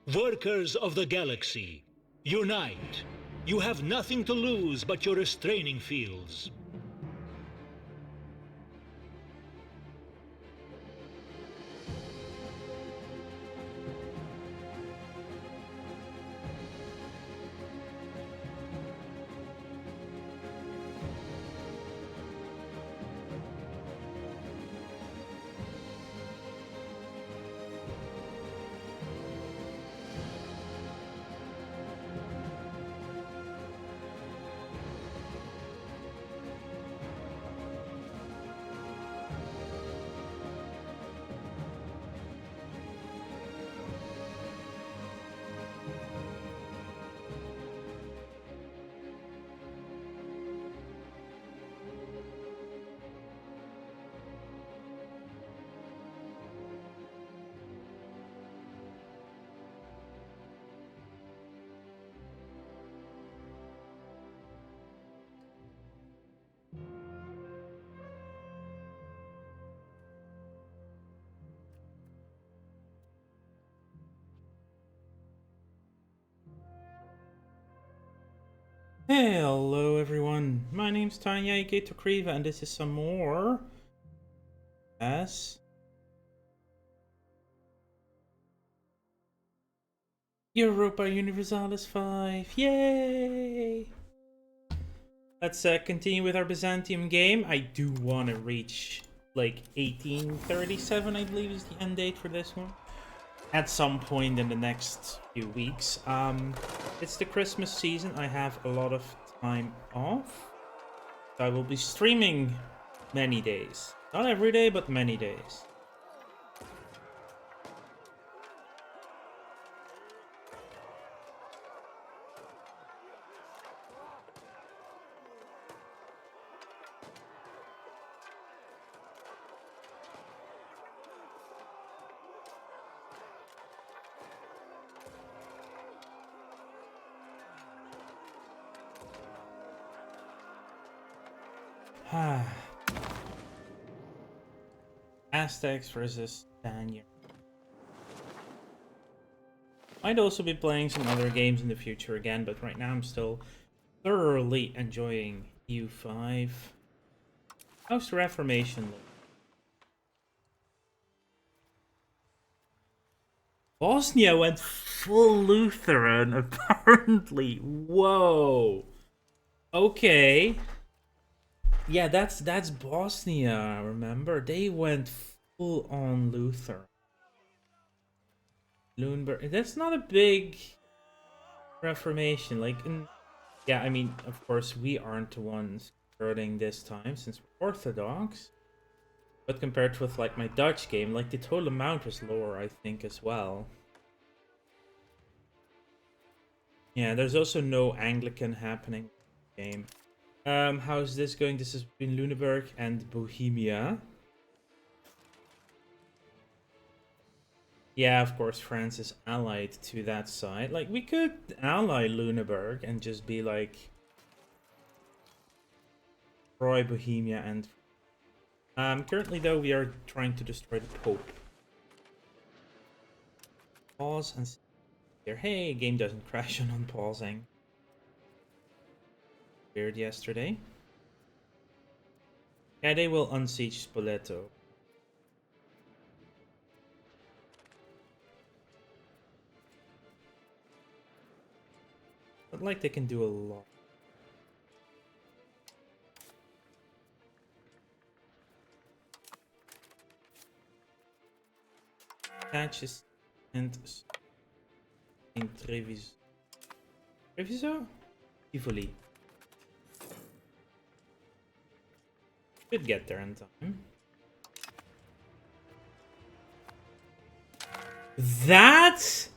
Workers of the galaxy, unite! You have nothing to lose but your restraining fields. Hello everyone, my name's Tanya Gator Kriva and this is some more as Europa Universalis 5. Yay! Let's continue with our Byzantium game. I do want to reach like 1837, I believe is the end date for this one. At some point in the next few weeks. It's the Christmas season. I have a lot of time off. So I will be streaming many days. Not every day, but many days. Aztecs versus Spaniards. Might also be playing some other games in the future again, but right now I'm still thoroughly enjoying U5. How's the Reformation look? Bosnia went full Lutheran, apparently. Whoa. Okay. Yeah, that's Bosnia, remember? They went full on Lutheran. Lundberg. That's not a big Reformation. Yeah, I mean, of course, we aren't the ones converting this time since we're Orthodox. But compared with like my Dutch game, like the total amount was lower, I think, as well. Yeah, there's also no Anglican happening in the game. How's this going? This is between Lüneburg and Bohemia. Yeah, of course, France is allied to that side. Like, we could ally Lüneburg and just be like Troy, Bohemia, and currently though we are trying to destroy the Pope. Pause and here. Hey, game doesn't crash on unpausing. Weird yesterday. Yeah, they will unsiege Spoleto. But like they can do a lot. Patches and in Treviso. Treviso? Tivoli. Could get there in time. That?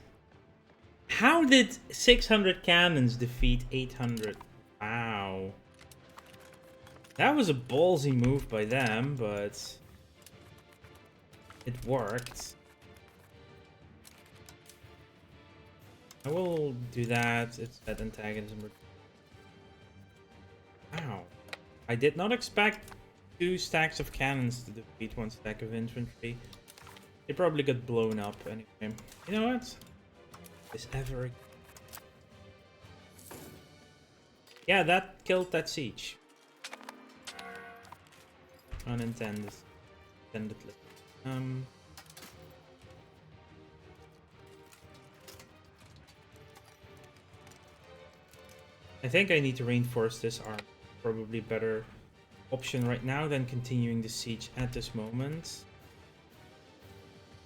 How did 600 cannons defeat 800? Wow. That was a ballsy move by them, but it worked. I will do that. It's that antagonism. Wow. I did not expect 2 stacks of cannons to defeat 1 stack of infantry. They probably got blown up anyway. You know what? This ever. Yeah, that killed that siege. Unintended. Intendedly. I think I need to reinforce this arm. Probably better option right now than continuing the siege at this moment.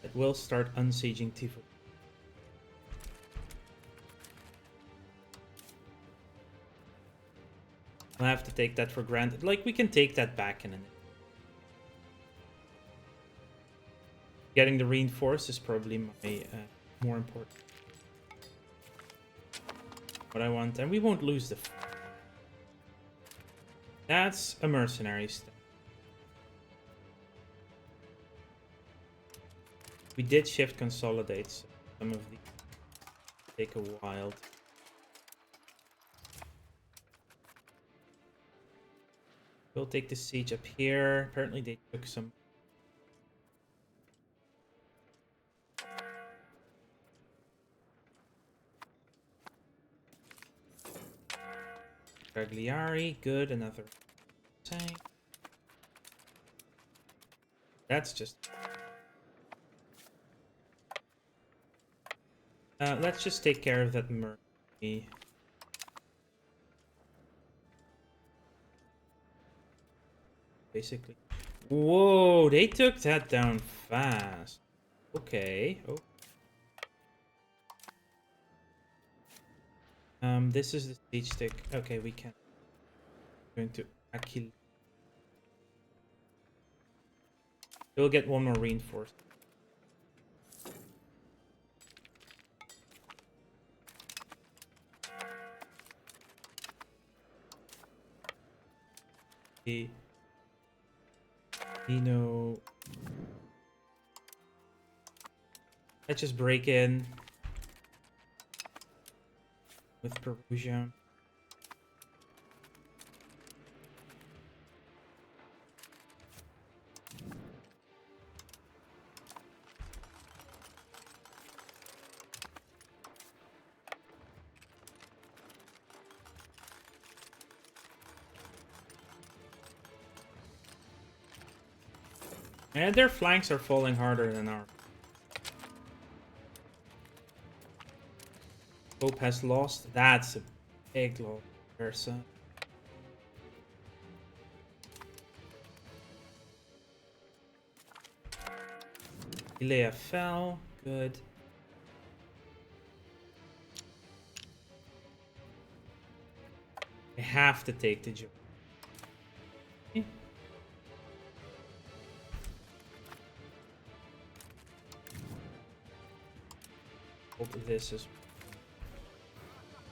It will start unsieging Tifo. I'll have to take that for granted. Like, we can take that back in a minute. Getting the reinforce is probably my more important. What I want, and we won't lose the. That's a mercenary step. We did shift consolidate, so some of these take a while. We'll take the siege up here. Apparently they took some. Cagliari, good, another tank. That's just. Let's just take care of that mercy. Basically. Whoa, they took that down fast. Okay. Oh. This is the siege stick. Okay, we can. Going to Aquil. We'll get one more reinforced. Dino. Let's just break in with Perugia. And their flanks are falling harder than ours. Pope has lost. That's a big loss. Versa. Ilea fell. Good. I have to take the job. This is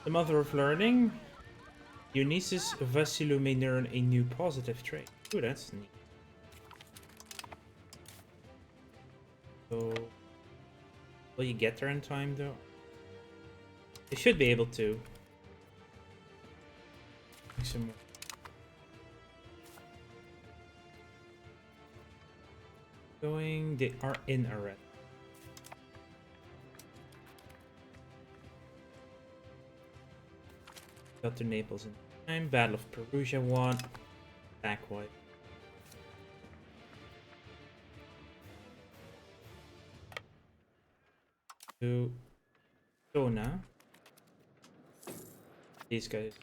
the mother of learning. Dionysus Vasilou may learn a new positive trait. Ooh, that's neat. So, will you get there in time though? You should be able to. Some more. Going, they are in already. Got to Naples in time. Battle of Perugia won. Back wipe. To Sona. These guys.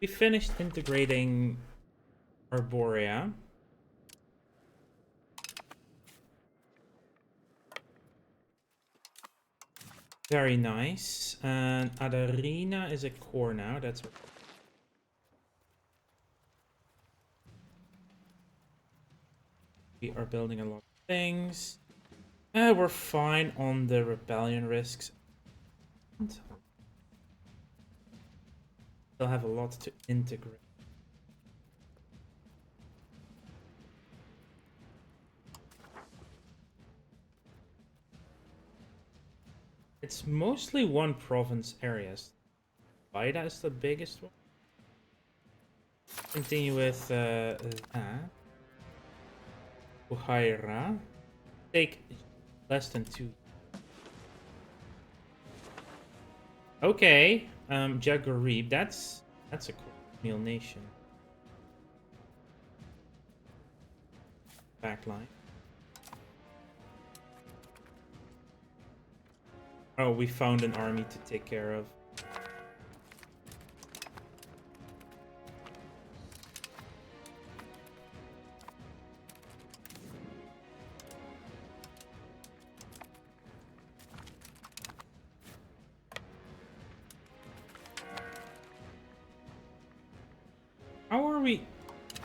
We finished integrating Arborea. Very nice. And Adarina is a core now. That's what. We are building a lot of things. We're fine on the rebellion risks. Still have a lot to integrate. It's mostly one province areas. Baida is the biggest one. Continue with that. Uhaira. Take less than 2. Okay, Jagarib, that's a colonial nation. Backline. Oh, we found an army to take care of.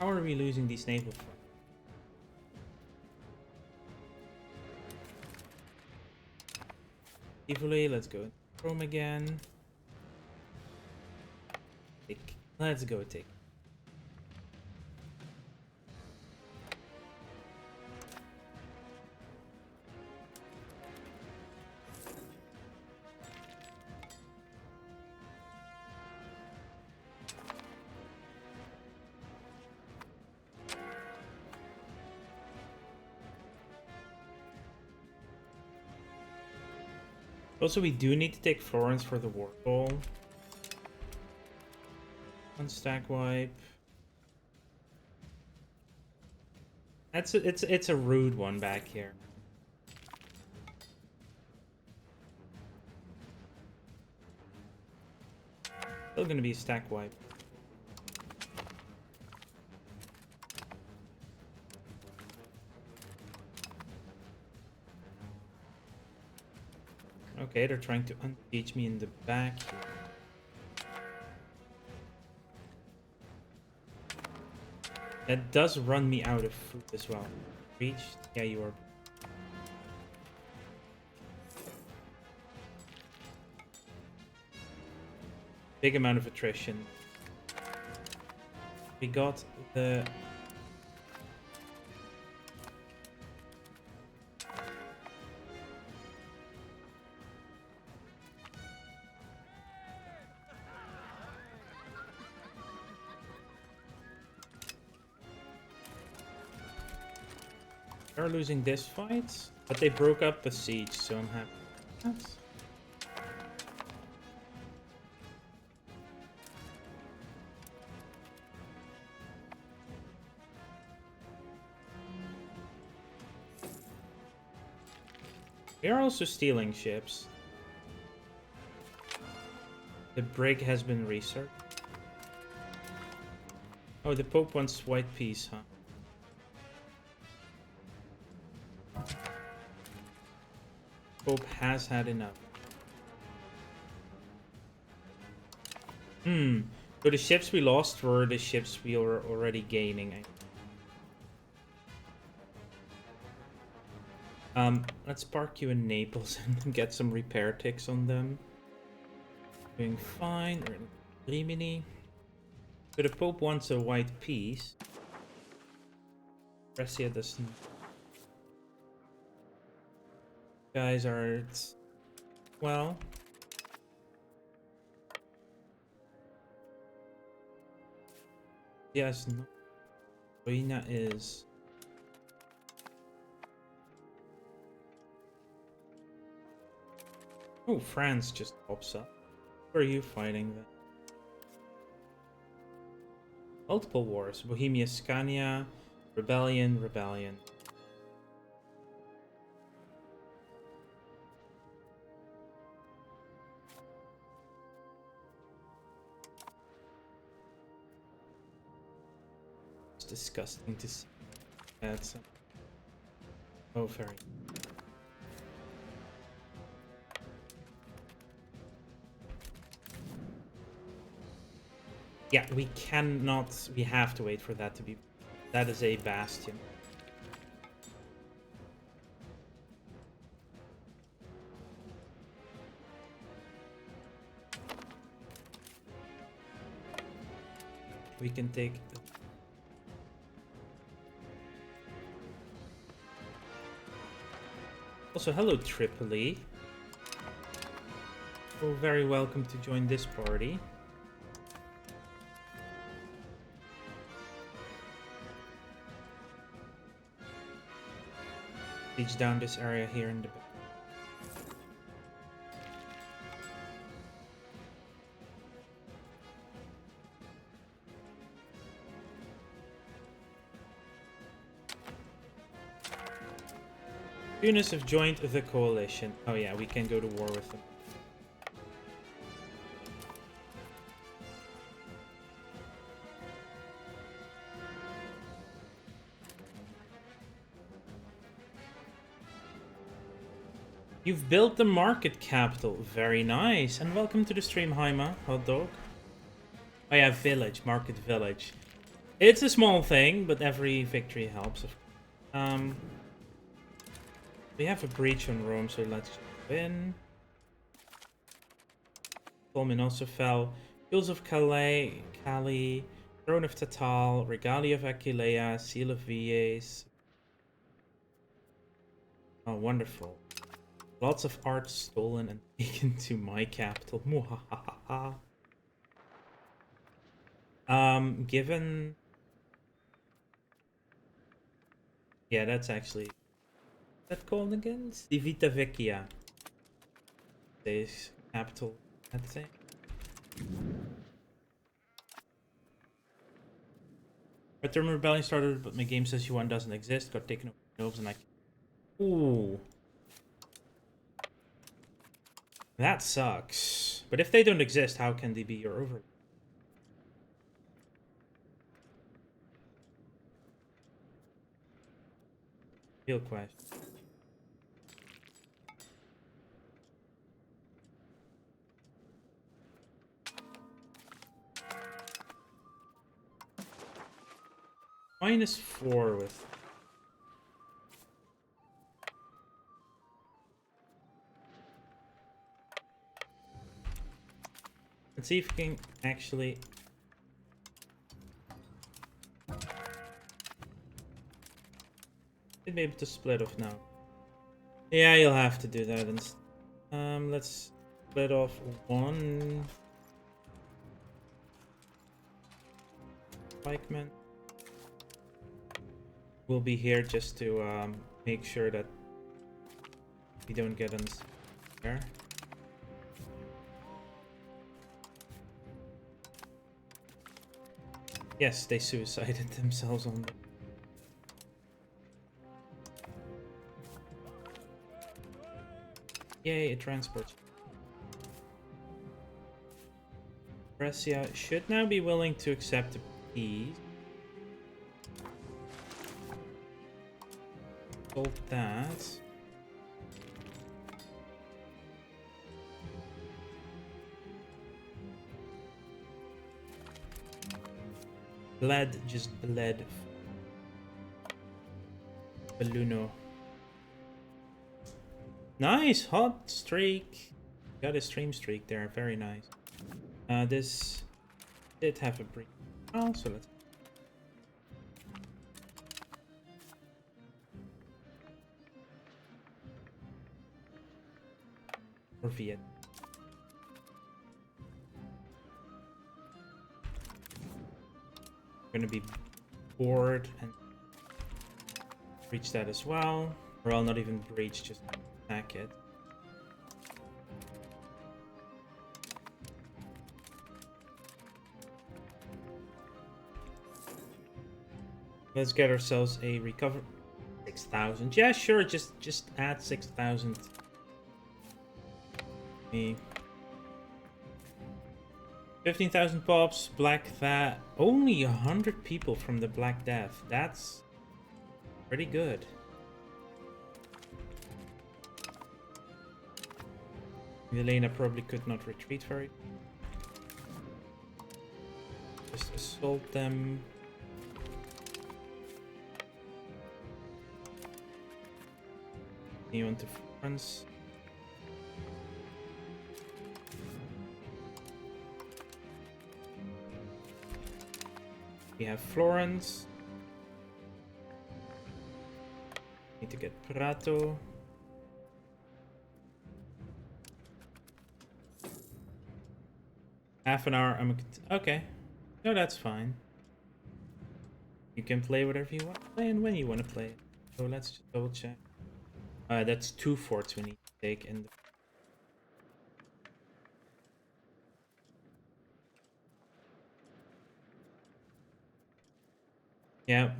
How are we losing these naval fights? Evilly, let's go Chrome again. Let's go take. Also, we do need to take Florence for the war goal. One stack wipe. It's a rude one back here. Still gonna be a stack wipe. Okay, they're trying to engage me in the back here. That does run me out of food as well. Reached? Yeah, you are. Big amount of attrition. We got the... They're losing this fight, but they broke up the siege, so I'm happy. That's... They are also stealing ships. The brig has been researched. Oh, the Pope wants white peace, huh? Pope has had enough. So the ships we lost were the ships we were already gaining. Let's park you in Naples and get some repair ticks on them. Doing fine. Or in Rimini. So the Pope wants a white peace. Brescia doesn't. Guys are... Well... Yes, no. Reina is... Oh, France just pops up. Who are you fighting then? Multiple wars. Bohemia, Scania, Rebellion, Rebellion. It's disgusting to see. That's... Oh, very... Yeah, we cannot... We have to wait for that to be... That is a bastion. We can take... Also, hello Tripoli. You're very welcome to join this party. Siege down this area here in the back. Tunis have joined the coalition. Oh yeah, we can go to war with them. You've built the market capital. Very nice. And welcome to the stream, Haima, hot dog. Oh yeah, village, market village. It's a small thing, but every victory helps. We have a breach on Rome, so let's win. Pullman also fell. Hills of Calais, Throne of Tatal, Regalia of Aquileia, Seal of Vies. Oh, wonderful. Lots of art stolen and taken to my capital. Muhahaha. Given... Yeah, that's actually... What's that called again? Civitavecchia. This capital, that thing. My term rebellion started, but my game says U1 doesn't exist. Got taken over by nobles and I... Ooh. That sucks. But if they don't exist, how can they be your overlord? Real question. -4 with... Let's see if we can actually... Should be able to split off now. Yeah, you'll have to do that. Let's split off one... Pikeman. We'll be here just to make sure that we don't get on there. Yes, they suicided themselves on them. Yay, it transports. Brescia should now be willing to accept a peace. Sold that. Bled, just bled. Belluno. Nice, hot streak. Got a stream streak there, very nice. This did have a break. Oh, so let's... Or Viet. Gonna be bored and breach that as well. Or I'll not even breach, just attack it. Let's get ourselves a recover. 6,000. Yeah, sure. Just add 6,000. Me. 15,000 pops. Black that. Only 100 people from the Black Death. That's pretty good. Elena probably could not retreat very. Just assault them. You want to France? We have Florence. Need to get Prato. Half an hour. Okay. No, that's fine. You can play whatever you want to play and when you want to play it. So let's just double check. That's 2 forts we need to take in the... Yeah,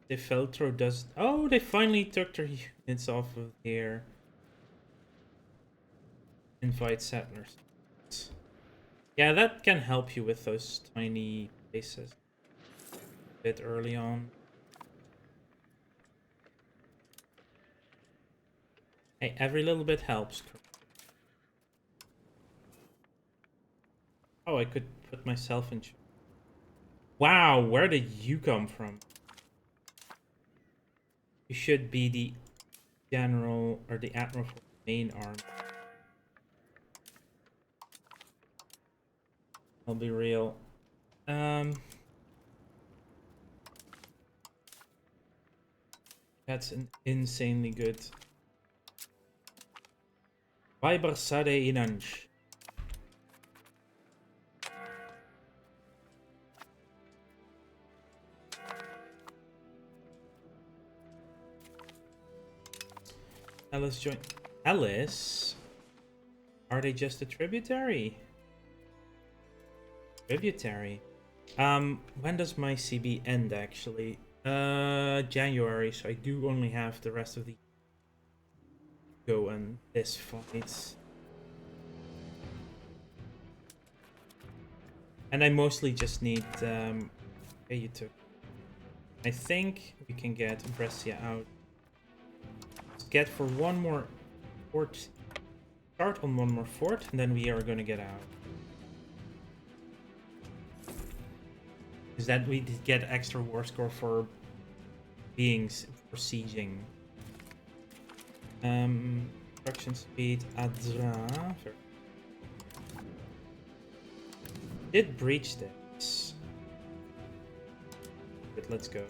The Feltro does... Oh, they finally took their units off of here. Invite settlers. Yeah, that can help you with those tiny places. A bit early on. Hey, every little bit helps. Oh, I could put myself in... Wow, where did you come from? You should be the general or the admiral for the main army. I'll be real. That's an insanely good. Vybersade Inanj. Alice join. Alice? Are they just a tributary? Tributary. When does my CB end actually? January, so I do only have the rest of the go on this fight. And I mostly just need okay, you took. I think we can get Brescia out. Let's get for one more fort. Start on one more fort, and then we are gonna get out. Is that we did get extra war score for being for sieging. Construction speed, Adra. Did breach this. But let's go.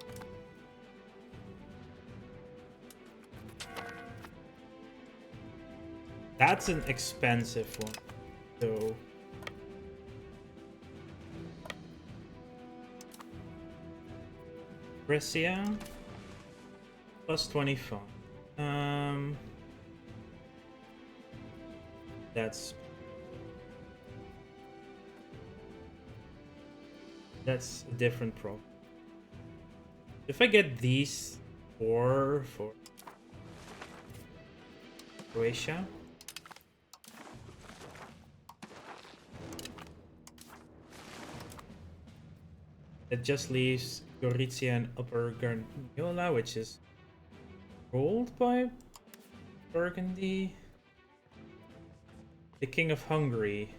That's an expensive one, though. Brescia plus 25. That's a different problem. If I get these four for Croatia. It just leaves Gorizia and Upper Garniola, which is ruled by Burgundy. The King of Hungary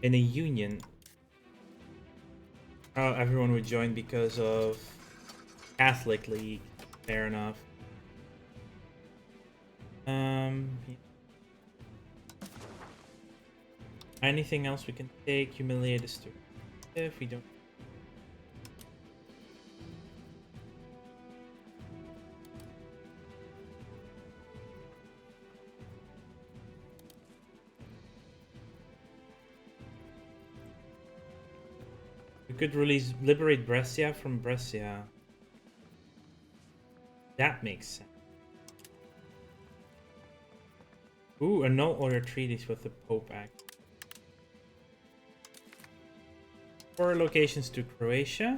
in a union. Oh, everyone would join because of Catholic League. Fair enough. Anything else we can take? Humiliate the student. If we don't. We could liberate Brescia from Brescia. That makes sense. Ooh, annul all your treaties with the Pope Act. 4 locations to Croatia.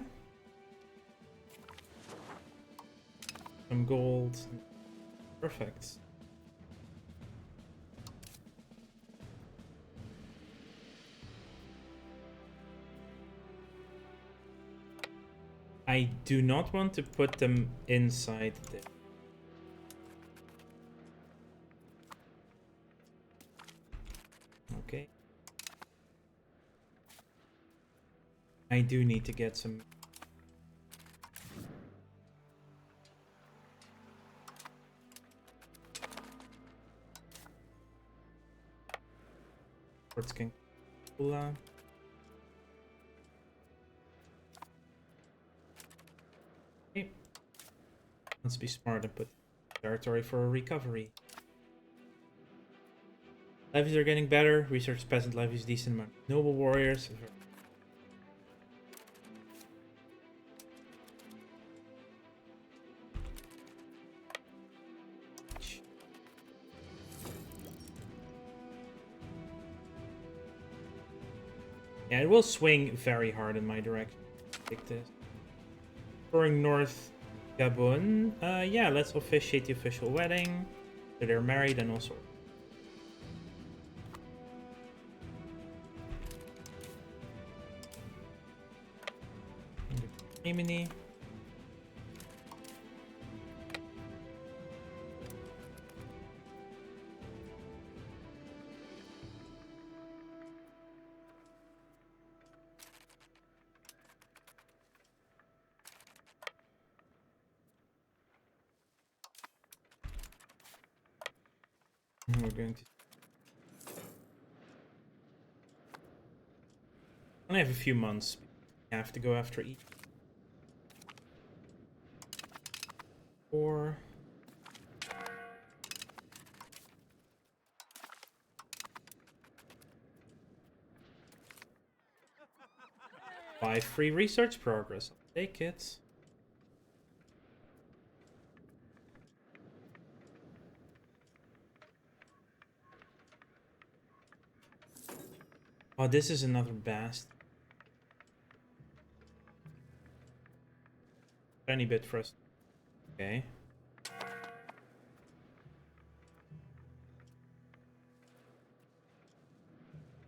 Some gold. Perfect. I do not want to put them inside this. Okay. I do need to get some. Ports can okay. Let's be smart and put territory for a recovery. Levies are getting better. Research peasant levies decent amount. Noble warriors. Yeah, it will swing very hard in my direction. Take this. Touring North Gabon. Yeah, let's officiate the official wedding. So they're married and also. Rimini. And we're going to. Only have a few months. We have to go after each. 4. 5 free research progress. I'll take it. Oh, this is another bast. Tiny bit for us. Okay.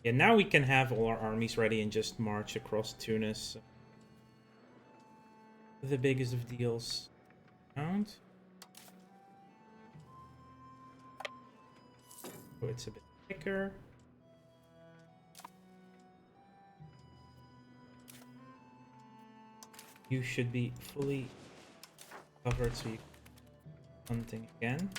Yeah, now we can have all our armies ready and just march across Tunis. The biggest of deals. Count. Oh, it's a bit thicker. You should be fully covered so you can hunting again.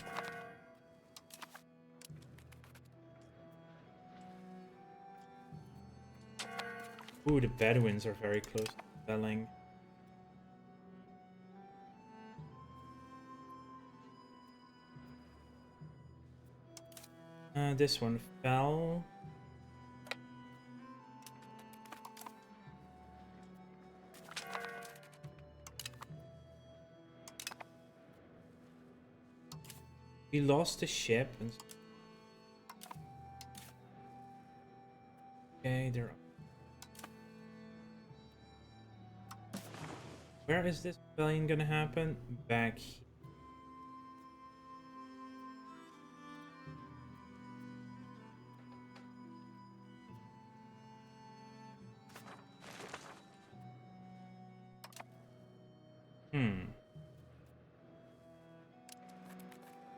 Ooh, the Bedouins are very close to selling. This one fell. We lost a ship. And... Okay, they're up. Where is this rebellion gonna happen? Back here.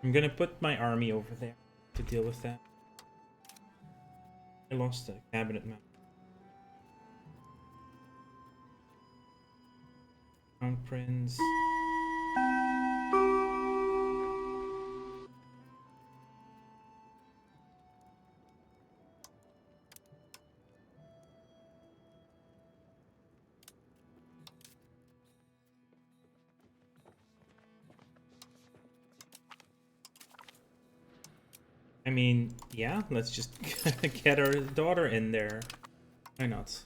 I'm gonna put my army over there to deal with that. I lost a cabinet map. Crown Prince. I mean, yeah, let's just get our daughter in there. Why not?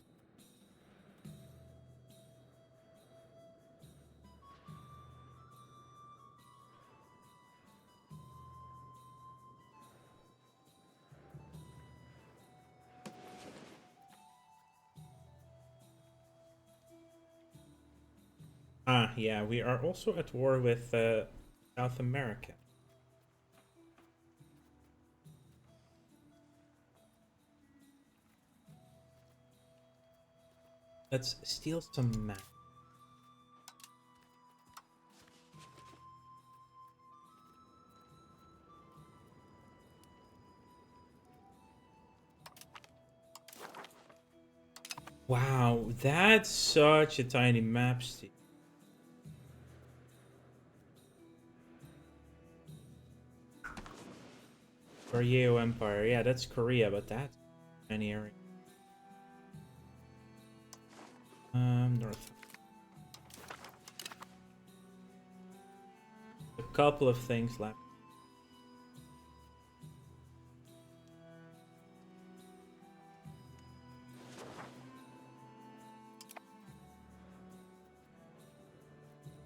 Ah, yeah, we are also at war with South America. Let's steal some map. Wow, that's such a tiny map, Steve. Europa Empire, yeah, that's Korea, but that's any area. North. A couple of things left.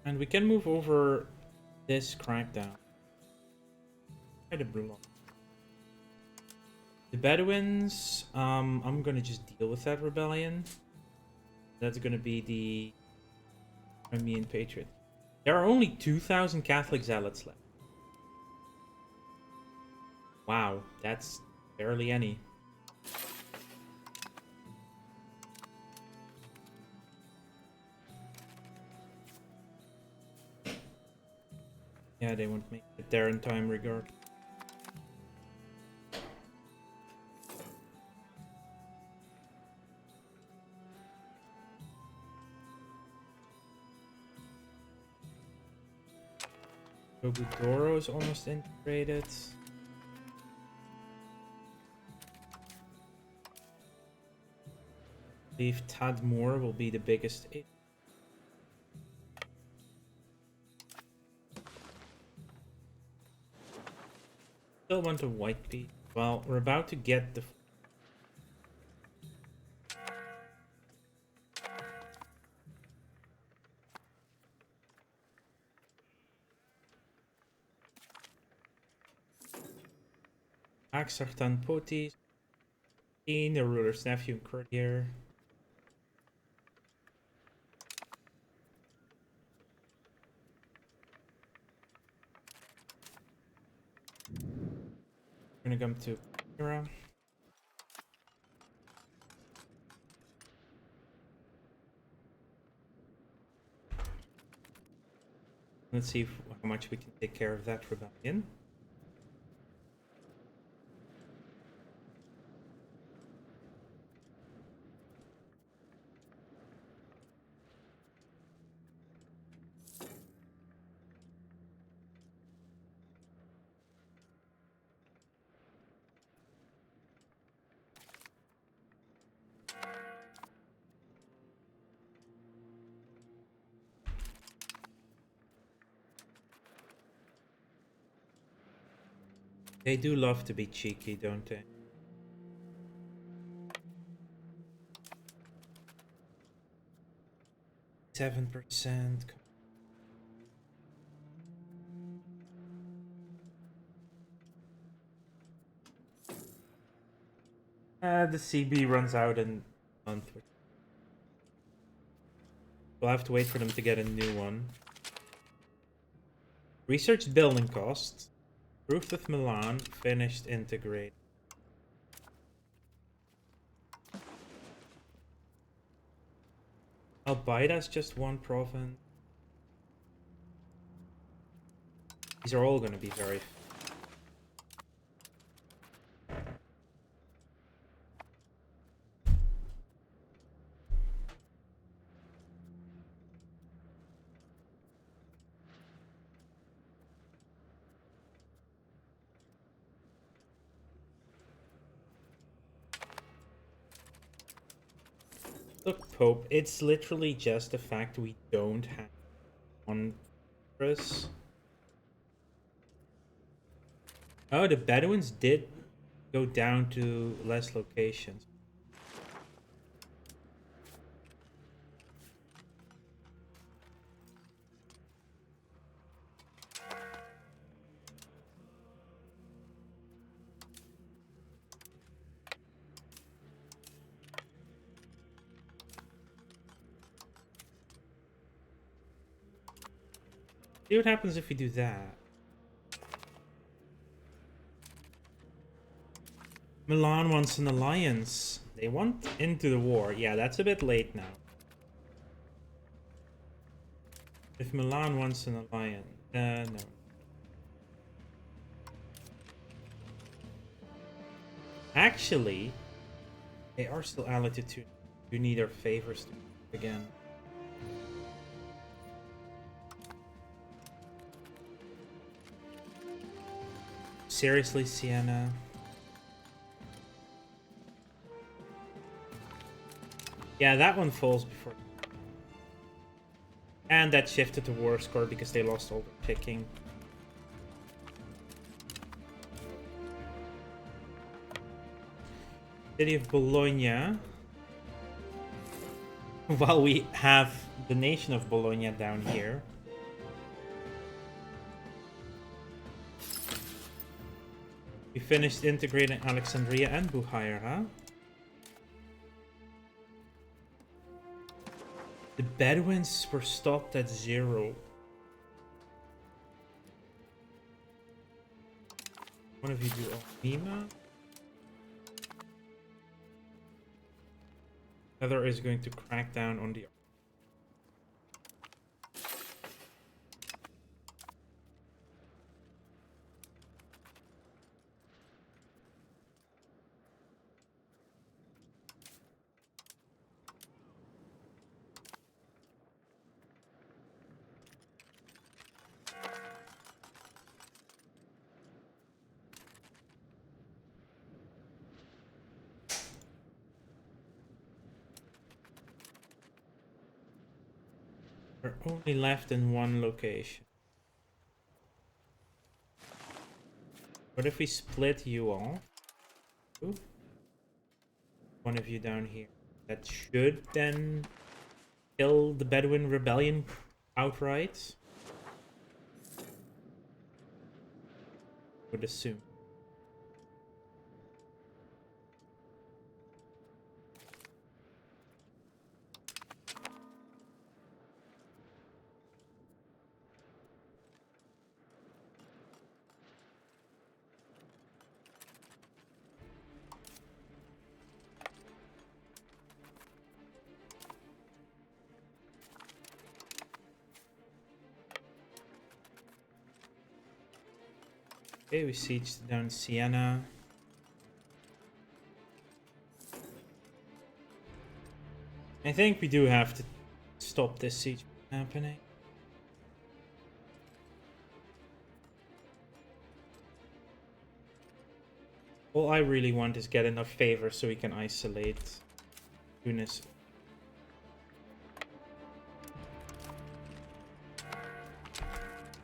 And we can move over this crackdown. Try the blue. The Bedouins, I'm gonna just deal with that rebellion. That's gonna be the Crimean Patriot. There are only 2,000 Catholic zealots left. Wow, that's barely any. Yeah, they won't make it there in time regard. Gobudoro is almost integrated. I believe Tadmor will be the biggest. Still want a white piece. Well, we're about to get the. Aksartan Potis. The ruler's nephew and courtier. We're gonna come to Mira. Let's see how much we can take care of that rebellion. They do love to be cheeky, don't they? %. The CB runs out in a month. We'll have to wait for them to get a new one. Research building costs. Approved with Milan. Finished integrate. Albaida's just one province. These are all going to be very... Look, Pope, it's literally just the fact we don't have one Chris. Oh, the Bedouins did go down to less locations. See what happens if we do that. Milan wants an alliance. They want into the war. Yeah, that's a bit late now. If Milan wants an alliance... no. Actually, they are still allied to do need our favors again. Seriously, Sienna? Yeah, that one falls before. And that shifted to war score because they lost all their picking. City of Bologna. While we have the nation of Bologna down here. We finished integrating Alexandria and Buhaira. The Bedouins were stopped at 0. One of you do Almima. The other is going to crack down on the... We're only left in one location. What if we split you off? Ooh. One of you down here. That should then kill the Bedouin rebellion outright. Would assume. Okay, we sieged down Siena. I think we do have to stop this siege from happening. All I really want is get enough favor so we can isolate Tunis.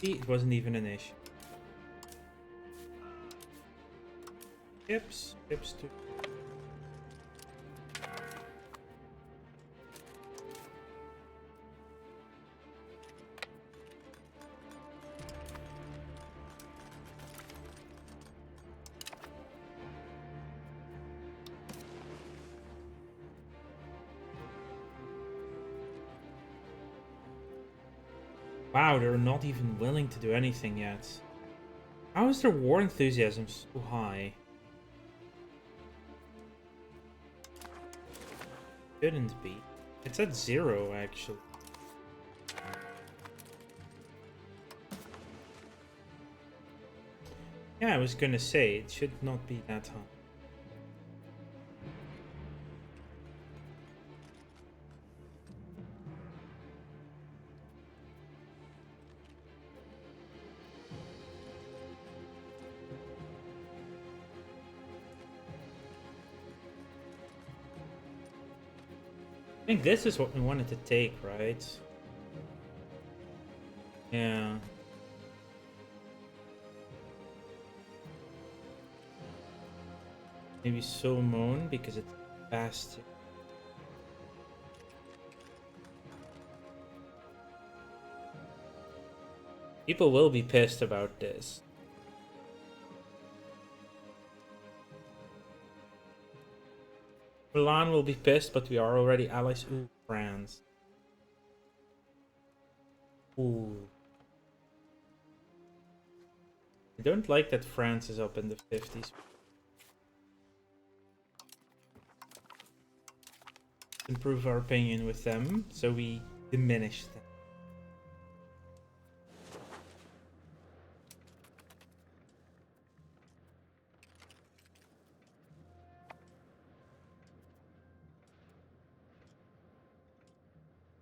See, it wasn't even an issue. Ships too. Wow, they're not even willing to do anything yet. How is their war enthusiasm so high? Shouldn't be. It's at 0 actually. Yeah, I was gonna say it should not be that high. I think this is what we wanted to take, right? Yeah. Maybe Solomon because it's fast. People will be pissed about this. Milan will be pissed, but we are already allies. Ooh, France. Ooh. I don't like that France is up in the 50s. Improve our opinion with them, so we diminish them.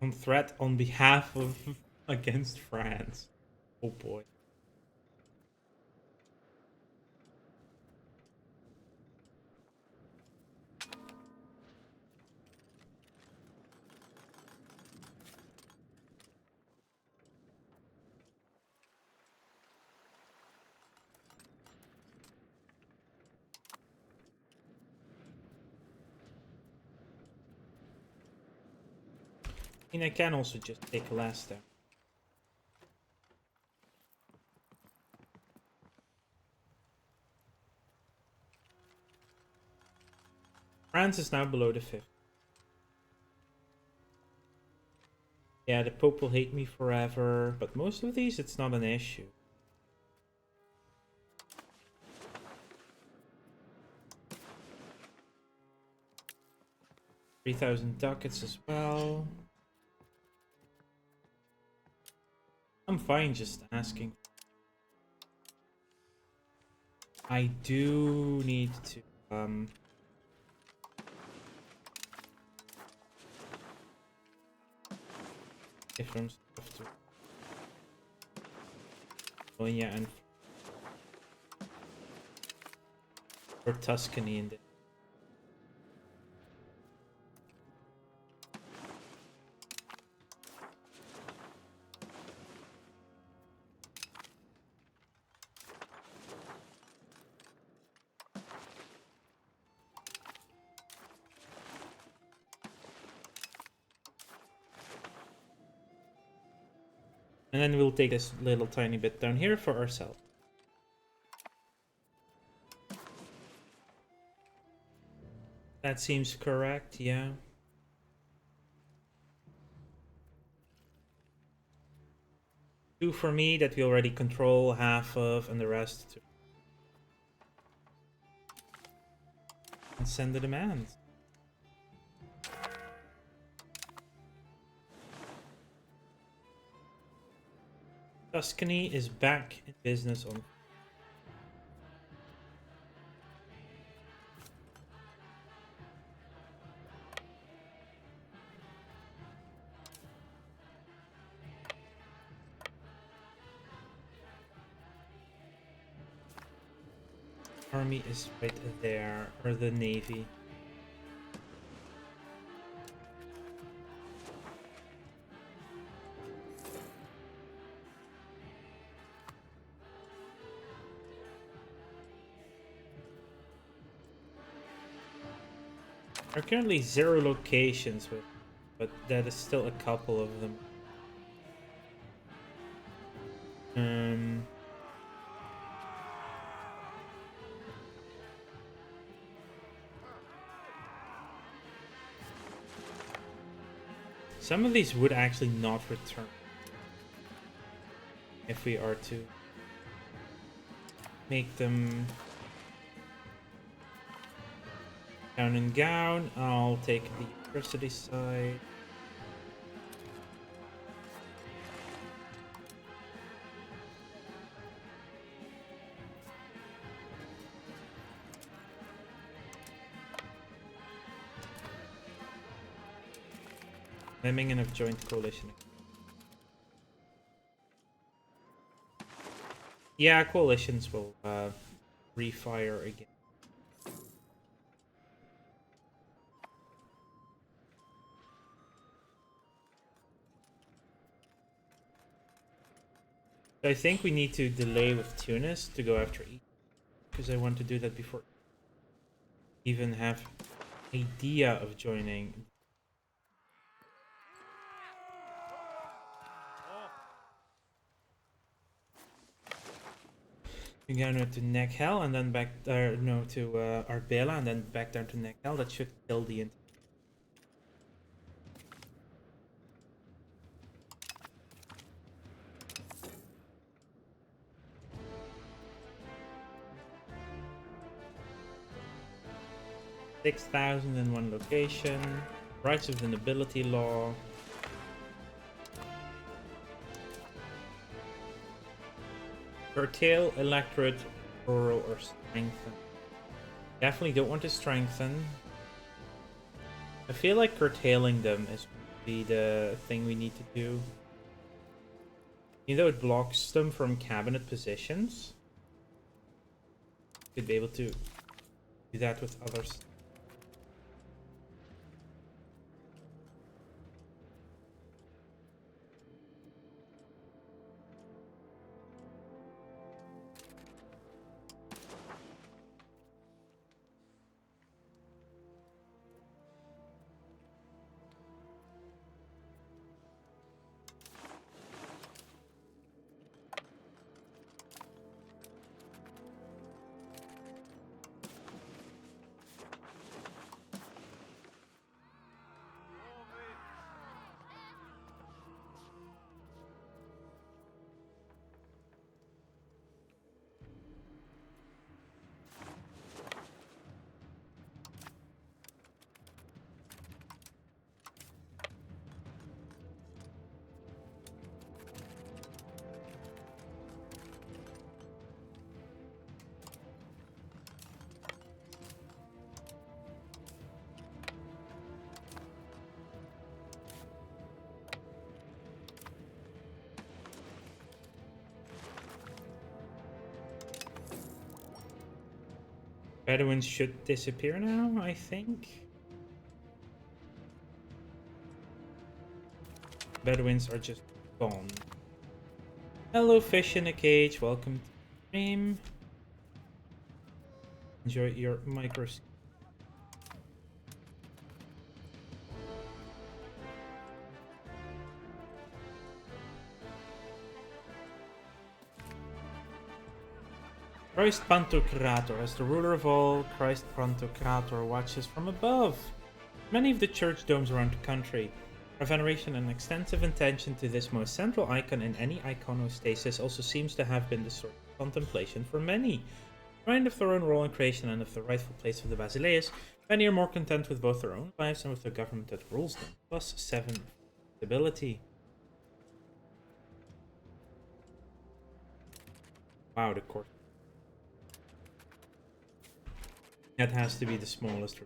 On threat on behalf of against France. Oh boy. I mean, I can also just take Leicester. France is now below the 50. Yeah, the Pope will hate me forever, but most of these, it's not an issue. $3,000 ducats as well. I'm fine just asking. I do need to give them stuff to Bologna and for Tuscany in there. And then we'll take this little tiny bit down here for ourselves. That seems correct, yeah. Two for me that we already control half of, and the rest to... And send the demands. Tuscany is back in business on... Army is right there, or the navy. There are currently 0 locations with, but that is still a couple of them. Some of these would actually not return if we are to make them down and gown. I'll take the university side. Memmingen of joint coalition. Yeah, coalitions will refire again. So I think we need to delay with Tunis to go after Egypt, because I want to do that before even have idea of joining. We're going to Nekhel and then back there, no, to Arbela and then back down to Nekhel. That should kill the entire. $6,000 in one location. Rights of the nobility law. Curtail electorate, rural, or strengthen. Definitely don't want to strengthen. I feel like curtailing them is be the thing we need to do. Even though it blocks them from cabinet positions, could be able to do that with others. Bedouins should disappear now, I think. Bedouins are just gone. Hello, fish in a cage. Welcome to the stream. Enjoy your micro. Christ Pantocrator. As the ruler of all, Christ Pantocrator watches from above. Many of the church domes around the country are veneration and extensive attention to this most central icon in any iconostasis also seems to have been the source of contemplation for many. Reminded of their own role in creation and of the rightful place of the Basileus, many are more content with both their own lives and with the government that rules them. Plus 7 stability. Wow, the court. That has to be the smallest.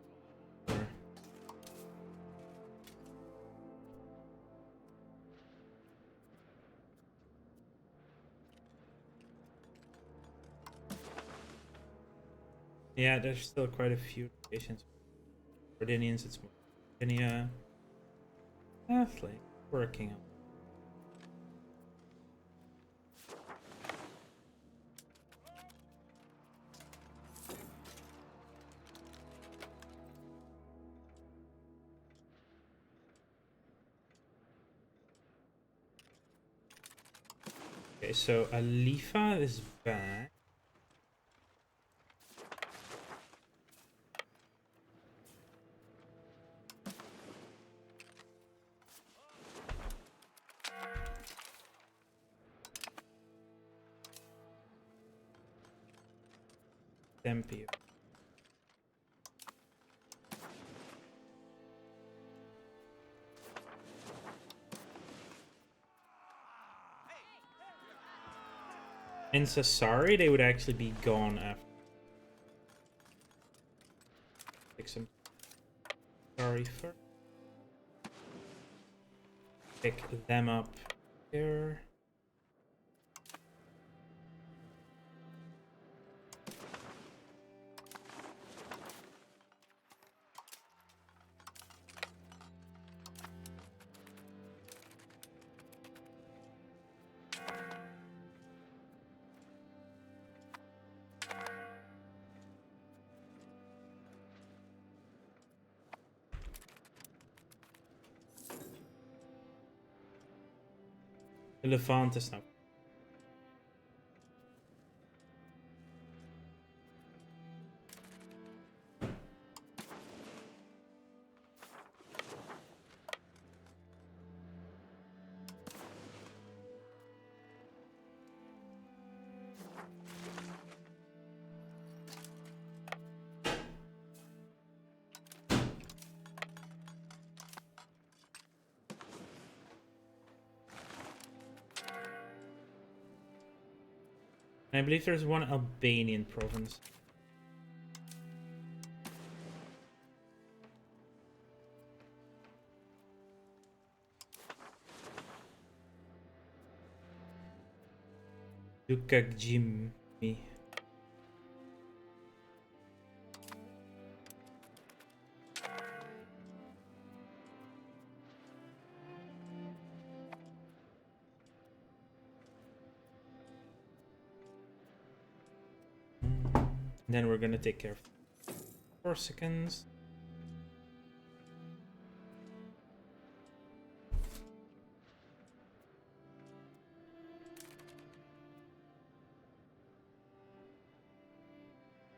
Yeah, there's still quite a few locations. Jordanians, it's more Virginia. Catholic, working on. Okay, so Alifa is back. Tempio. In Sassari, they would actually be gone after. Pick some Sassari first. Pick them up here. Levant is now. I believe there's one Albanian province. Dukagjimi. Then we're gonna take care of 4 seconds.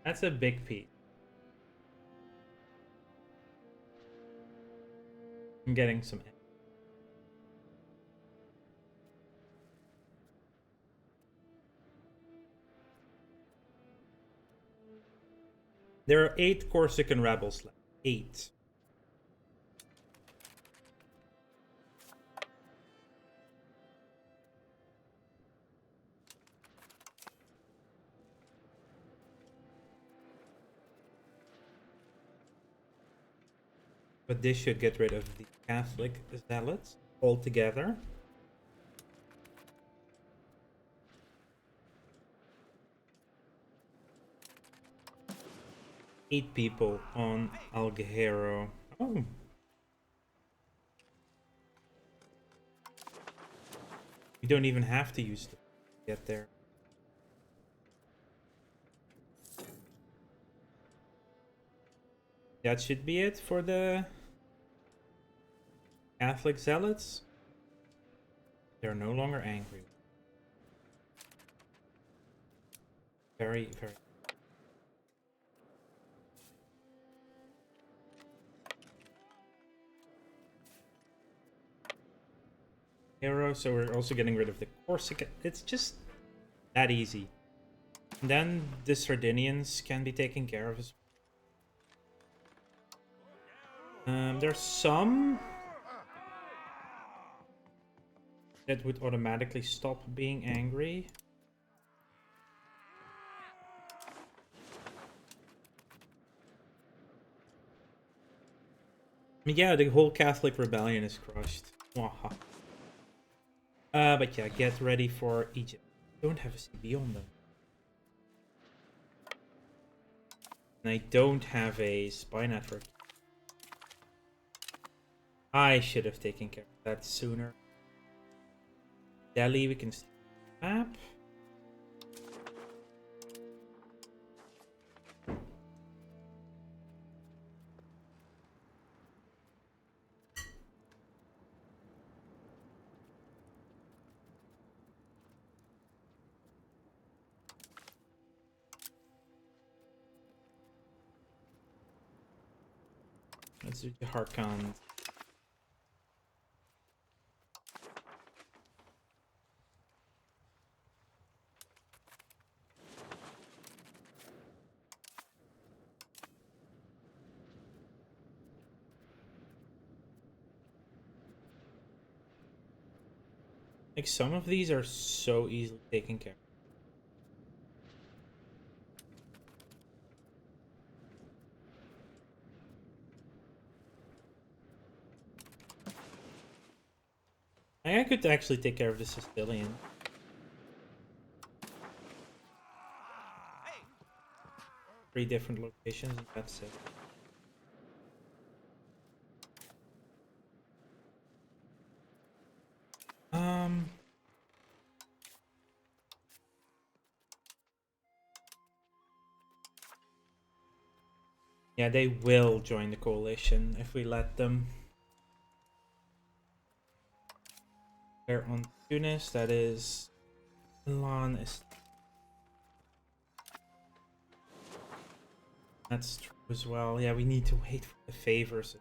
That's a big piece. I'm getting some. There are 8 Corsican rebels left. 8. But this should get rid of the Catholic zealots altogether. 8 people on Algero. Oh. We don't even have to use them to get there. That should be it for the Catholic zealots. They're no longer angry. Very, very. Hero, so we're also getting rid of the Corsica. It's just that easy. And then the Sardinians can be taken care of as well. There's some that would automatically stop being angry. I mean, yeah, the whole Catholic rebellion is crushed. Waha. But yeah, get ready for Egypt. Don't have a CB on them. And I don't have a spy network. I should have taken care of that sooner. Delhi, we can map. Let's do the Harkand. Like, some of these are so easily taken care of. I could actually take care of the Sicilian. Three different locations, and that's it. Yeah, they will join the coalition if we let them. They're on Tunis, that is Milan is. That's true as well. Yeah, we need to wait for the favors.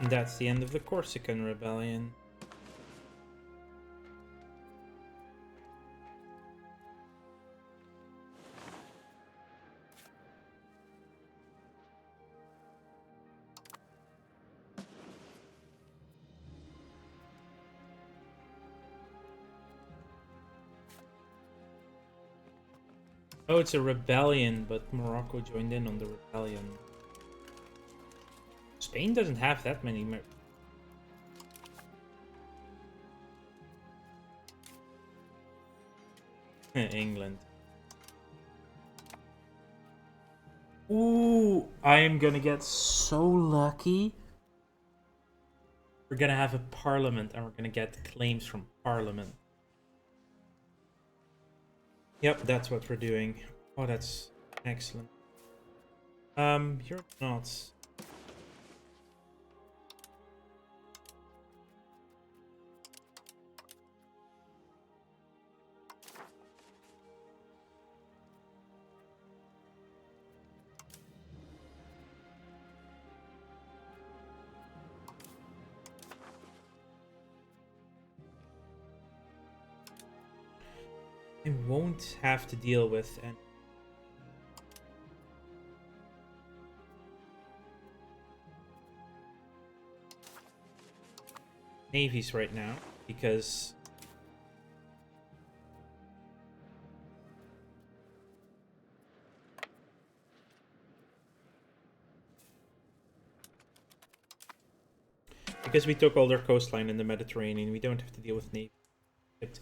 And that's the end of the Corsican rebellion. Oh, it's a rebellion, but Morocco joined in on the rebellion. Spain doesn't have that many. England. Ooh, I am gonna get so lucky. We're gonna have a parliament and we're gonna get claims from parliament. Yep, that's what we're doing. Oh, that's excellent. You're not. I won't have to deal with any navies right now because because we took all their coastline in the Mediterranean, we don't have to deal with Navy Egypt.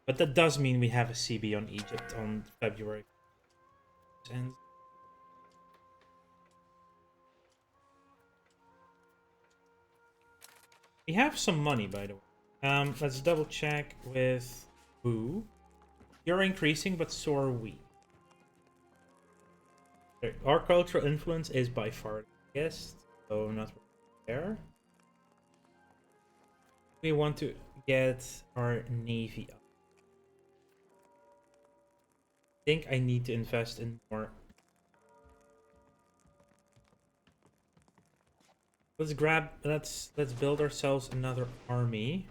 But that does mean we have a CB on Egypt on February. And we have some money, by the way. Let's double check with who. You're increasing, but so are we. Our cultural influence is by far the biggest, so not there. We want to get our navy up. I think I need to invest in more. Let's build ourselves another army.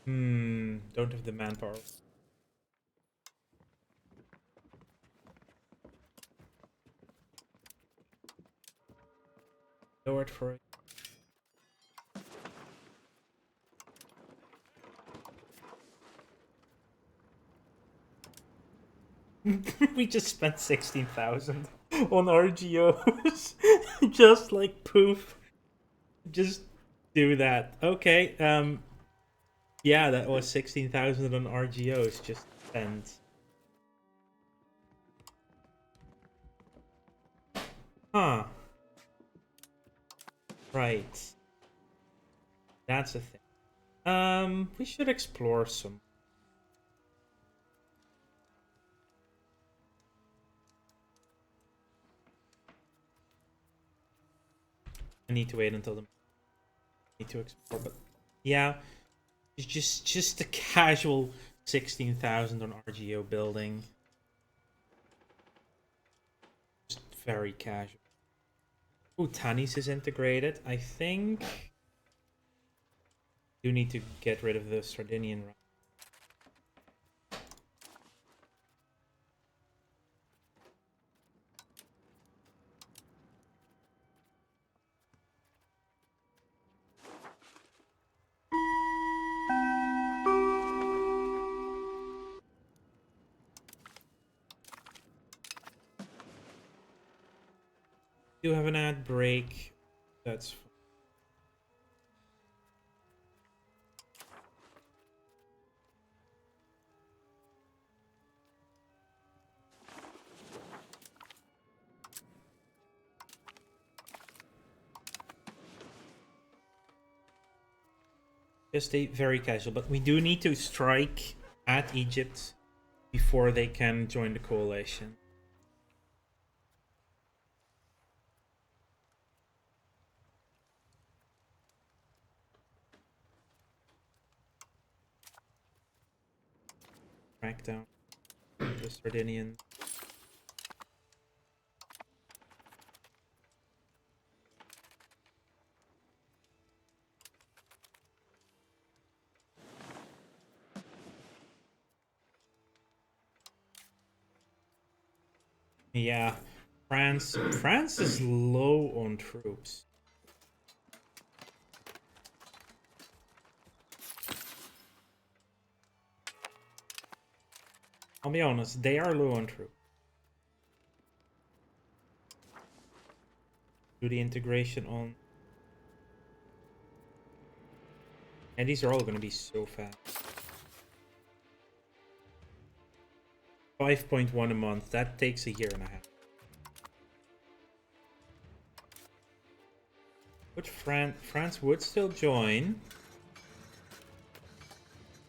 Don't have the manpower. Lower it for it. We just spent 16,000 on RGOs. Just like poof. Just do that. Okay. Yeah, that was 16,000 on RGOs just spent. Huh. Right. That's a thing. We should explore some. I need to wait until the need to explore, but yeah, it's just a casual 16,000 on RGO building. Just very casual. Ooh, Tanis is integrated. I think do need to get rid of the Sardinian run. Do have an ad break. That's fine. Just a very casual, but we do need to strike at Egypt before they can join the coalition. Crackdown. The Sardinian. Yeah, France is low on troops. I'll be honest, they are low on troops. Do the integration on. And these are all going to be so fast. 5.1 a month. That takes a year and a half. Which France would still join.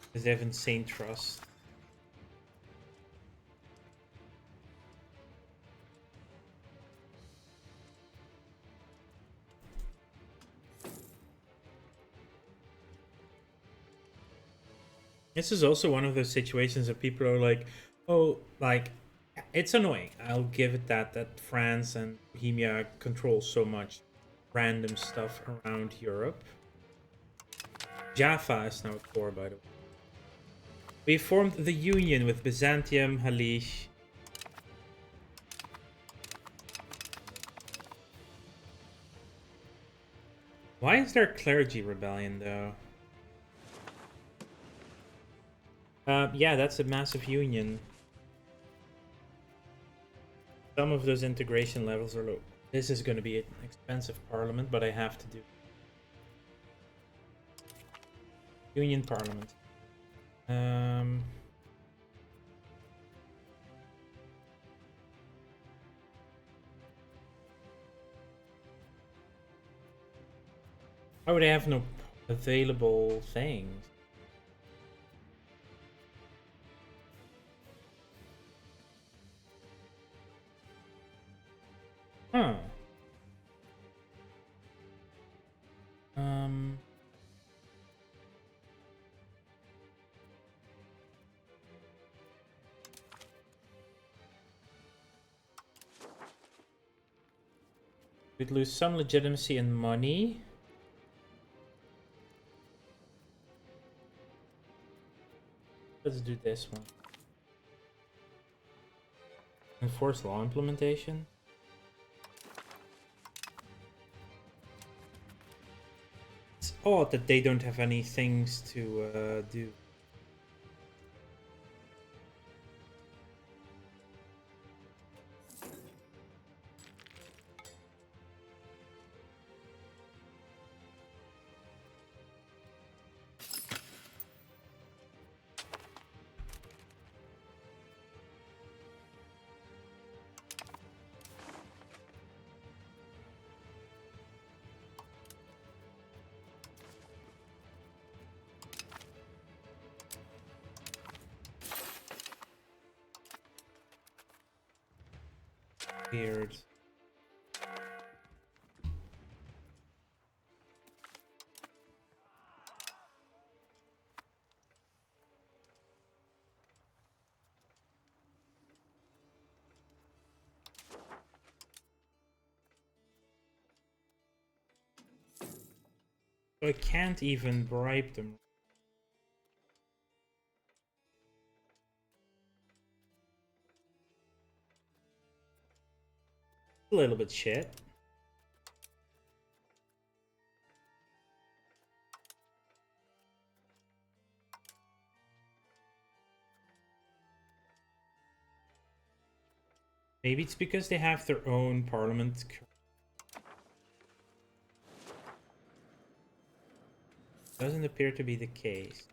Because they have insane trust. This is also one of those situations that people are like, oh, like, it's annoying. I'll give it that France and Bohemia control so much random stuff around Europe. Jaffa is now a core, by the way. We formed the union with Byzantium, Halish. Why is there a clergy rebellion, though? Yeah, that's a massive union. Some of those integration levels are low. This is going to be an expensive parliament, but I have to do. Union Parliament. Why would I have no available things? Huh. We'd lose some legitimacy and money. Let's do this one. Enforce law implementation. It's odd that they don't have any things to do. Weird. So I can't even bribe them. A little bit shit. Maybe it's because they have their own parliament. Doesn't appear to be the case.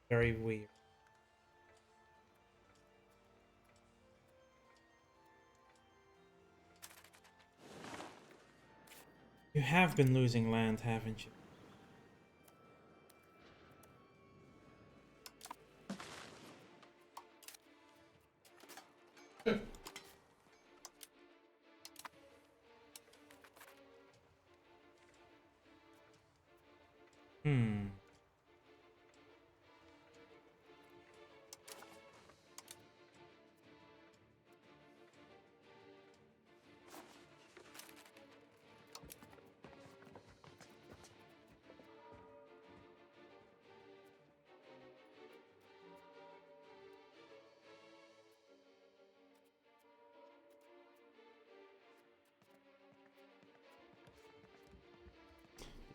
Very weird. You have been losing land, haven't you? Hmm.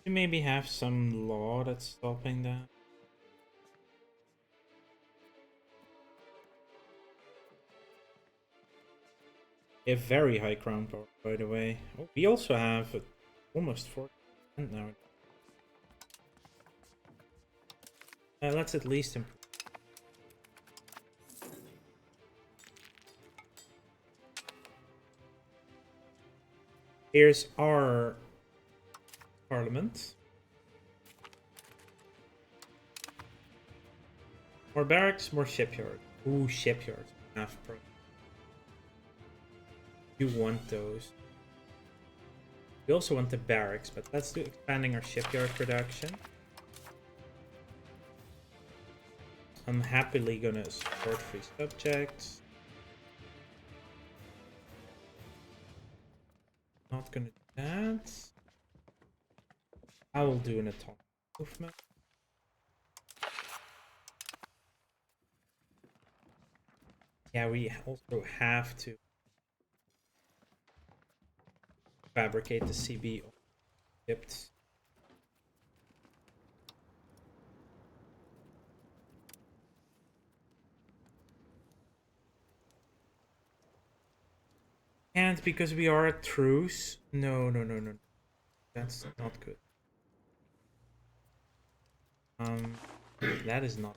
You maybe have some law that's stopping that. They have very high crown power, by the way. Oh, we also have almost 40% now. Let's at least improve. Here's our parliament. More barracks, more shipyard. Ooh, shipyards. Half pro. You want those. We also want the barracks, but let's do expanding our shipyard production. I'm happily gonna support free subjects. Not gonna do that. I will do an atomic movement. Yeah, we also have to fabricate the CB of Egypt. Can't because we are at truce. No, no, no, no. That's not good. That is not.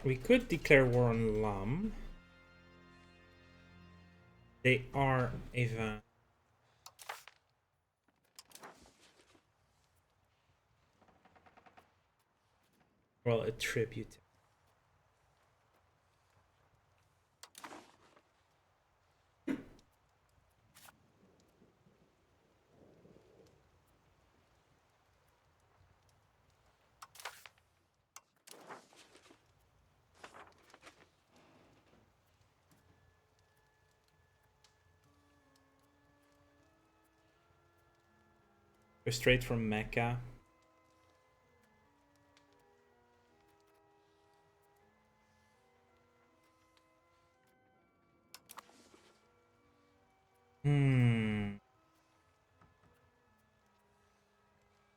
We could declare war on Lam. They are a van. Well, a tribute. Go straight from Mecca.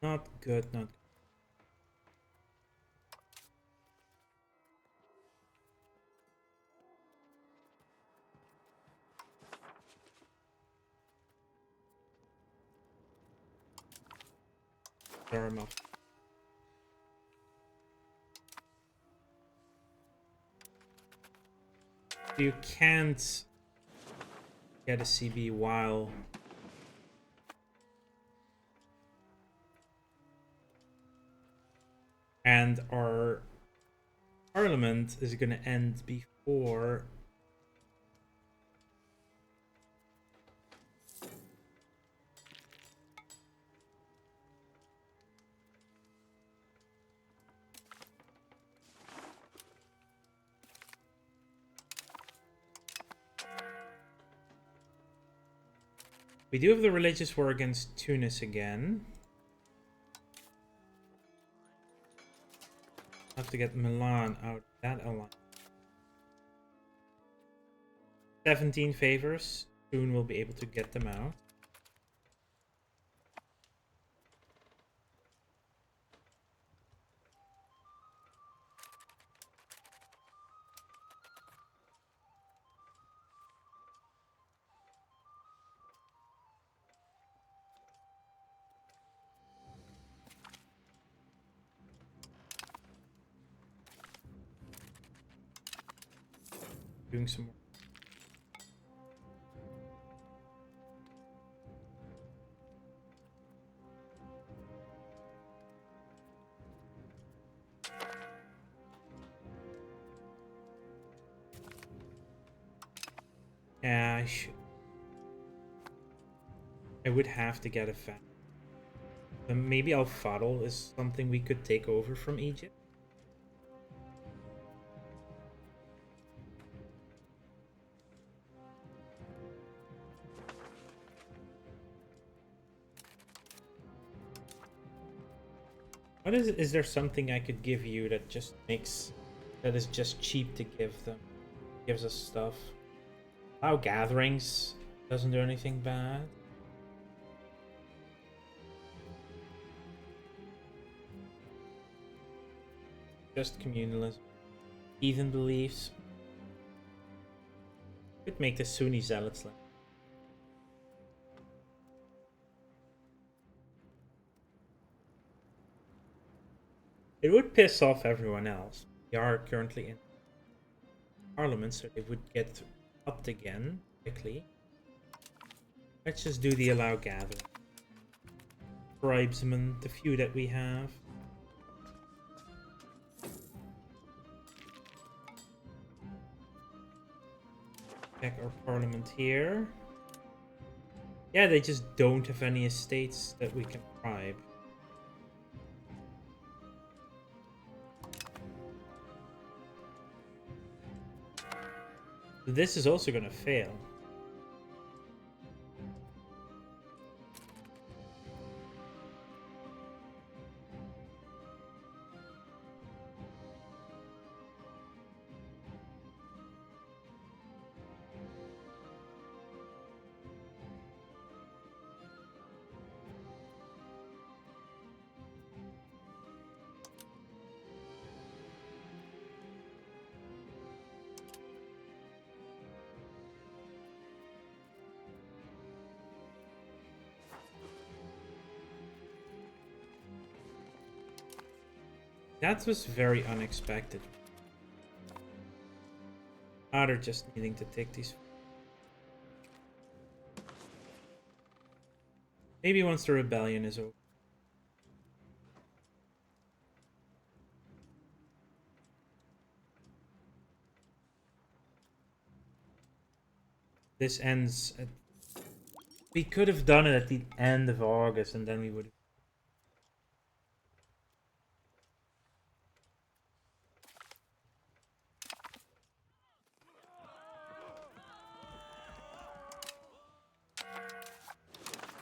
Not good, not good. Dharma. You can't get a CB while and our parliament is gonna end before we do have the religious war against Tunis again. Have to get Milan out of that alliance. 17 favors. Soon we'll be able to get them out. Doing some more. Yeah, I would have to get a fan. Maybe Al-Fadl is something we could take over from Egypt. What is there something I could give you that just makes that is just cheap to give them? Gives us stuff. Allow gatherings. Doesn't do anything bad. Just communalism. Heathen beliefs. Could make the Sunni zealots like. It would piss off everyone else. We are currently in parliament, so it would get upped again quickly. Let's just do the allow gathering. Tribesmen, the few that we have. Check our parliament here. Yeah, they just don't have any estates that we can bribe. This is also gonna fail. That was very unexpected. They're just needing to take these. Maybe once the rebellion is over. This ends at... We could have done it at the end of August and then we would have...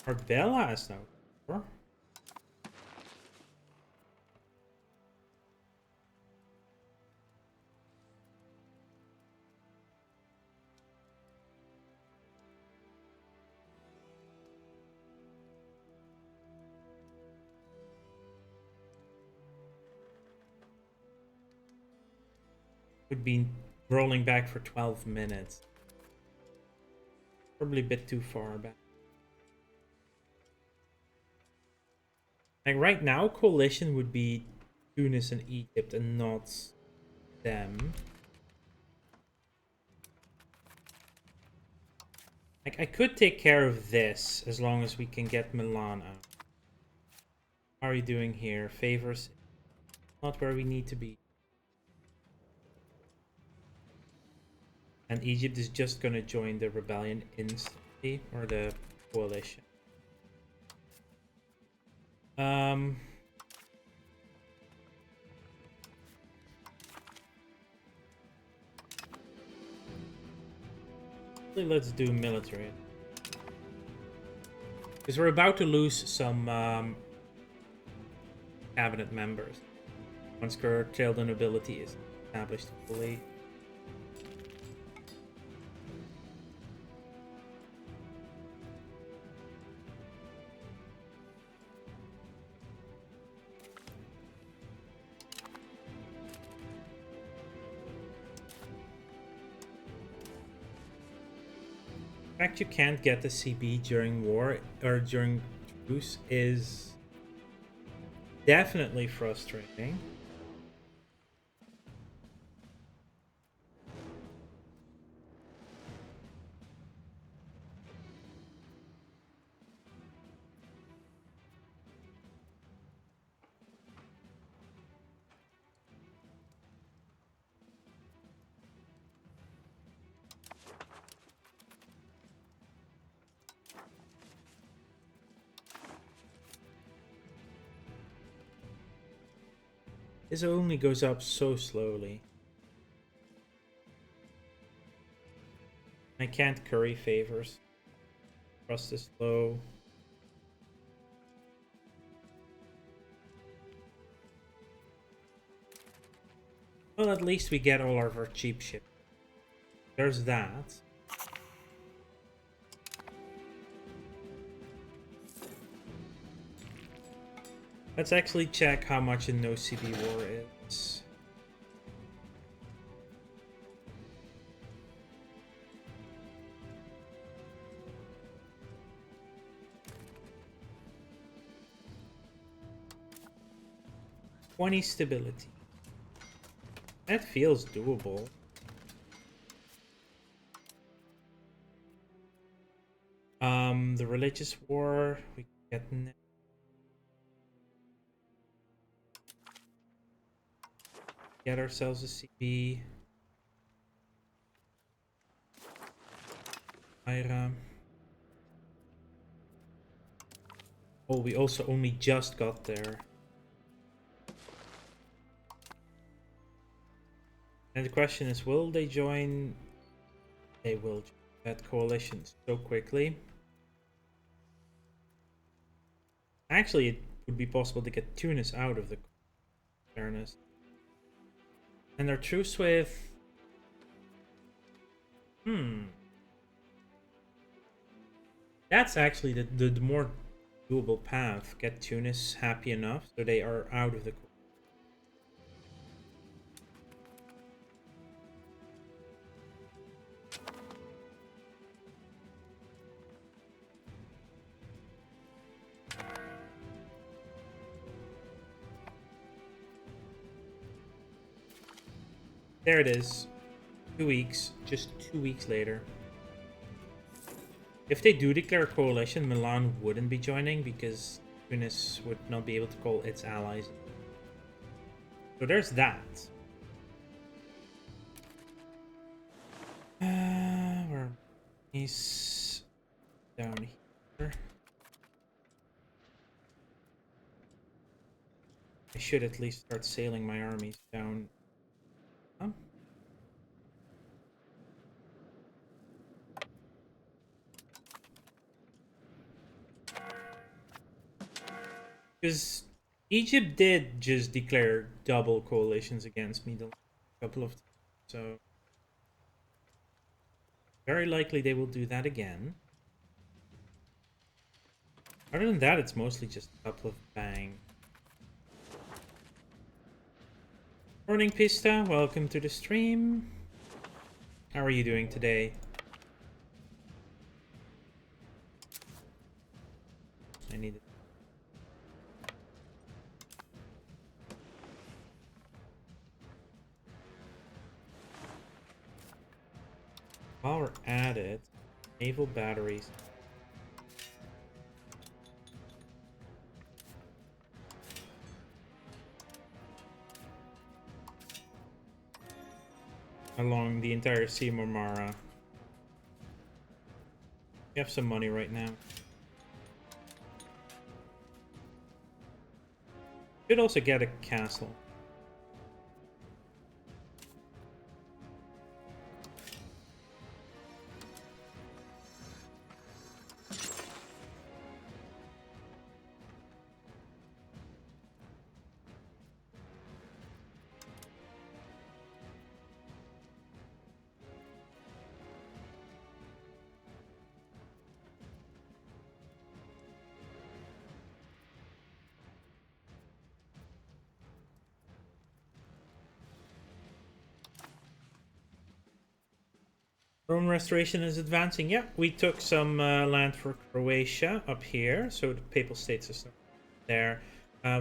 Arbella is now over. Would be rolling back for 12 minutes. Probably a bit too far back. Like right now, coalition would be Tunis and Egypt and not them. Like I could take care of this as long as we can get Milan out. How are you doing here? Favors, not where we need to be. And Egypt is just gonna join the rebellion instantly, or the coalition. Let's do military. Because we're about to lose some cabinet members. Once curtailed nobility is established fully. The fact you can't get the CB during war or during truce is definitely frustrating. This only goes up so slowly. I can't curry favors. Trust is low. Well, at least we get all of our cheap ship. There's that. Let's actually check how much a no CB war is. $20 stability. That feels doable. The religious war we can get. Get ourselves a CB. Ira. Oh, we also only just got there. And the question is, will they join? They will join that coalition so quickly. Actually, it would be possible to get Tunis out of the fairness. And their truce with... That's actually the more doable path. Get Tunis happy enough so they are out of the... There it is. 2 weeks. Just 2 weeks later. If they do declare a coalition, Milan wouldn't be joining because Tunis would not be able to call its allies. So there's that. Where he's down here. I should at least start sailing my armies down. Huh? Because Egypt did just declare double coalitions against me the couple of times, so very likely they will do that again. Other than that, it's mostly just a couple of bang. Morning, Pista. Welcome to the stream. How are you doing today? I need it. While we're at it, naval batteries. Along the entire Sea of Marmara. We have some money right now. Should also get a castle. Rome restoration is advancing. Yeah, we took some land for Croatia up here, so the Papal States are there.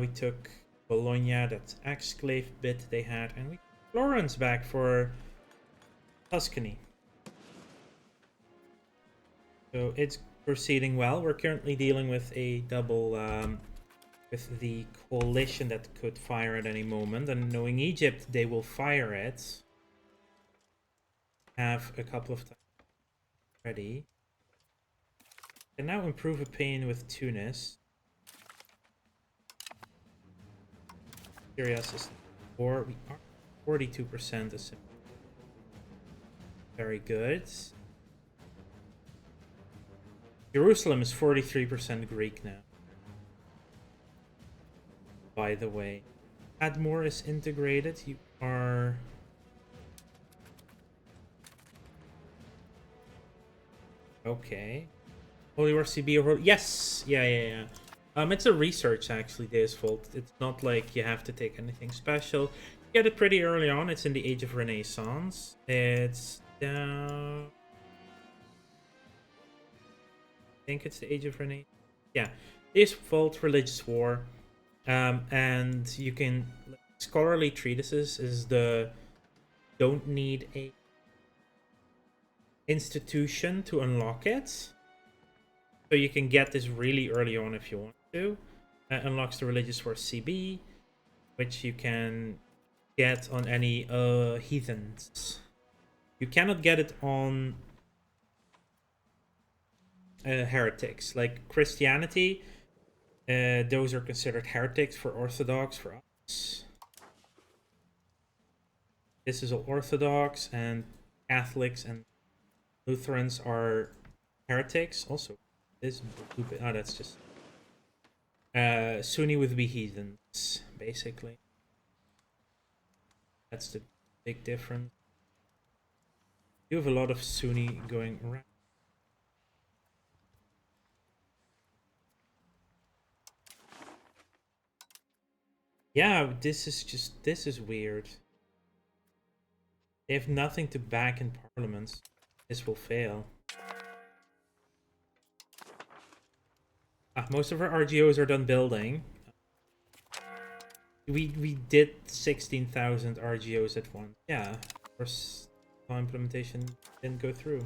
We took Bologna, that's exclave bit they had, and we took Florence back for Tuscany. So it's proceeding well. We're currently dealing with a double, with the coalition that could fire at any moment, and knowing Egypt, they will fire it. Have a couple of times ready. Can now improve opinion with Tunis. Syria is 4. We are 42%. Very good. Jerusalem is 43% Greek now. By the way, Admore is integrated. You are. Okay. Holy War CB or yes, yeah. It's a research actually. This fault. It's not like you have to take anything special. You get it pretty early on. It's in the Age of Renaissance. It's down. I think it's the Age of Renaissance. Yeah, this fault religious war, and you can scholarly treatises is the don't need a institution to unlock it, so you can get this really early on if you want to. Unlocks the religious war CB, which you can get on any heathens. You cannot get it on heretics like Christianity. Those are considered heretics for Orthodox. For us, this is all Orthodox, and Catholics and Lutherans are heretics. Also, this oh, that's just Sunni would be heathens, basically. That's the big difference. You have a lot of Sunni going around. Yeah, this is weird. They have nothing to back in parliaments. This will fail. Most of our RGOs are done building. We did 16,000 RGOs at once. Yeah, course, implementation didn't go through.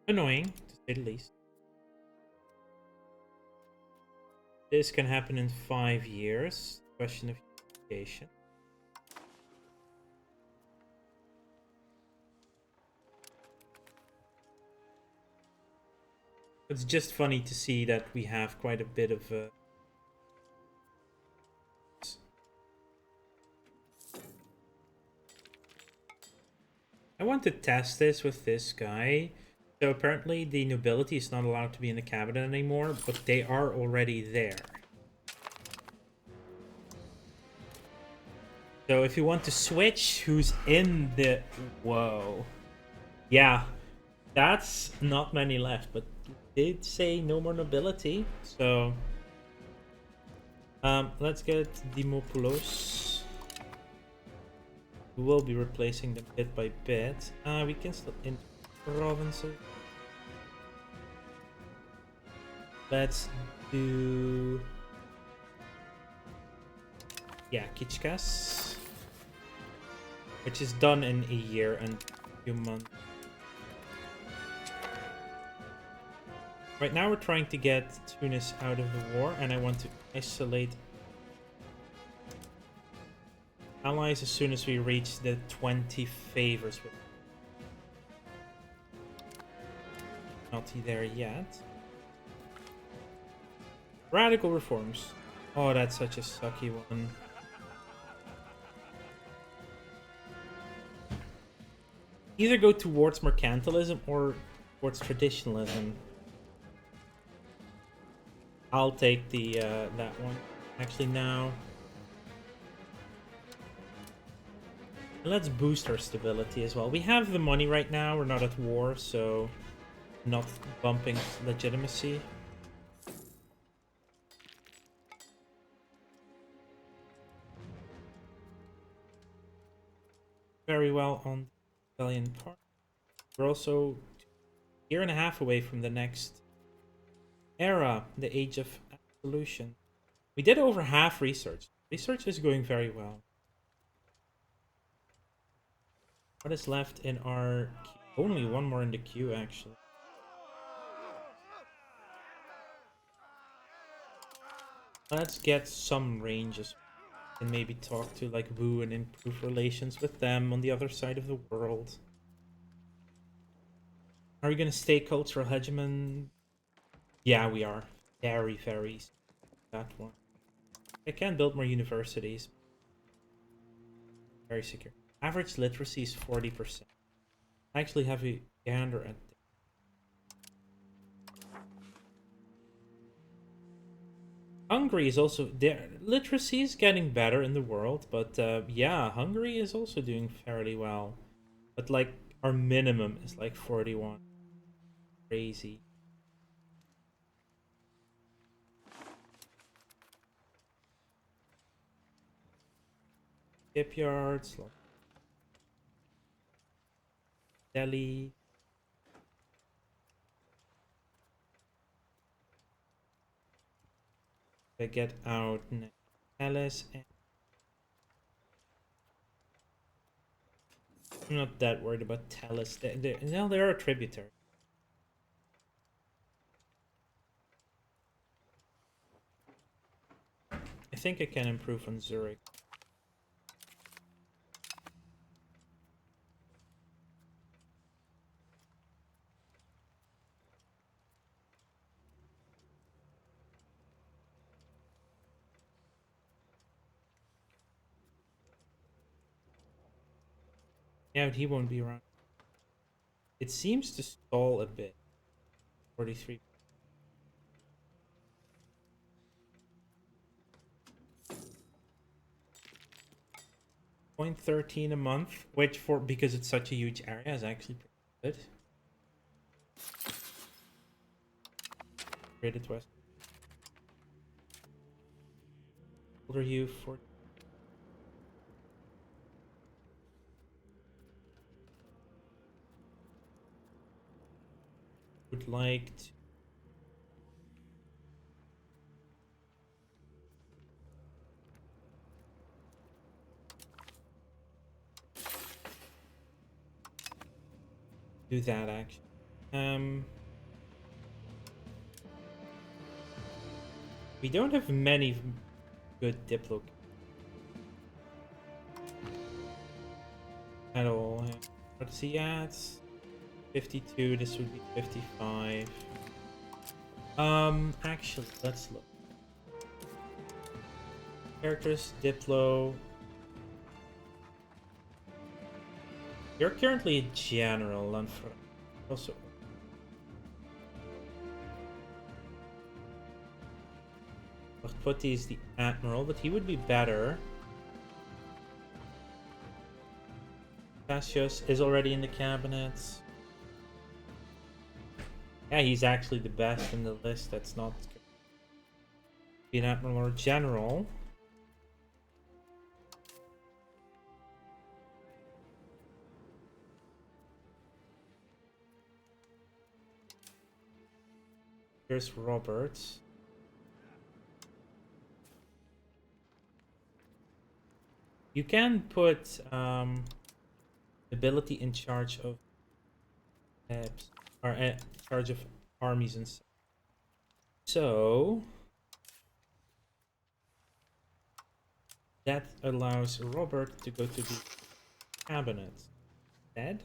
Annoying, to say the least. This can happen in 5 years. Question of unification. It's just funny to see that we have quite a bit of I want to test this with this guy. So apparently the nobility is not allowed to be in the cabinet anymore, but they are already there. So if you want to switch who's in the... Whoa. Yeah, that's not many left, but did say no more nobility. So let's get Dimopoulos. We will be replacing them bit by bit. We can still in provinces. Let's do... Yeah, Kichkas. Which is done in a year and a few months. Right now we're trying to get Tunis out of the war, and I want to isolate allies as soon as we reach the 20 favors. Not there yet. Radical reforms. Oh, that's such a sucky one. Either go towards mercantilism or towards traditionalism. I'll take the that one. Actually, now let's boost our stability as well. We have the money right now. We're not at war, so not bumping legitimacy. Very well on the rebellion part. We're also a year and a half away from the next era, the Age of Absolution. We did over half research. Research is going very well. What is left in our queue? Only one more in the queue, actually. Let's get some ranges and maybe talk to like Wu and improve relations with them on the other side of the world. Are we gonna stay cultural hegemon? Yeah, we are. Very, very that one. I can build more universities. Very secure. Average literacy is 40%. I actually have a gander at Hungary is also there. Literacy is getting better in the world, but yeah, Hungary is also doing fairly well. But like our minimum is like 41. Crazy. Shipyards, Delhi. They get out Alice and I'm not that worried about Talus. They're a tributary. I think I can improve on Zurich. Yeah, but he won't be around. It seems to stall a bit. 43. 0.13 a month, which because it's such a huge area is actually pretty good. Rated West. What are you for? Would like to do that actually. We don't have many good Diplo at all. What's he at? 52. This would be 55. Actually, let's look. Characters, Diplo. You're currently a general, and also. Putty is the admiral, but he would be better. Cassius is already in the cabinets. Yeah, he's actually the best in the list. That's not be an admiral or general. Here's Roberts. You can put ability in charge of charge of armies and stuff. So that allows Robert to go to the cabinet. Dead.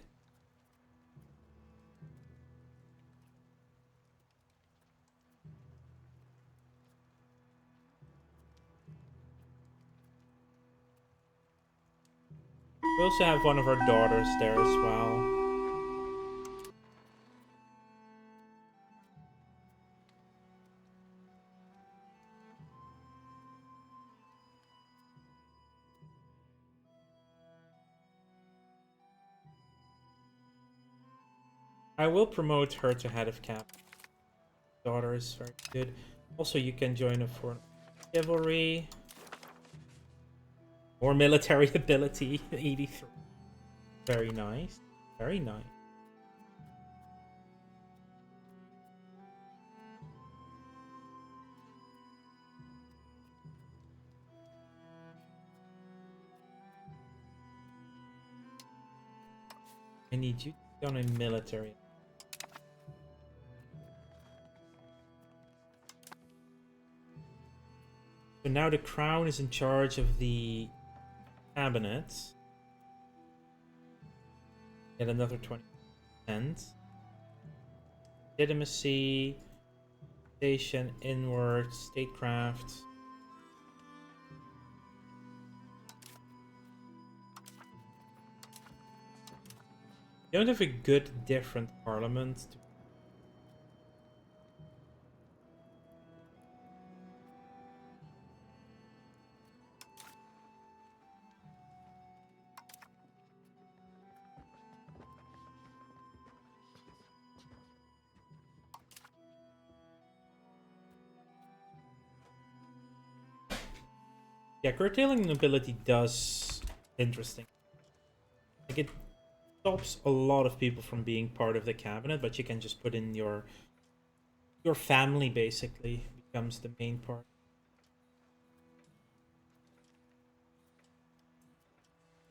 We also have one of our daughters there as well. I will promote her to head of cap. Daughter is very good. Also, you can join her for chivalry. More military ability, 83. Very nice. Very nice. I need you to be on a military. So now the crown is in charge of the cabinet. Get another 20%. Legitimacy, station, inward, statecraft. You don't have a good different parliament. Yeah, curtailing nobility does interesting. Like it stops a lot of people from being part of the cabinet, but you can just put in your family basically becomes the main part.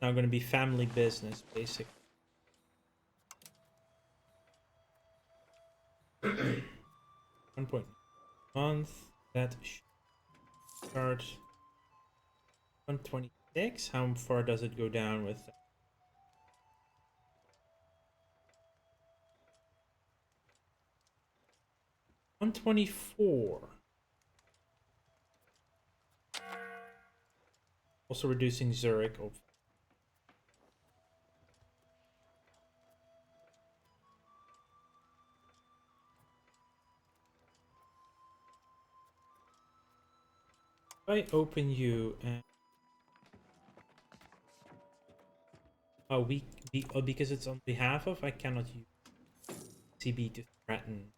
Now going to be family business basically. 1 point month. That should start 126. How far does it go down with that? 124. Also reducing Zurich. Oh. If I open you and because it's on behalf of, I cannot use CB to threaten.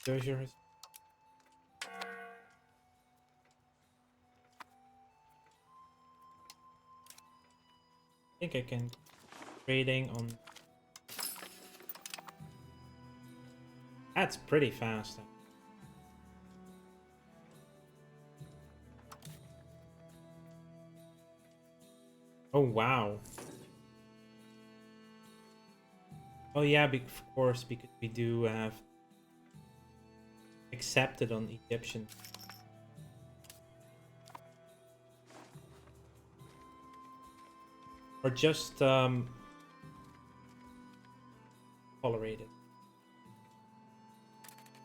There's your. I think I can trading on. That's pretty fast. Oh, wow. Oh, yeah, of course, because we do have accepted on Egyptian. Or just tolerated.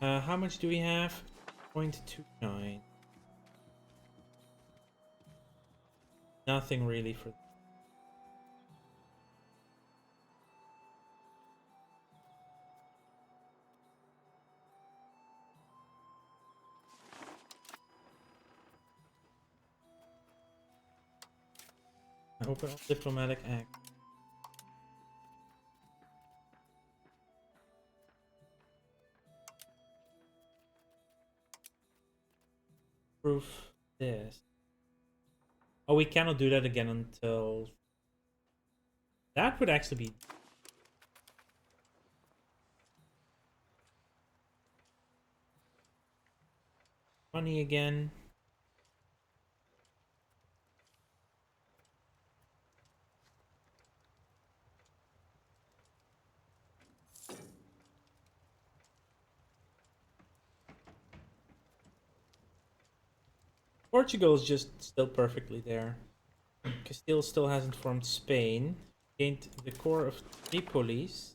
How much do we have? 0.29. Nothing really for. Open all diplomatic act. Proof this. Oh, we cannot do that again until. That would actually be. Money again. Portugal is just still perfectly there. Castile still hasn't formed Spain. Gained the core of Tripolis.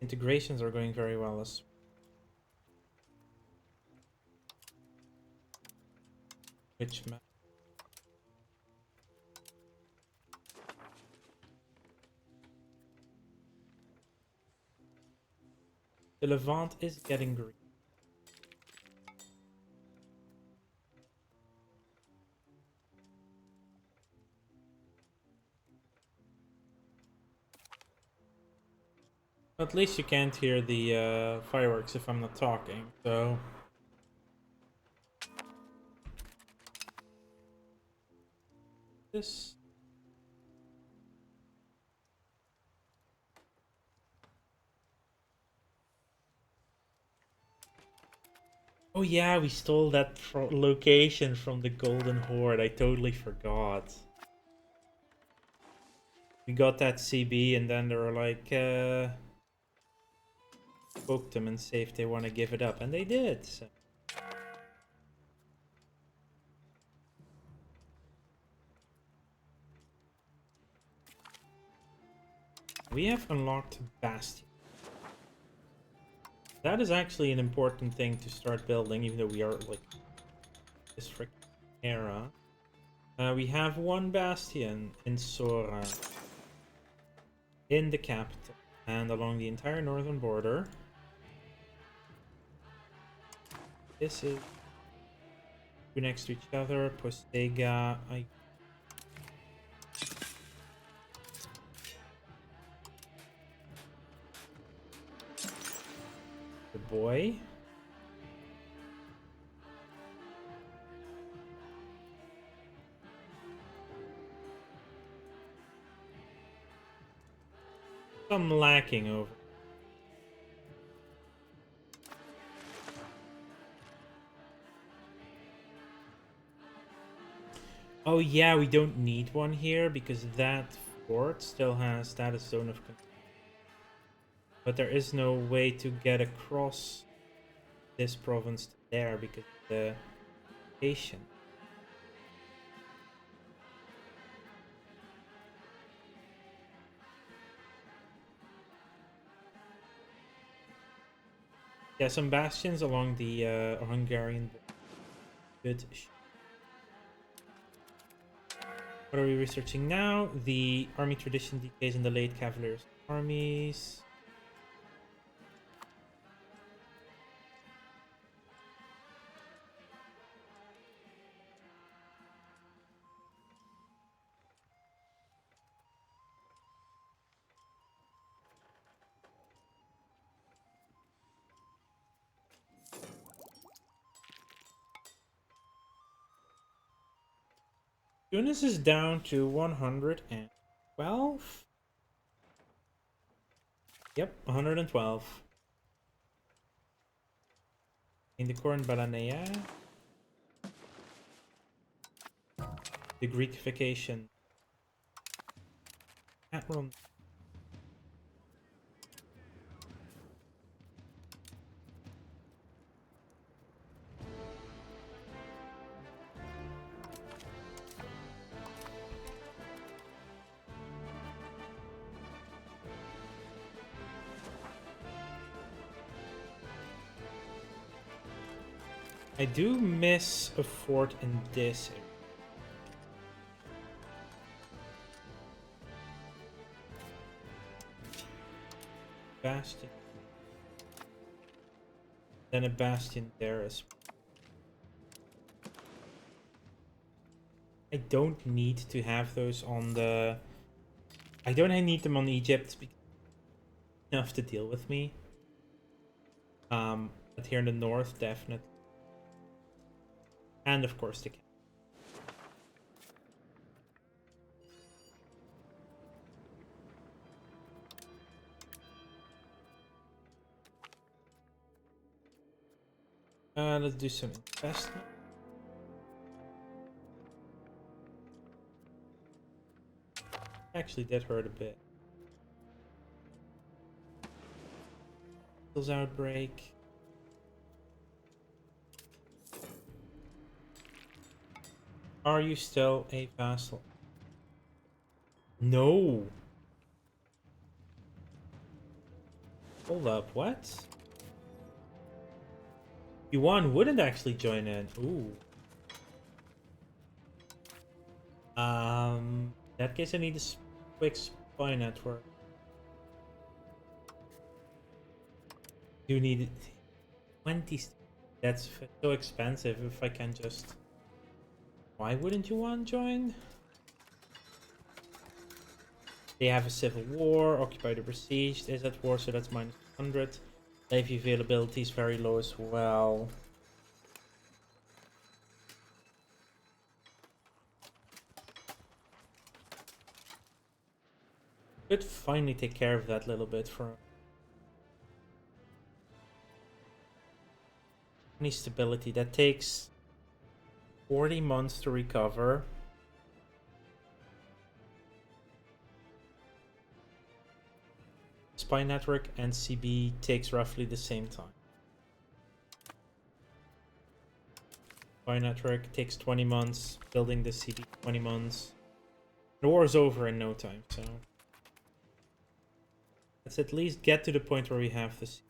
Integrations are going very well as which map? The Levant is getting green. At least you can't hear the fireworks if I'm not talking, so... This... Oh yeah, we stole that location from the Golden Horde. I totally forgot. We got that CB and then they were like, spoke them and say if they want to give it up. And they did, so... We have unlocked Bastion. That is actually an important thing to start building, even though we are like this freaking era. We have one Bastion in Sora, in the capital, and along the entire northern border. This is two next to each other. Postega. Good boy. Some lacking over. Oh yeah, we don't need one here because that fort still has status zone of control. But there is no way to get across this province to there because of the location. Yeah, some bastions along the Hungarian border. Good. What are we researching now? The army tradition decays in the late Cavaliers armies. Tunis is down to 112. Yep, 112. In the Corn Balanea. the Greekification. Can't run. I do miss a fort in this area. Bastion. Then a bastion there as well. I don't need to have those on the... I don't need them on Egypt because enough to deal with me. But here in the north, definitely. And of course the... let's do some investment. Actually, that hurt a bit. Kills outbreak. Are you still a vassal? No. Hold up, what? Yuan wouldn't actually join in. Ooh. In that case, I need a quick spy network. You need 20. That's so expensive. If I can just. Why wouldn't Yuan join? They have a civil war. Occupied or besieged is at war, so that's -100. Navy availability is very low as well. Could finally take care of that little bit for any stability. That takes 40 months to recover. Spy network and CB takes roughly the same time. Spy network takes 20 months. Building the CB 20 months. The war is over in no time, so let's at least get to the point where we have this.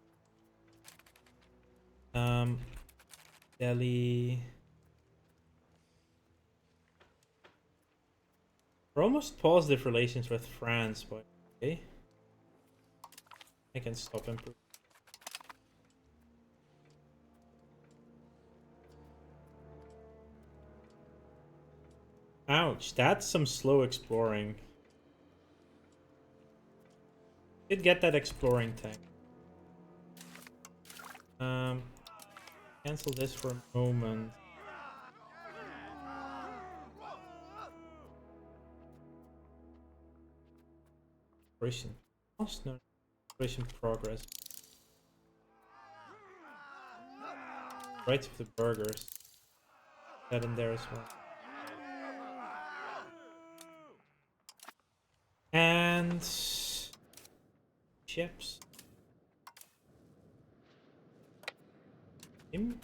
Delhi. We're almost positive relations with France, but okay. I can stop improving. Ouch, that's some slow exploring. Did get that exploring tank. Cancel this for a moment. Operation cost? No. Operation progress. Rights of the burgers. That in there as well. And ships. Him?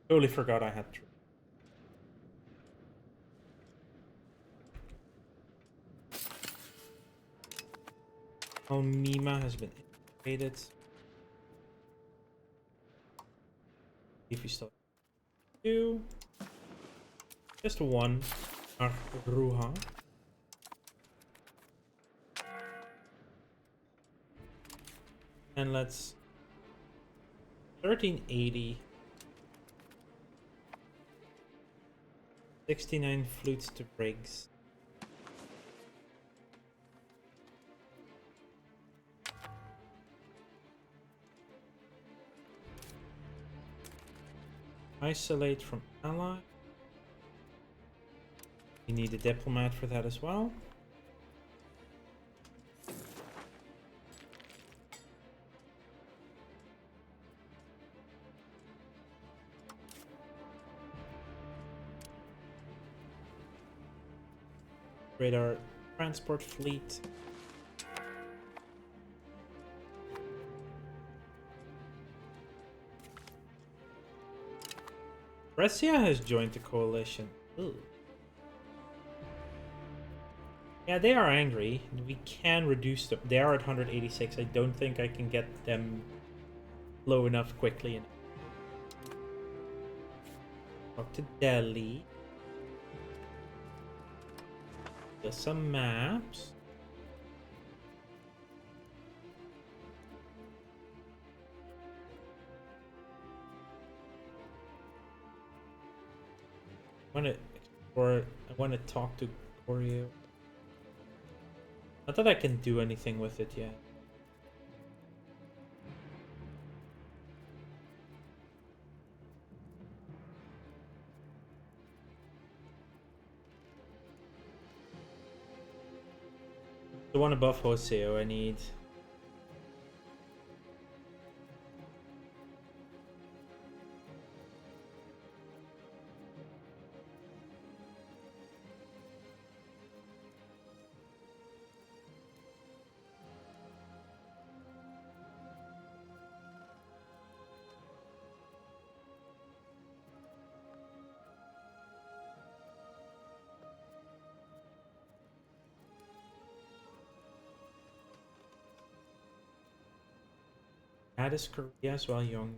Totally forgot I had to. Oh, Mima has been activated. If we still 2. Just 1. Ruha. And let's 1380. 69 flutes to Briggs. Isolate from ally. You need a diplomat for that as well. upgrade our transport fleet. Brescia has joined the coalition. Ooh. Yeah, they are angry. We can reduce them. They are at 186. I don't think I can get them low enough quickly enough. Talk to Delhi. Just some maps. I want to explore. I want to talk to Goryeo. Not that I can do anything with it yet. The one above Hoseo I need. Addis Korea as well, young.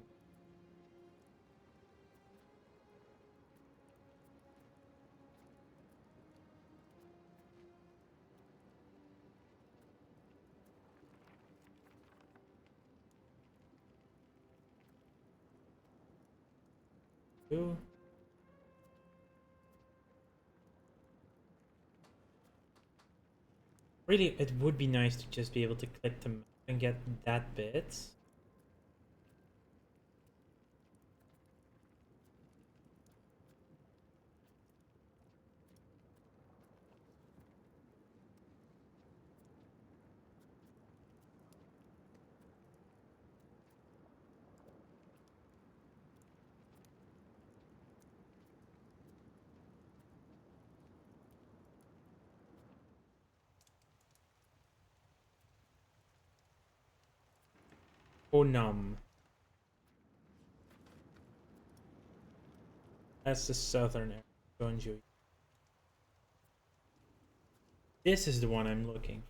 Ooh. Really, it would be nice to just be able to click them and get that bit. Onam. That's the southern area. Gonju. This is the one I'm looking for.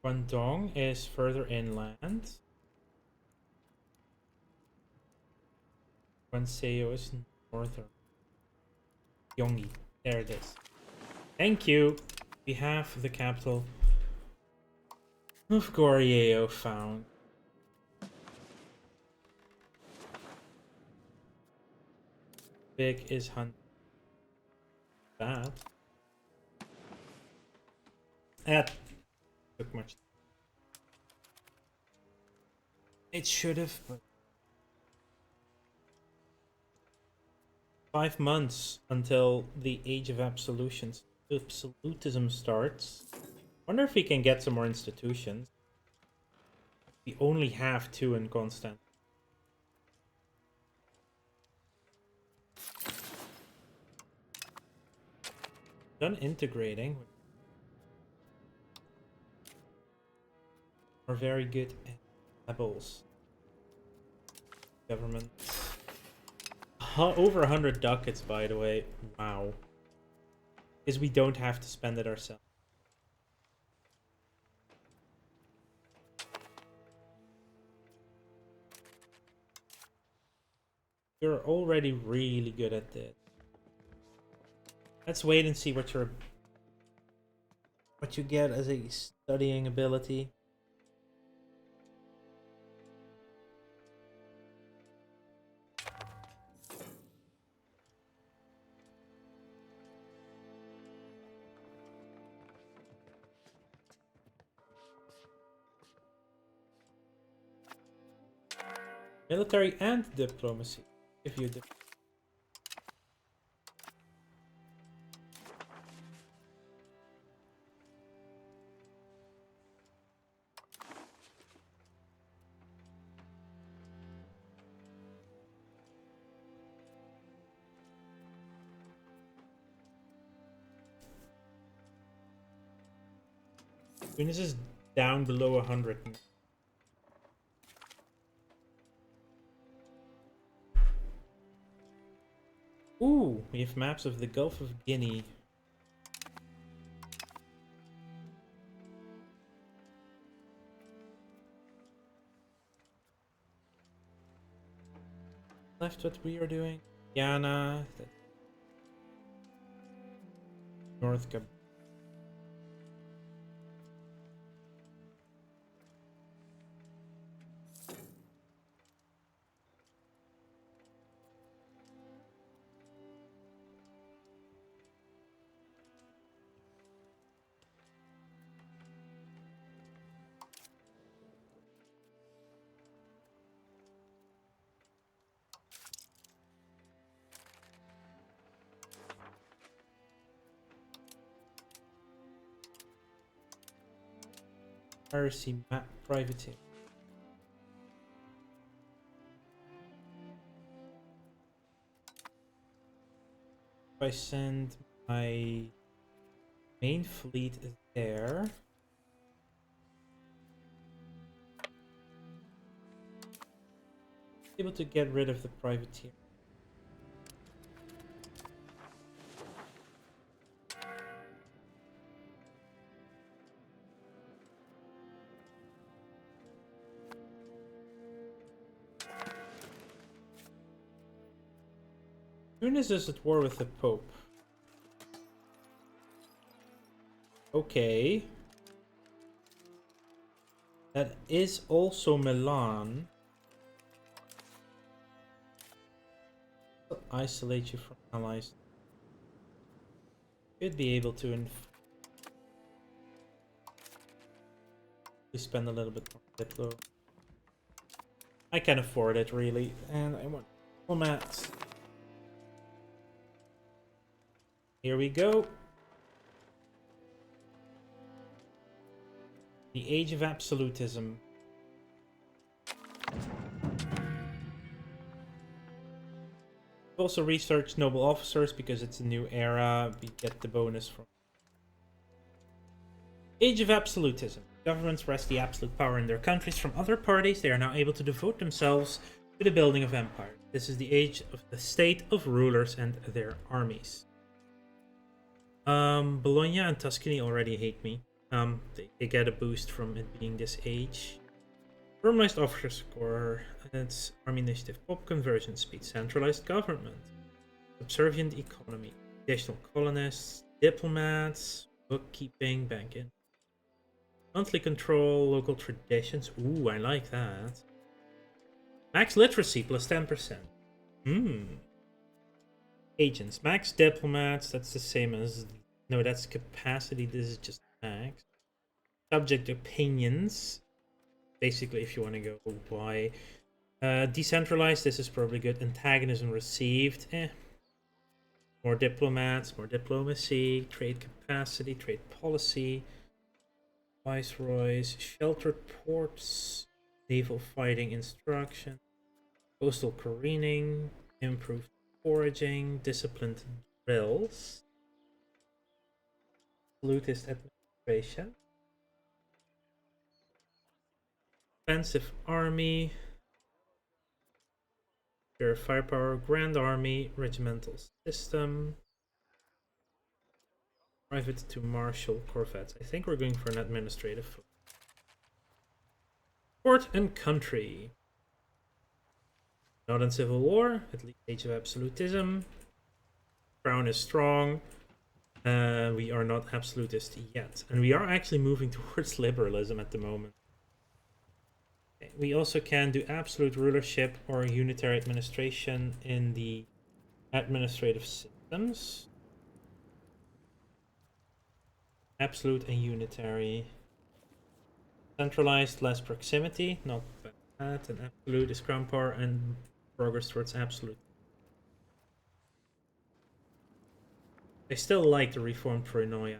Guangdong is further inland. Guanseo is northern. Yonggi. There it is. Thank you. We have the capital of Goryeo found. Big is hunt. That. That took much. It should have, but 5 months until the Age of Absolutism starts. Wonder if we can get some more institutions. We only have 2 in Constant. Done integrating. We're very good at rebels. Government. Over 100 ducats, by the way. Wow. Because we don't have to spend it ourselves. You're already really good at this. Let's wait and see what you get as a studying ability. Military and diplomacy. If you Tunis is down below 100. Ooh, we have maps of the Gulf of Guinea. Left what we are doing. Ghana. North Gabon. Piracy map privateer. If I send my main fleet there. Able to get rid of the privateer. Tunis is at war with the Pope. Okay. That is also Milan. I'll isolate you from allies. Should be able to spend a little bit more diplo. I can afford it really, and I want diplomats. Here we go. The Age of Absolutism. Also research noble officers because it's a new era. We get the bonus from Age of Absolutism. Governments wrest the absolute power in their countries from other parties. They are now able to devote themselves to the building of empire. This is the age of the state of rulers and their armies. Bologna and Tuscany already hate me. They get a boost from it being this age. Formalized officer score. It's army initiative, pop conversion speed, centralized government, subservient economy, additional colonists, diplomats, bookkeeping, banking, monthly control, local traditions. Ooh, I like that. Max literacy plus 10%. Agents, max diplomats. That's the same as no. That's capacity. This is just max. Subject opinions. Basically, if you want to go why. Decentralized, this is probably good. Antagonism received. More diplomats, more diplomacy, trade capacity, trade policy. Viceroys, sheltered ports, naval fighting instruction, coastal careening, improved foraging, disciplined drills, lootist administration, offensive army, pure firepower, grand army, regimental system, private to marshal corvettes. I think we're going for an administrative fleet. Port and country. Not in civil war, at least age of absolutism. Crown is strong. We are not absolutist yet. And we are actually moving towards liberalism at the moment. We also can do absolute rulership or unitary administration in the administrative systems. Absolute and unitary. Centralized, less proximity, not bad. And absolute is crown power and progress towards absolute. I still like the reformed paranoia.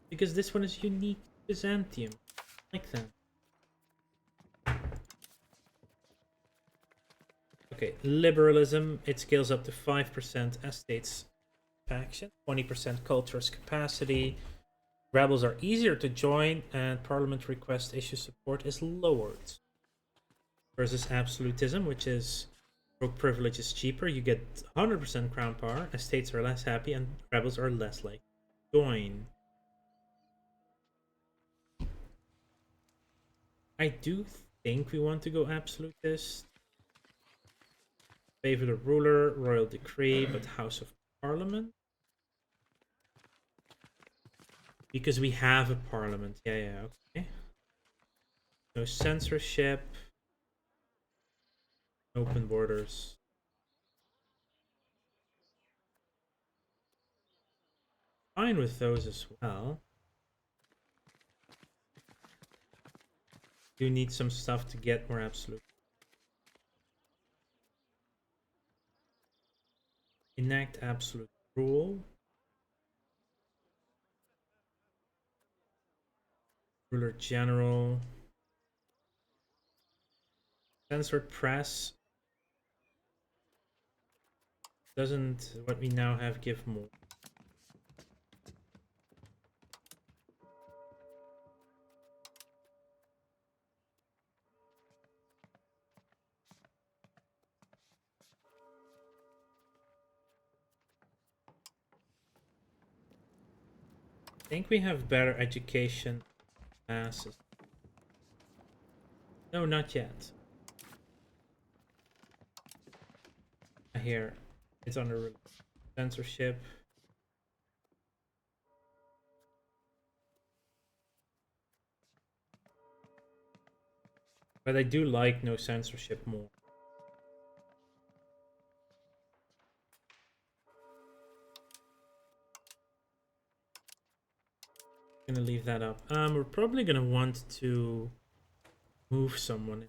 Because this one is unique to Byzantium. I like that. Okay, liberalism. It scales up to 5% as states faction, 20% culturist capacity. Rebels are easier to join, and parliament request issue support is lowered. Versus absolutism, which is privilege is cheaper. You get 100% crown power, estates are less happy, and rebels are less likely to join. I do think we want to go absolutist. Favor the ruler, royal decree, but House of Parliament. Because we have a parliament. Yeah, okay. No censorship. Open borders. Fine with those as well. Do need some stuff to get more absolute. Enact absolute rule. Ruler general. Censored press. Doesn't what we now have give more? I think we have better education masses. No, not yet. Here, it's under censorship. But I do like no censorship more. Gonna leave that up. We're probably gonna want to move someone.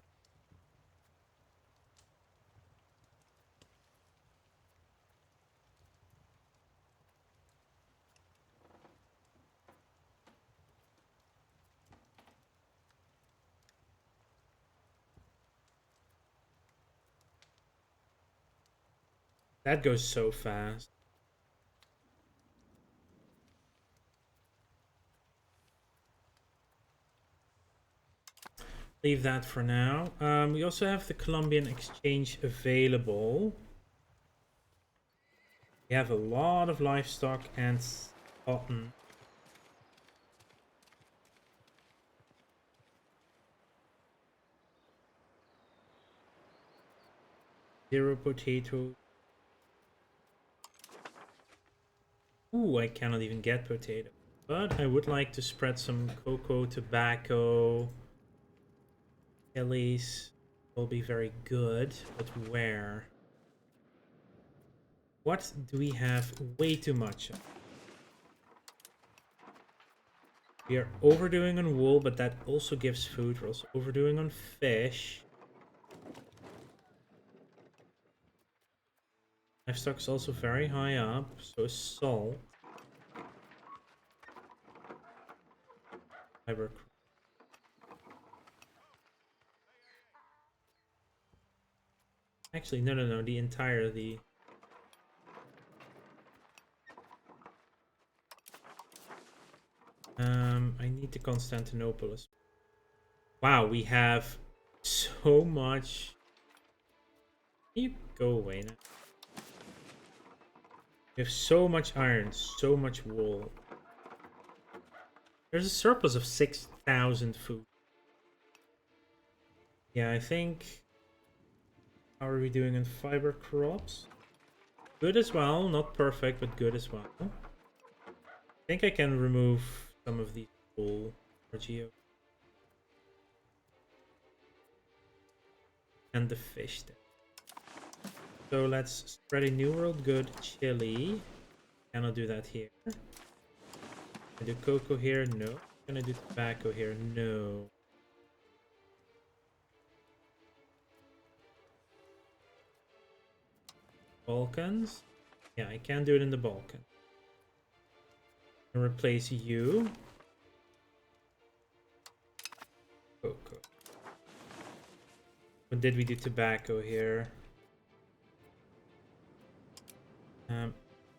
That goes so fast. Leave that for now. We also have the Colombian exchange available. We have a lot of livestock and cotton. Zero potato. Ooh, I cannot even get potato. But I would like to spread some cocoa, tobacco. Chilies will be very good, but where? What do we have way too much of? We are overdoing on wool, but that also gives food. We're also overdoing on fish. Livestock is also very high up, so is salt. Fiber. Actually, no, the entire, I need the Constantinople. Wow, we have so much. You go away now. We have so much iron, so much wool. There's a surplus of 6,000 food. Yeah, I think... How are we doing in fiber crops? Good as well, not perfect, but good as well. I think I can remove some of these wool for geo. And the fish there. So let's spread a New World Good chili. Cannot do that here. Can I do cocoa here? No. Can I do tobacco here? No. Balkans? Yeah, I can do it in the Balkans. And replace you. Cocoa. What did we do tobacco here?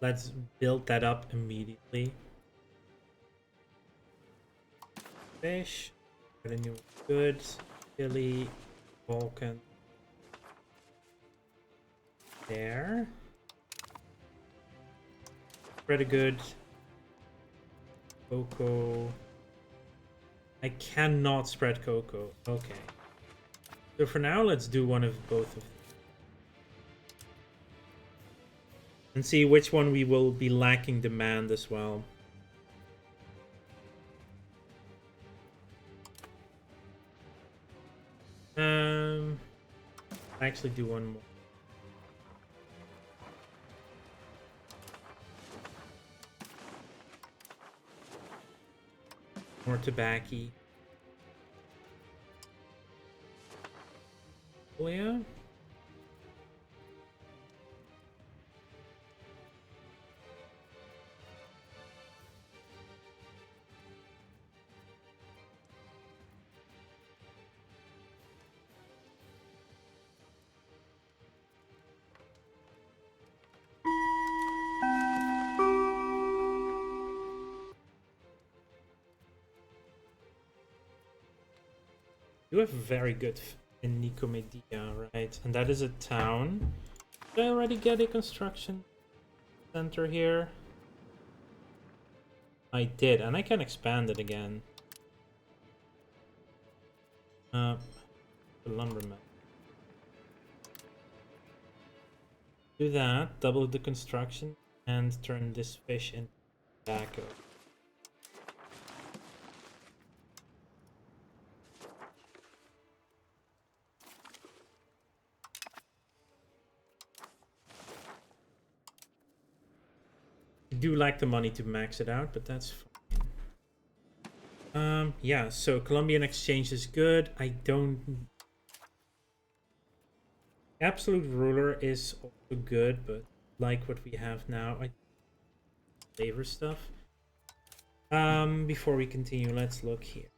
let's build that up immediately. Fish, get a new goods, Philly, Vulcan. There. Pretty good. Cocoa. I cannot spread cocoa. Okay. So for now, let's do one of both of them. And see which one we will be lacking demand as well. Actually do one more. More tobacco. Oh yeah. You have very good in Nicomedia, right? And that is a town. Did I already get a construction center here? I did, and I can expand it again. The lumberman. Do that, double the construction, and turn this fish into tobacco. I do like the money to max it out, but that's fine. Yeah, so Colombian exchange is good. I don't... Absolute ruler is also good, but like what we have now, I flavor stuff. Before we continue, let's look here.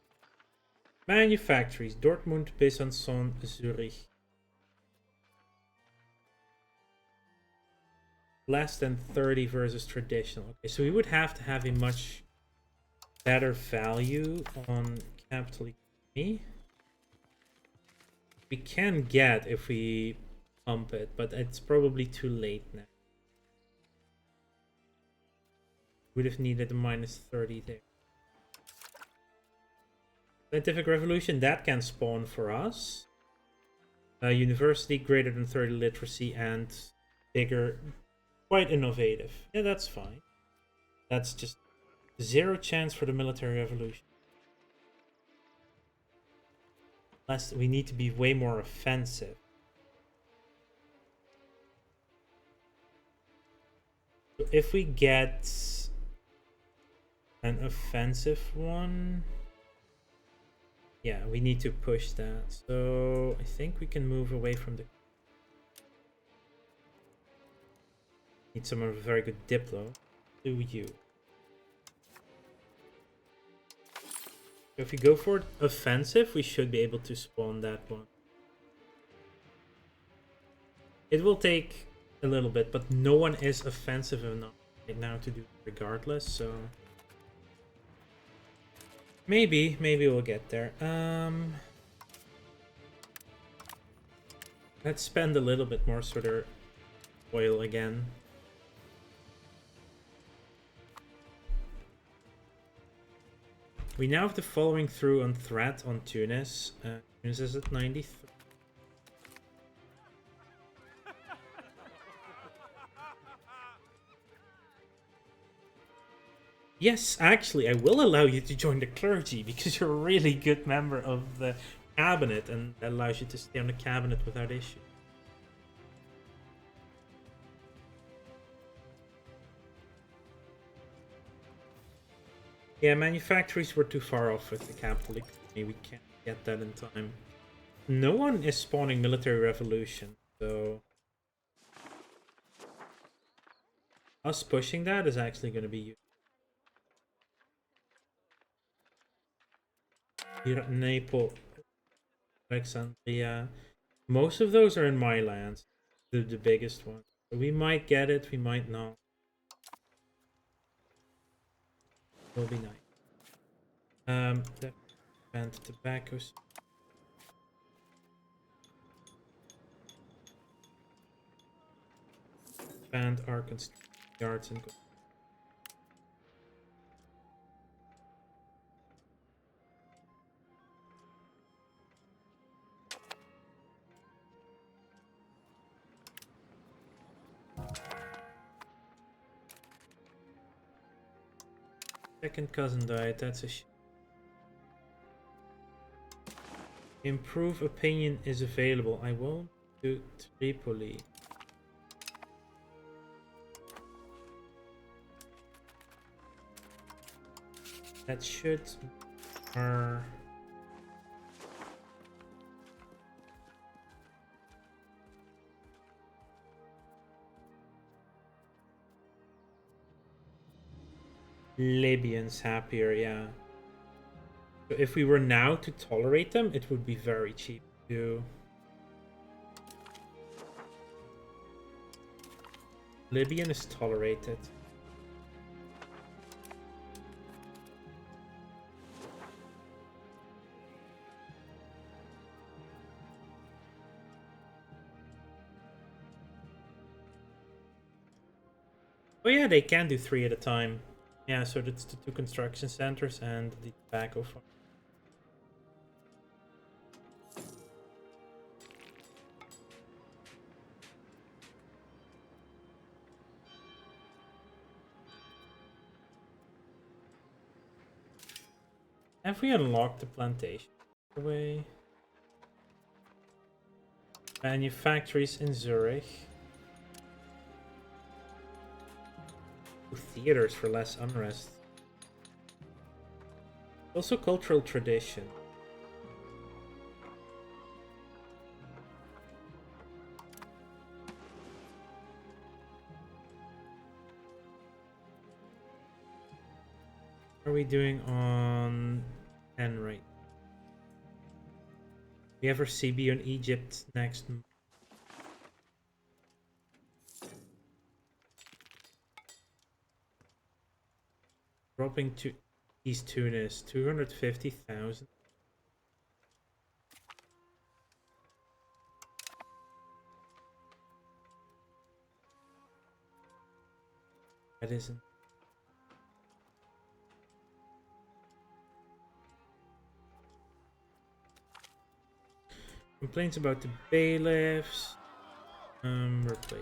Manufactories, Dortmund, Besançon, Zurich. Less than 30 versus traditional. Okay, so we would have to have a much better value on capital economy. We can get if we pump it, but it's probably too late now. Would have needed a minus 30 there. Scientific revolution, that can spawn for us. University greater than 30 literacy and bigger, quite innovative. Yeah, that's fine. That's just 0 chance for the military revolution. Unless we need to be way more offensive. So if we get an offensive one, yeah, we need to push that. So I think we can move away from the... Need someone with a very good diplo. Do you? So if we go for offensive, we should be able to spawn that one. It will take a little bit, but no one is offensive enough right now to do it regardless, so... Maybe we'll get there. Let's spend a little bit more sort of oil again. We now have the following through on threat on Tunis. Tunis is at 93. Yes, actually, I will allow you to join the clergy because you're a really good member of the cabinet and that allows you to stay on the cabinet without issue. Yeah, manufactories were too far off with the capital economy. We can't get that in time. No one is spawning military revolution, so... Us pushing that is actually going to be useful. Here at Naples, Alexandria. Most of those are in my lands. The biggest one. So we might get it, we might not. will be nice. And tobacco. Expand our construction yards and go. Second cousin died, that's a Improve opinion is available. I won't do Tripoli. That should our Libyans happier, yeah. So if we were now to tolerate them, it would be very cheap to. Libyan is tolerated. Oh yeah, they can do 3 at a time. Yeah, so that's the 2 construction centers and the tobacco farm. Have we unlocked the plantation? Away. Manufactories in Zurich. Theaters for less unrest. Also cultural tradition. What are we doing on 10 right? We have our CB on Egypt next month. Dropping to East Tunis, 250,000. That isn't. Complaints about the bailiffs. Replace.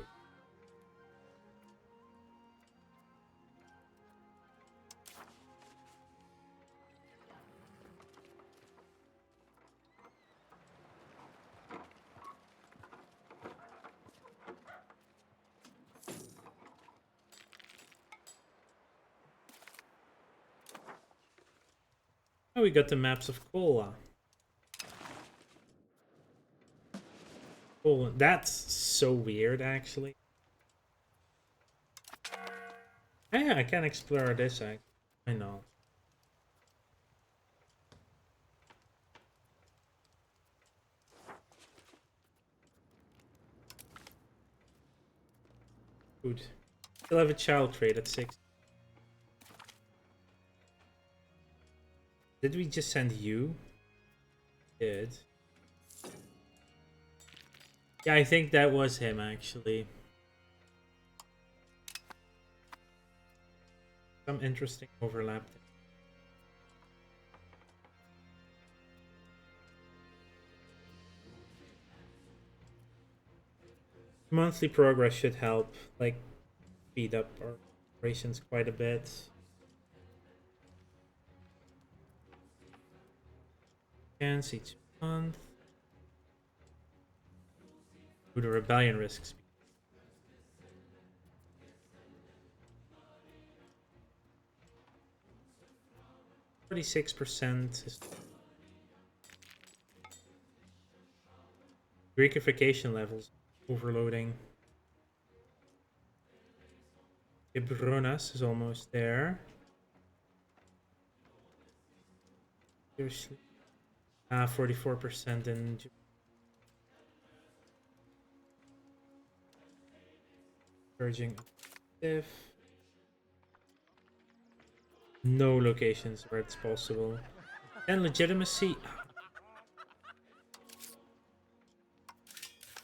Oh, we got the maps of Kola. Cool. That's so weird, actually. Yeah, I can explore this. I know. Good. Still have a child trade at 6. Did we just send you? Did. Yeah, I think that was him, actually. Some interesting overlap there. Monthly progress should help, like, speed up our operations quite a bit. Chance each month. Ooh, the rebellion risks. 46% is Greekification levels overloading. Ibronas is almost there. Seriously. 44% in Urging active. no locations where it's possible. And legitimacy.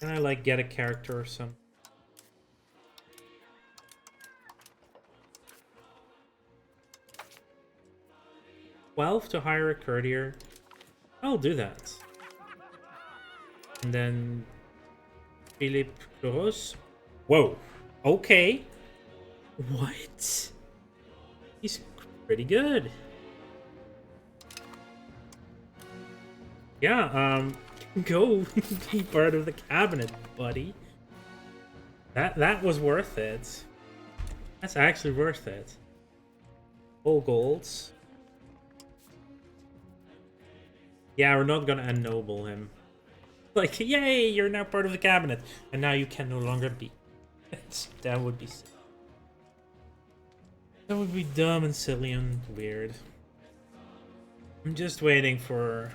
Can I like get a character or something? To hire a courtier. I'll do that. And then Philip Cloros. Whoa. Okay. What? He's pretty good. Yeah, go be part of the cabinet, buddy. That was worth it. That's actually worth it. All golds. Yeah, we're not gonna ennoble him. Like, yay, you're now part of the cabinet. And now you can no longer be. That would be sick. That would be dumb and silly and weird. I'm just waiting for...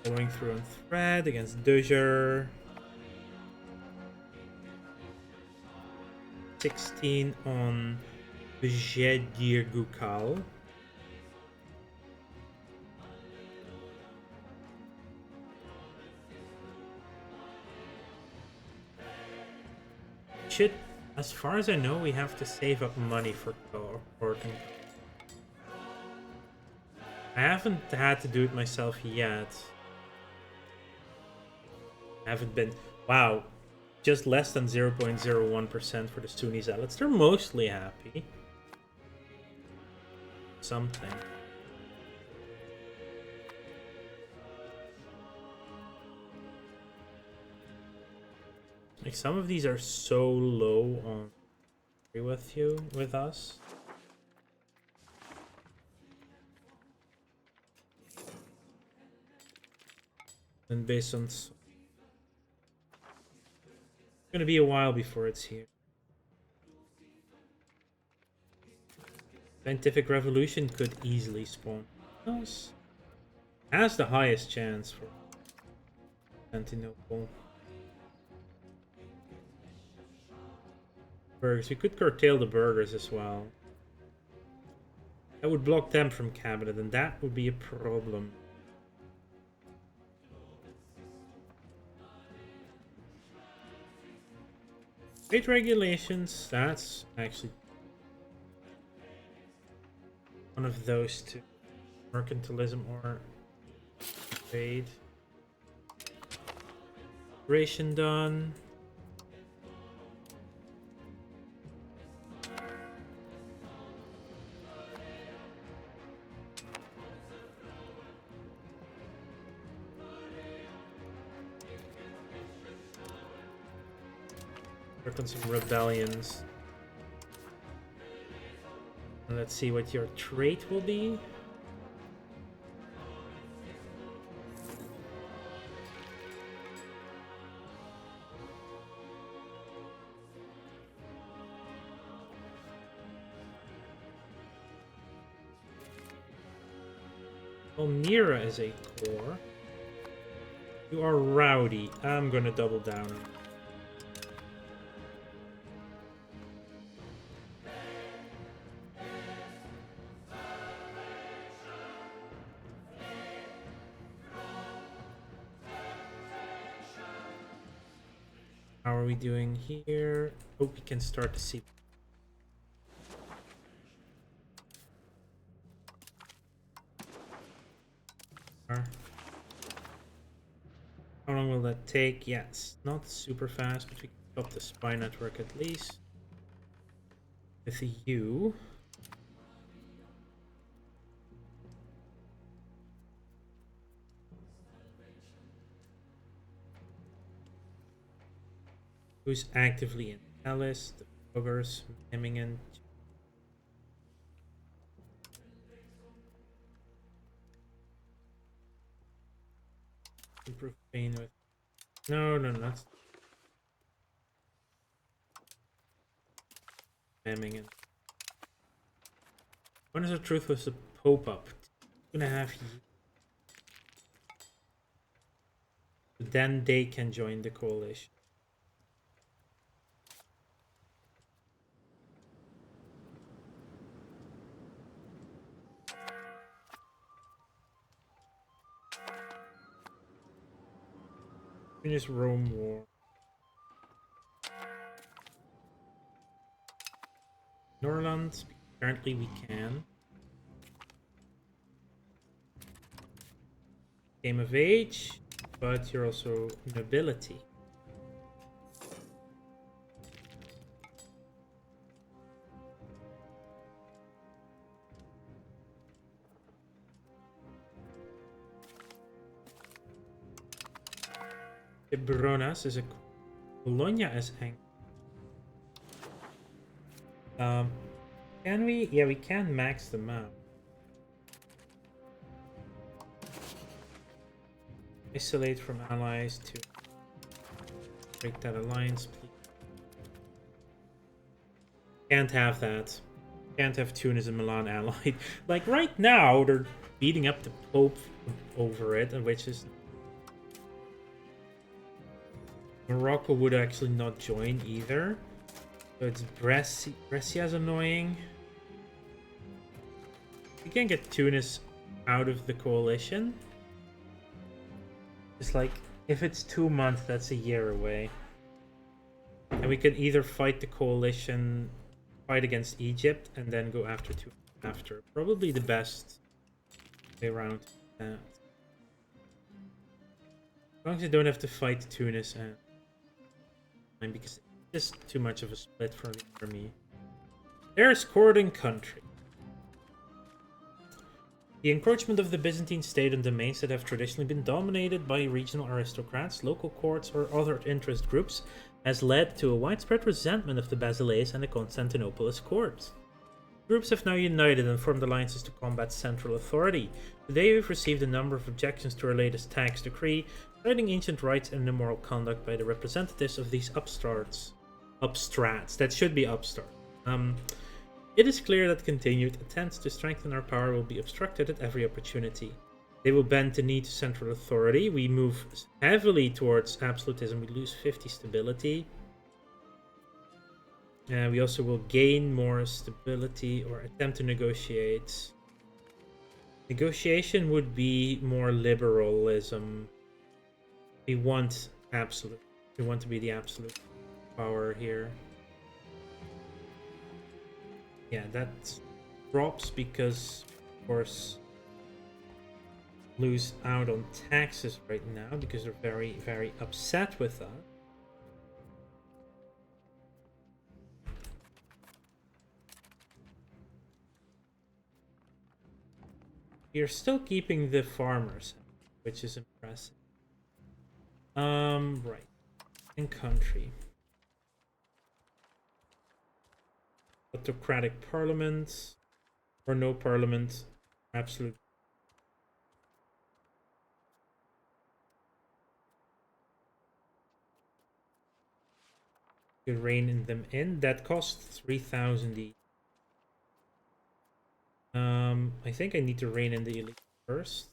Going through on thread against Dozier. 16 on Bjedir Gukal. As far as I know, we have to save up money for Corkin. I haven't had to do it myself yet. I haven't been... Wow. Just less than 0.01% for the Sunni Zealots. They're mostly happy. Something. Like, some of these are so low on... with us. And based on... It's gonna be a while before it's here. Scientific Revolution could easily spawn us. Has the highest chance for Constantinople. Burgers. We could curtail the burgers as well. That would block them from cabinet, and that would be a problem. Trade regulations, that's actually one of those two. Mercantilism or trade. Ration done. Work on some rebellions. And let's see what your trait will be. Almira is a core. You are rowdy. I'm gonna double down. How are we doing here? Oh, we can start to see. How long will that take? Yes, not super fast, but we can stop the spy network at least. With a U. Who's actively in Alice, the buggers, Hemmingen. Improve pain with... No, that's... Hemmingen. When is the truth was the Pope up? 2.5 years. Then they can join the coalition. Finish Rome War. Norland, apparently we can. Game of age, but you're also nobility. Bronas is a Bologna is angry. Can we? Yeah, we can max them out. Isolate from allies to break that alliance, please. Can't have that. Can't have Tunis and Milan allied. Like right now, they're beating up the Pope over it, which is Morocco would actually not join either. So it's Brescia's annoying. We can get Tunis out of the coalition. It's like, if it's 2 months, that's a year away. And we can either fight the coalition, fight against Egypt, and then go after Tunis after. Probably the best way around that. As long as I don't have to fight Tunis and because it's just too much of a split for me. There's courting country. The encroachment of the Byzantine state on domains that have traditionally been dominated by regional aristocrats, local courts, or other interest groups has led to a widespread resentment of the Basileis and the Constantinopolis court. Groups have now united and formed alliances to combat central authority. Today we've received a number of objections to our latest tax decree, citing ancient rights and immoral conduct by the representatives of these upstarts. Upstrats. That should be upstart. It is clear that continued attempts to strengthen our power will be obstructed at every opportunity. They will bend the knee to central authority. We move heavily towards absolutism. We lose 50 stability. We also will gain more stability or attempt to negotiate. Negotiation would be more liberalism. We want absolute. We want to be the absolute power here. Yeah, that drops because, of course, lose out on taxes right now because they're very, very upset with that. You're still keeping the farmers, which is impressive. Right. In country. Autocratic parliament. Or no parliament. Absolute. You rein in them in. That costs 3,000 each. I think I need to rein in the elite first.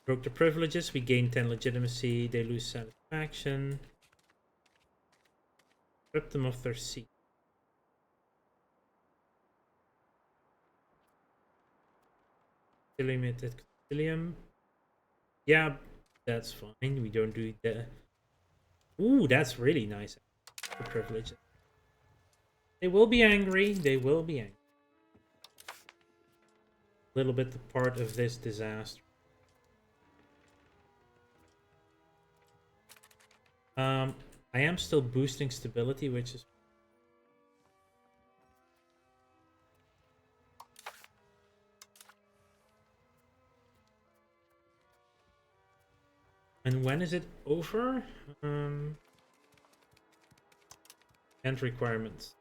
Broke the privileges, we gain 10 legitimacy, they lose satisfaction. Strip them off their seat. Concilium at concilium. Yeah, that's fine. We don't do that. Ooh, that's really nice. The privileges. They will be angry. They will be angry. A little bit the part of this disaster. I am still boosting stability, which is and when is it over? And requirements.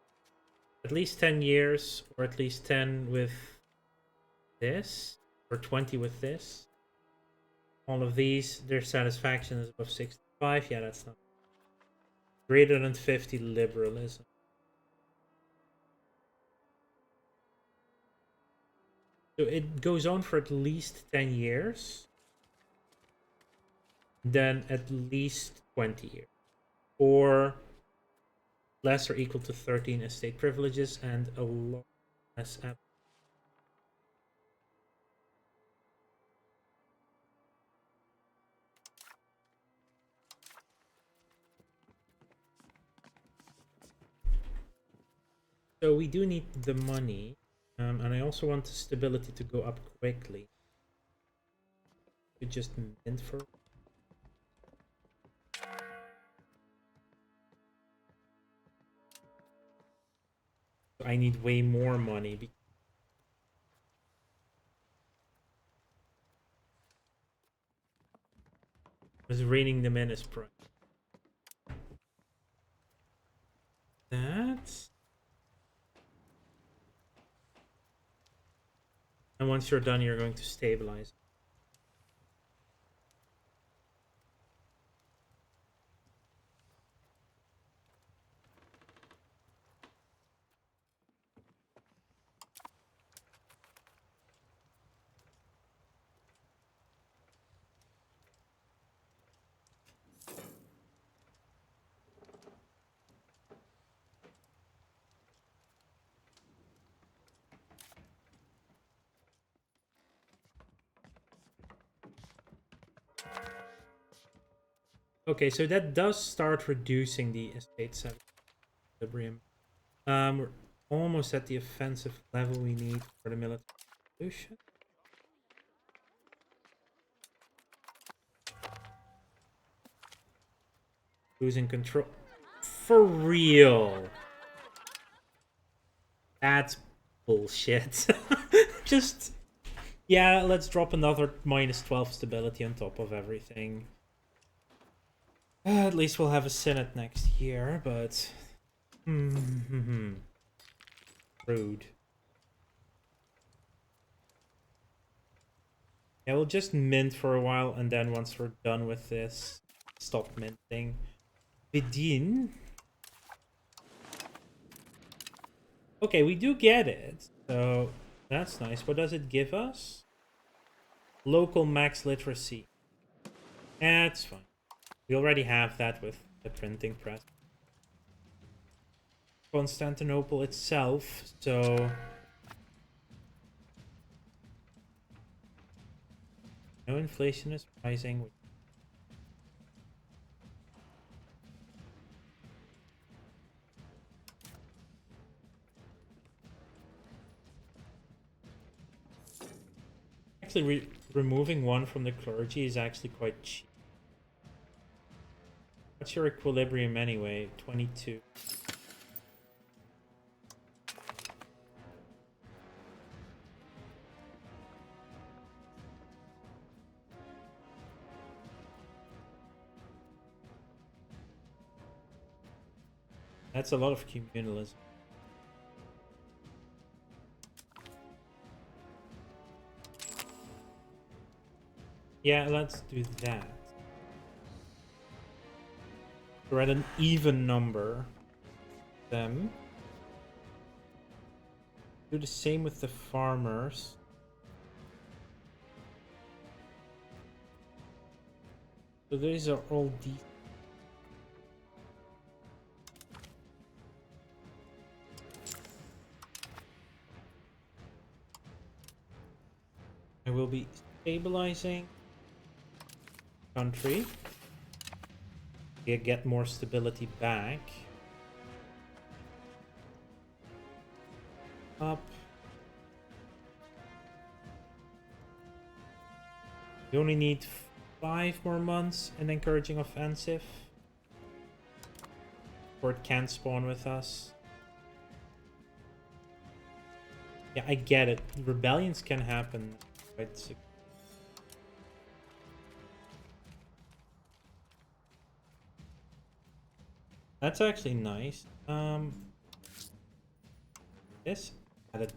At least 10 years, or at least 10 with this, or 20 with this. All of these, their satisfaction is above 65. Yeah, that's not. Greater than 50 liberalism. So it goes on for at least 10 years. Then at least 20 years. Or less or equal to 13 estate privileges and a lot less. So we do need the money. And I also want the stability to go up quickly. We just mint for... I need way more money. Because reining them in is price. That. And once you're done, you're going to stabilize. Okay, so that does start reducing the estate equilibrium. We're almost at the offensive level we need for the military solution. Losing control. For real. That's bullshit. Just... Yeah, let's drop another -12 stability on top of everything. At least we'll have a Senate next year, but... Rude. Yeah, we'll just mint for a while, and then once we're done with this, stop minting. Bedin. Okay, we do get it, so that's nice. What does it give us? Local max literacy. That's fine. We already have that with the printing press. Constantinople itself, so... No inflation is rising. Actually, removing one from the clergy is actually quite cheap. What's your equilibrium anyway? 22. That's a lot of communalism. Yeah, let's do that. We're at an even number. Them. Do the same with the farmers. So these are all decent. I will be stabilizing country. Get more stability back. Up. We only need 5 more months and encouraging offensive. Or it can't spawn with us. Yeah, I get it. Rebellions can happen. Quite. That's actually nice. This added.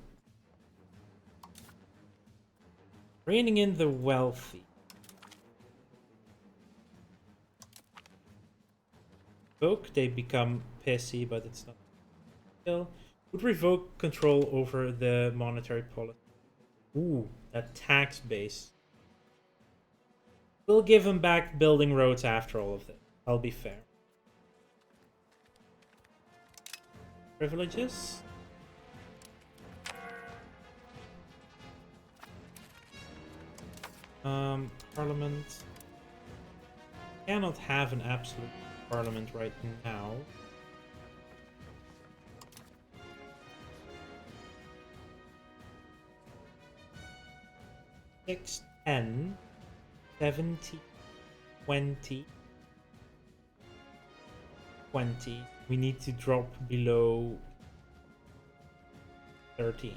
Reining in the wealthy. Revoke, they become pissy, but it's not. Still, would revoke control over the monetary policy. Ooh, that tax base. We'll give him back building roads after all of this. I'll be fair. Privileges. Parliament. Cannot have an absolute parliament right now. 6, 10, 70, 20, 20. We need to drop below 13.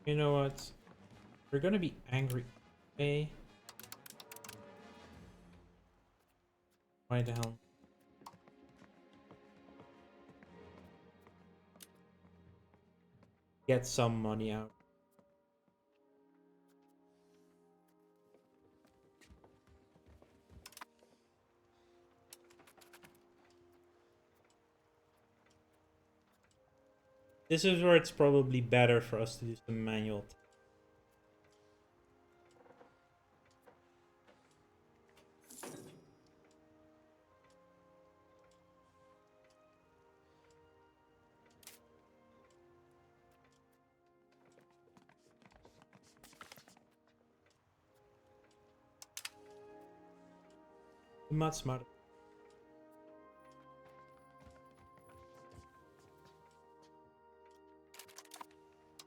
You know what? We're gonna be angry. Okay. Why the hell? Get some money out. This is where it's probably better for us to do some manual. Much smarter.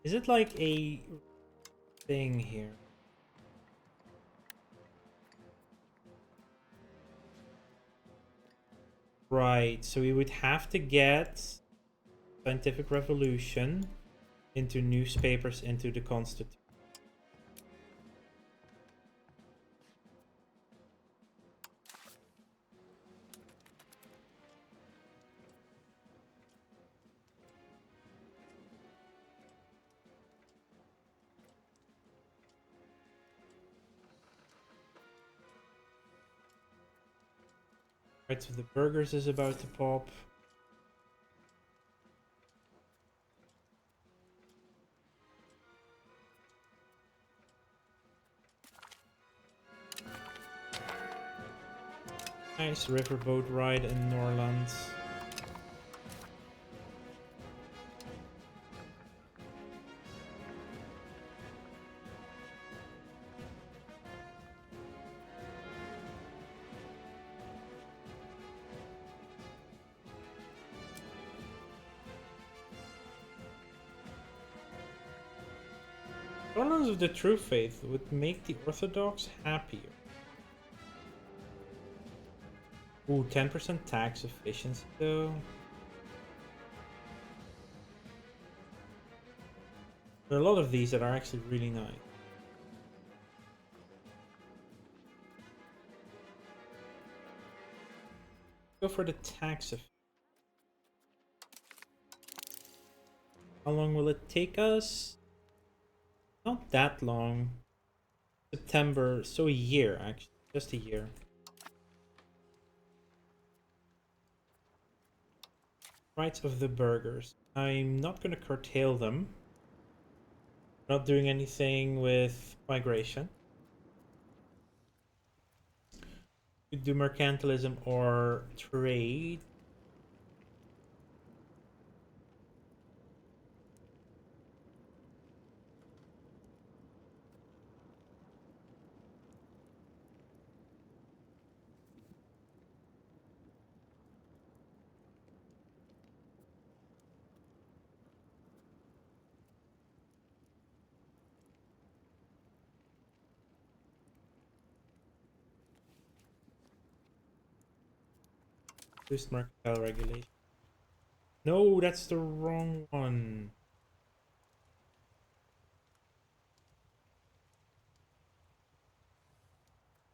Is it like a thing here? Right, so we would have to get scientific revolution into newspapers, into the Constitution. Right, so the burgers is about to pop. Nice riverboat ride in Norlands. Tolerance of the true faith would make the Orthodox happier. Ooh, 10% tax efficiency though. There are a lot of these that are actually really nice. Go for the tax efficiency. How long will it take us? Not that long. September, so a year actually, just a year. Rights of the burgers. I'm not going to curtail them. Not doing anything with migration. Could do mercantilism or trade. Boost mercantile regulation. No, that's the wrong one.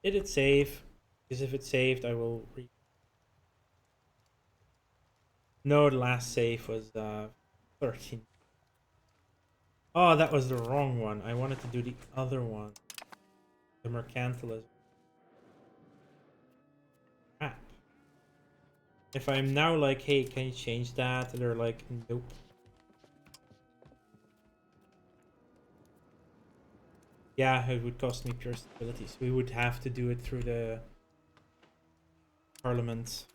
Did it save? Because if it saved, I will read. No, the last save was 13. Oh, that was the wrong one. I wanted to do the other one. The mercantilism. Crap. If I'm now like, hey, can you change that? They're like, nope. Yeah, it would cost me pure stability, so we would have to do it through the parliament.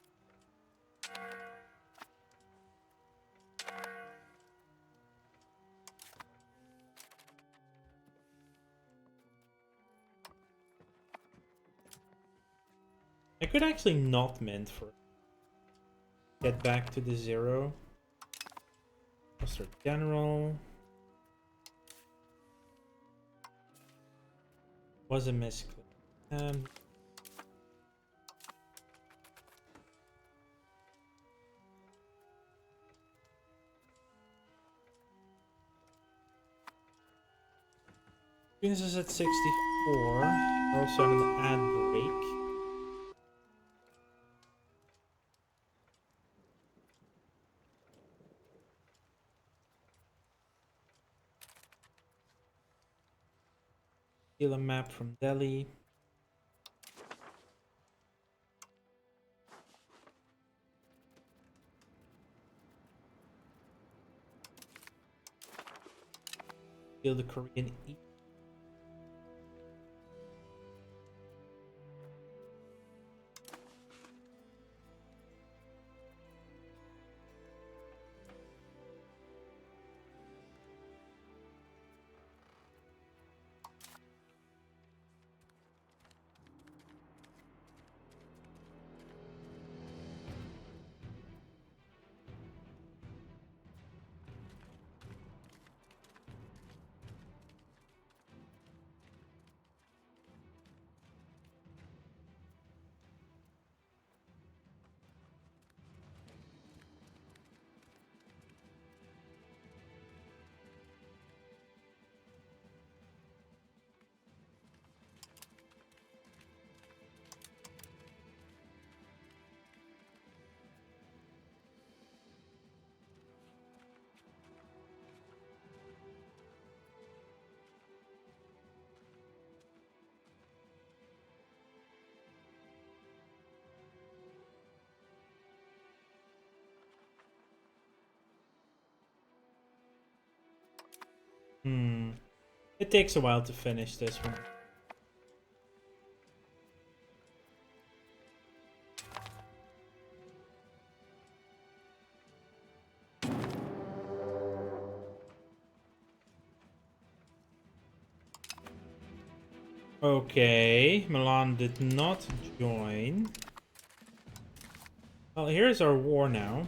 I could actually not mint for get back to the 0. I'll start general. Was a misclick. Venus is at 64. We're also on an ad break. Steal a map from Delhi. Steal the Korean East. It takes a while to finish this one. Okay, Milan did not join. Well, here's our war now.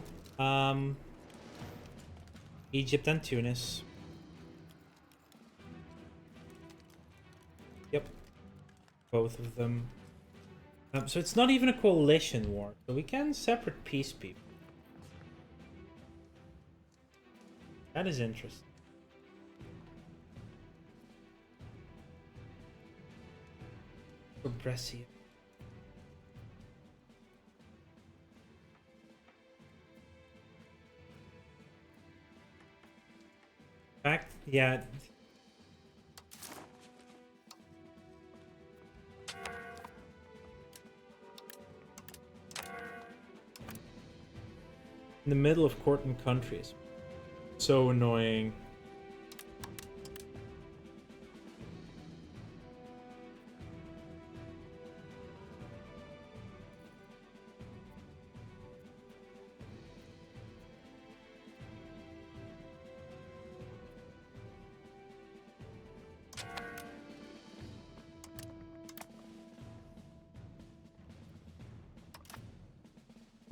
Egypt and Tunis. Yep, both of them. So it's not even a coalition war, so we can separate peace people. That is interesting. For Brescia. Fact, yeah. In the middle of court and countries. So annoying.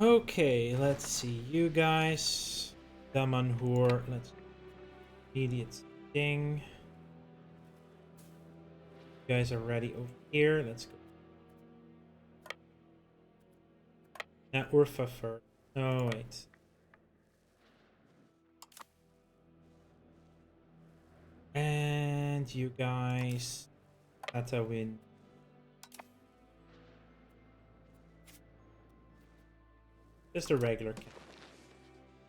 Okay, let's see. You guys. Damanhur. Let's. Immediate sting. You guys are ready over here. Let's go. Now Urfa first. Oh, wait. And you guys. That's a win. Just a regular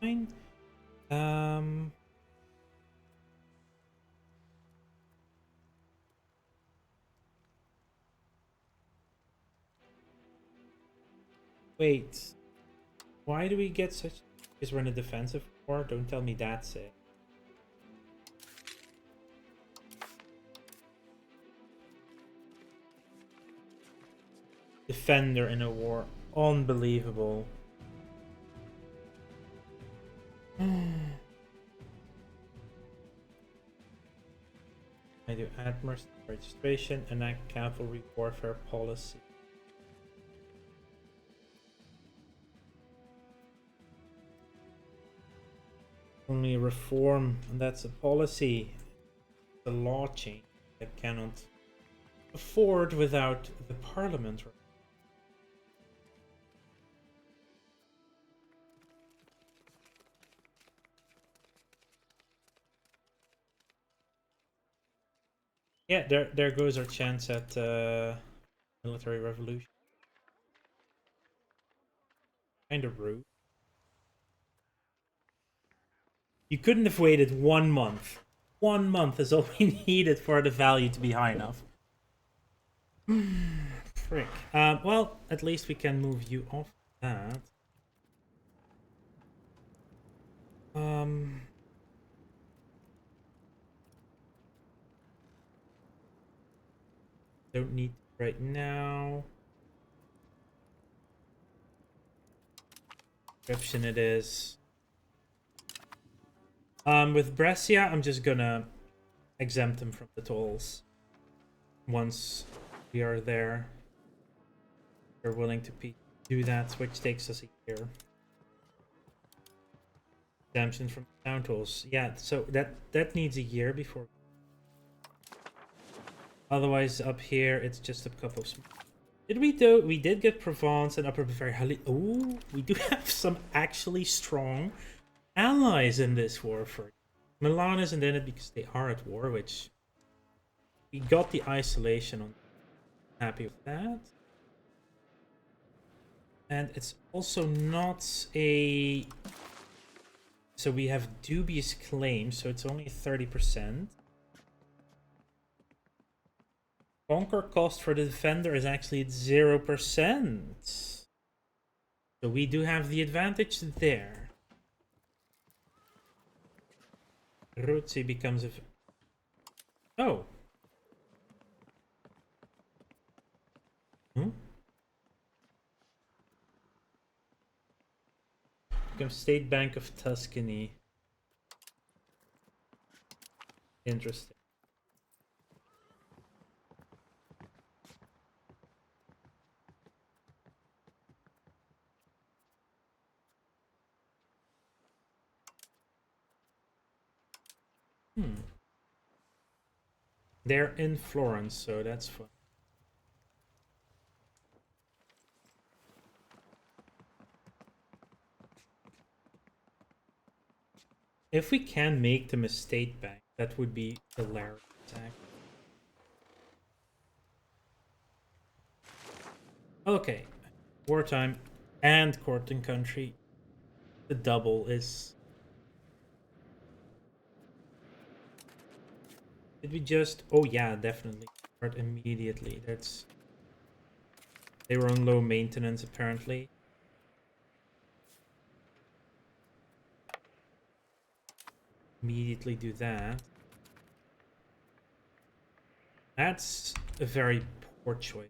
campaign. Wait. Why do we get such... Because we're in a defensive war? Don't tell me that's it. Defender in a war. Unbelievable. I do Admiral's registration, enact cavalry warfare policy. Only reform, and that's a policy. The law change that cannot afford without the parliament. Yeah, there goes our chance at military revolution. Kind of rude. You couldn't have waited 1 month. 1 month is all we needed for the value to be high enough. Frick. Well, at least we can move you off that. Don't need right now. Description it is. With Brescia, I'm just gonna exempt them from the tolls. Once we are there, they're willing to do that, which takes us a year. Exemption from town tolls. Yeah, so that needs a year before. Otherwise, up here, it's just a couple of... Did we do? We did get Provence and Upper Bavaria. Oh, we do have some actually strong allies in this war. For Milan isn't in it because they are at war, which we got the isolation on. Happy with that. And it's also not a... So we have dubious claims, so it's only 30%. Conquer cost for the defender is actually at 0%. So we do have the advantage there. Ruzzi becomes a... Oh. Becomes State Bank of Tuscany. Interesting. They're in Florence, so that's fun. If we can make them a state bank, that would be hilarious. Okay, wartime and court and country. The double is... Did we just... Oh yeah, definitely. Start immediately. That's... They were on low maintenance, apparently. Immediately do that. That's a very poor choice.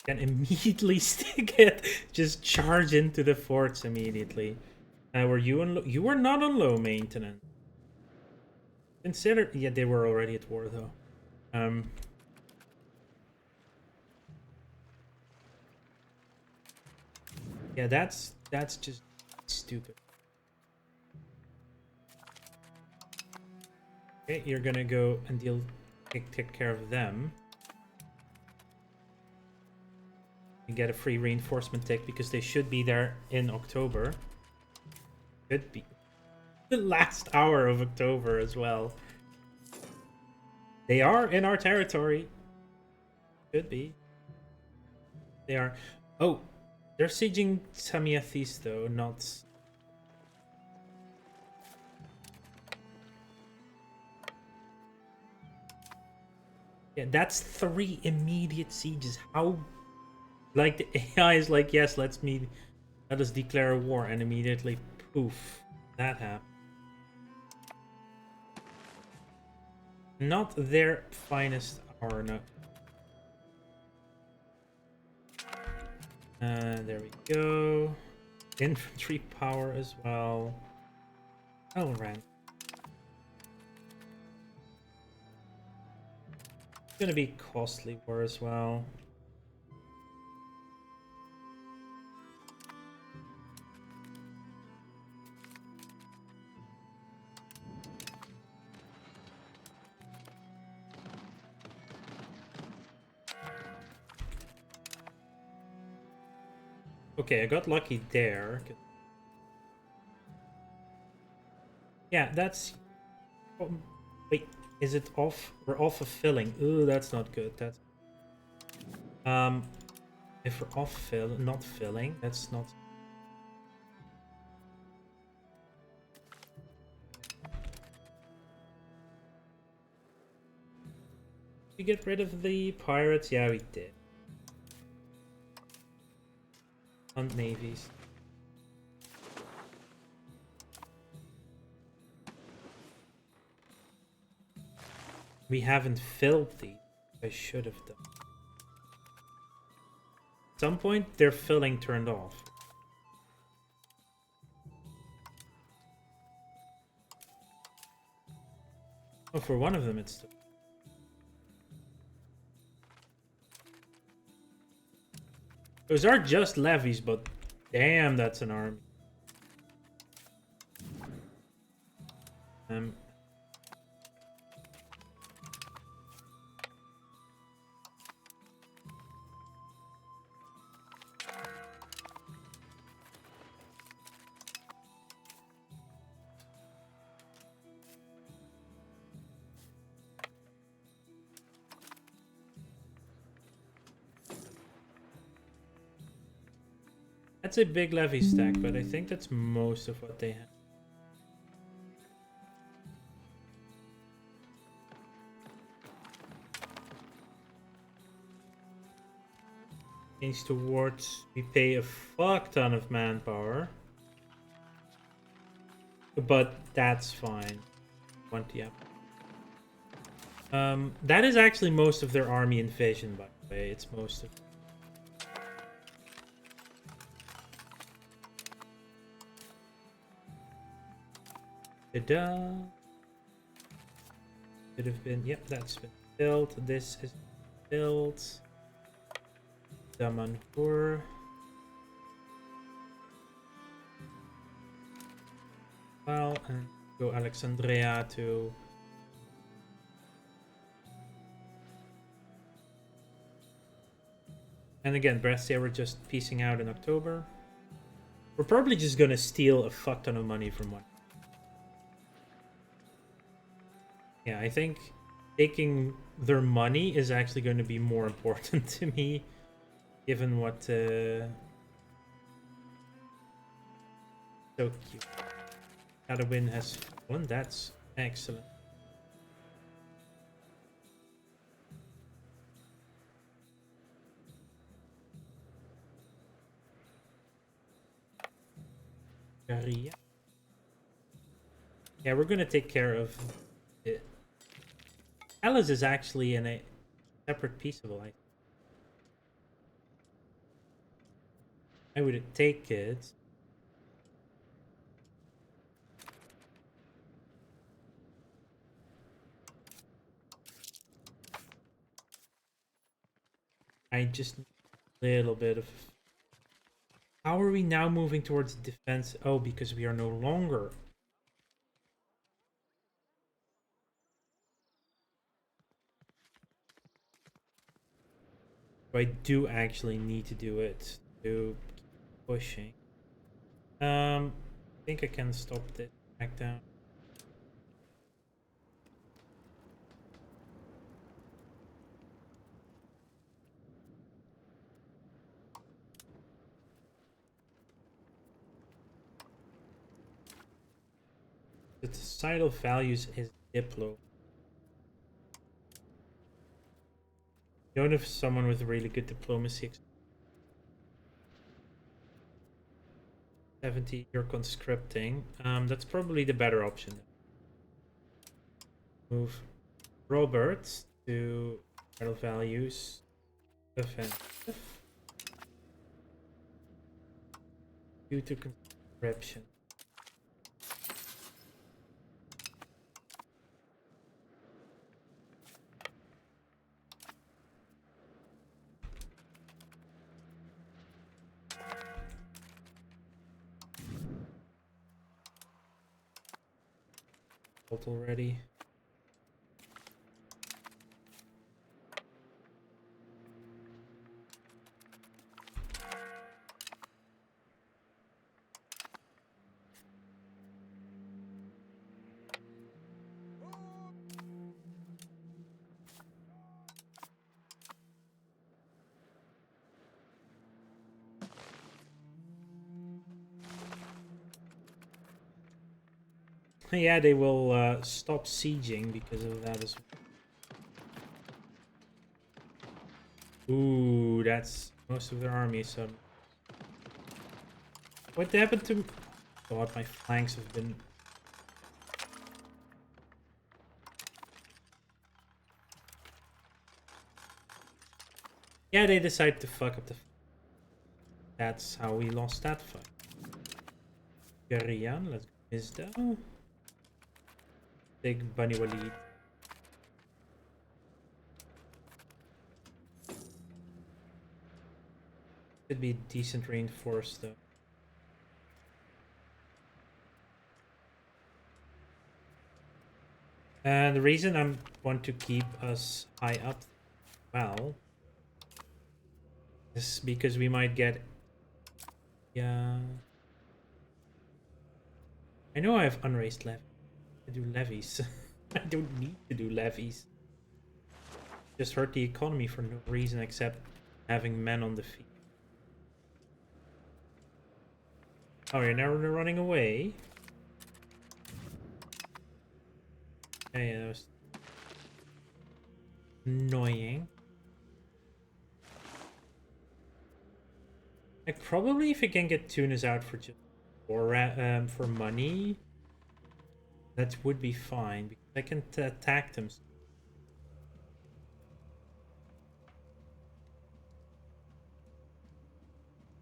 Can immediately stick it. Just charge into the forts immediately. Were you on? You were not on low maintenance. Consider. Yeah, they were already at war though. Yeah, that's just stupid. Okay, you're gonna go and take care of them. You get a free reinforcement tick because they should be there in October. Could be the last hour of October as well. They are in our territory. Could be. They are. Oh, they're sieging Samiathis though, not Yeah, that's 3 immediate sieges. How... Like, the AI is like, yes, let us declare a war, and immediately, poof, that happened. Not their finest hour, no. There we go. Infantry power as well. Oh, ran. It's gonna be costly war as well. Okay, I got lucky there. Yeah, that's... Oh, wait, is it off? We're off of filling. Ooh, that's not good. That's... If we're off not filling, that's not... We get rid of the pirates? Yeah, we did. On navies. We haven't filled these. I should have done. At some point, their filling turned off. Oh, for one of them, it's still... Those are just levies, but damn, that's an army. That's a big levy stack, but I think that's most of what they have. Change towards... We pay a fuck ton of manpower. But that's fine. 20 up. That is actually most of their army invasion, by the way. It's most of... Ta-da! Could have been... Yep, that's been built. This is built. Damanhur. Well, and go Alexandria to... And again, Brescia, we're just piecing out in October. We're probably just gonna steal a fuck ton of money from one. Yeah, I think taking their money is actually going to be more important to me, given what... So cute. Cadwin has fallen. That's excellent. Garia. Yeah, we're gonna take care of it. Alice is actually in a separate piece of life. I would take it. I just need a little bit of... How are we now moving towards defense? Oh, because we are no longer... I do actually need to do it to keep pushing. I think I can stop this back down. The societal values is Diplo. You don't have someone with really good diplomacy. 70, you're conscripting. That's probably the better option. Move Robert to battle values. Offensive. Due to conscription. Already. Yeah, they will stop sieging because of that as well. Ooh, that's most of their army. So, what happened to? God, my flanks have been. Yeah, they decided to fuck up the. That's how we lost that fight. Garian, let's go. Is that? Take Bani Walid. Could be decent reinforced though. And the reason I want to keep us high up, well, is because we might get. Yeah. I know I have unraised levies. I do levies. I don't need to do levies. Just hurt the economy for no reason except having men on the field. Oh, you're now running away? Okay, that was annoying. Like, probably if I can get Tunis out for just for money, that would be fine because I can attack them.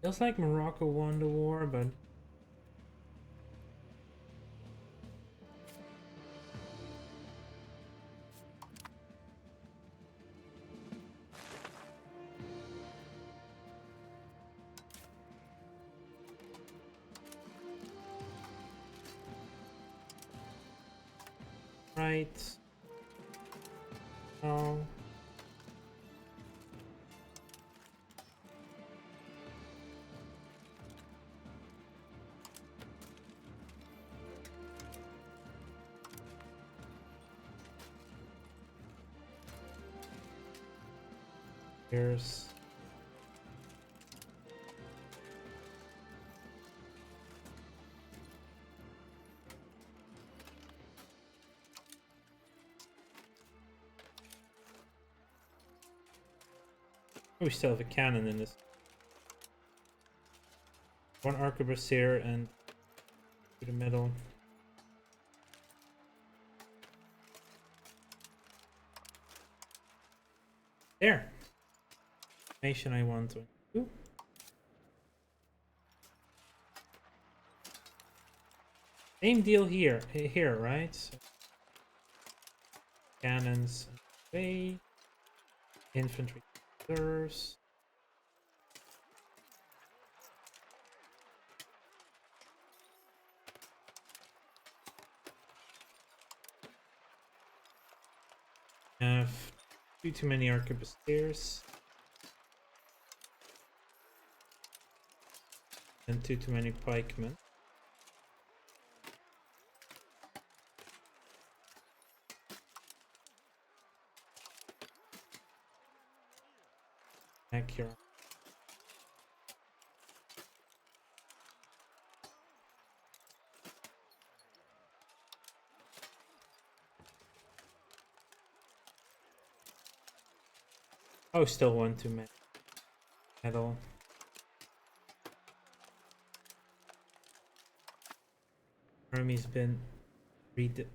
Feels like Morocco won the war, but right. Oh. Here's oh, we still have a cannon in this. One arquebusier and to the middle. There. Nation I want to do. Same deal here. Here, right? So, cannons away. Infantry reserves. Have too many arquebusiers. And too many pikemen. Accurate. Oh, still 1 too many. Metal. Army's been read.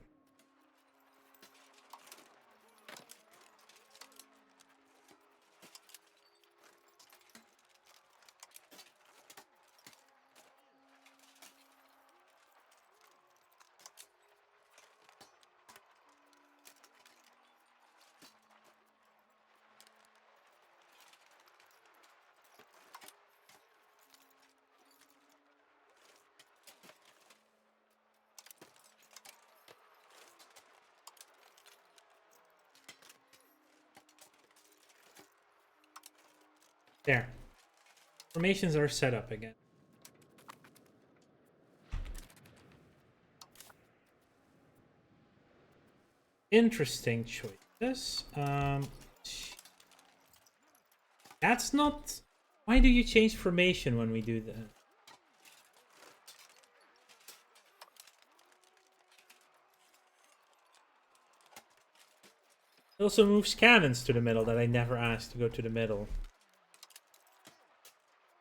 There. Formations are set up again. Interesting choices. That's not... Why do you change formation when we do that? It also moves cannons to the middle that I never asked to go to the middle.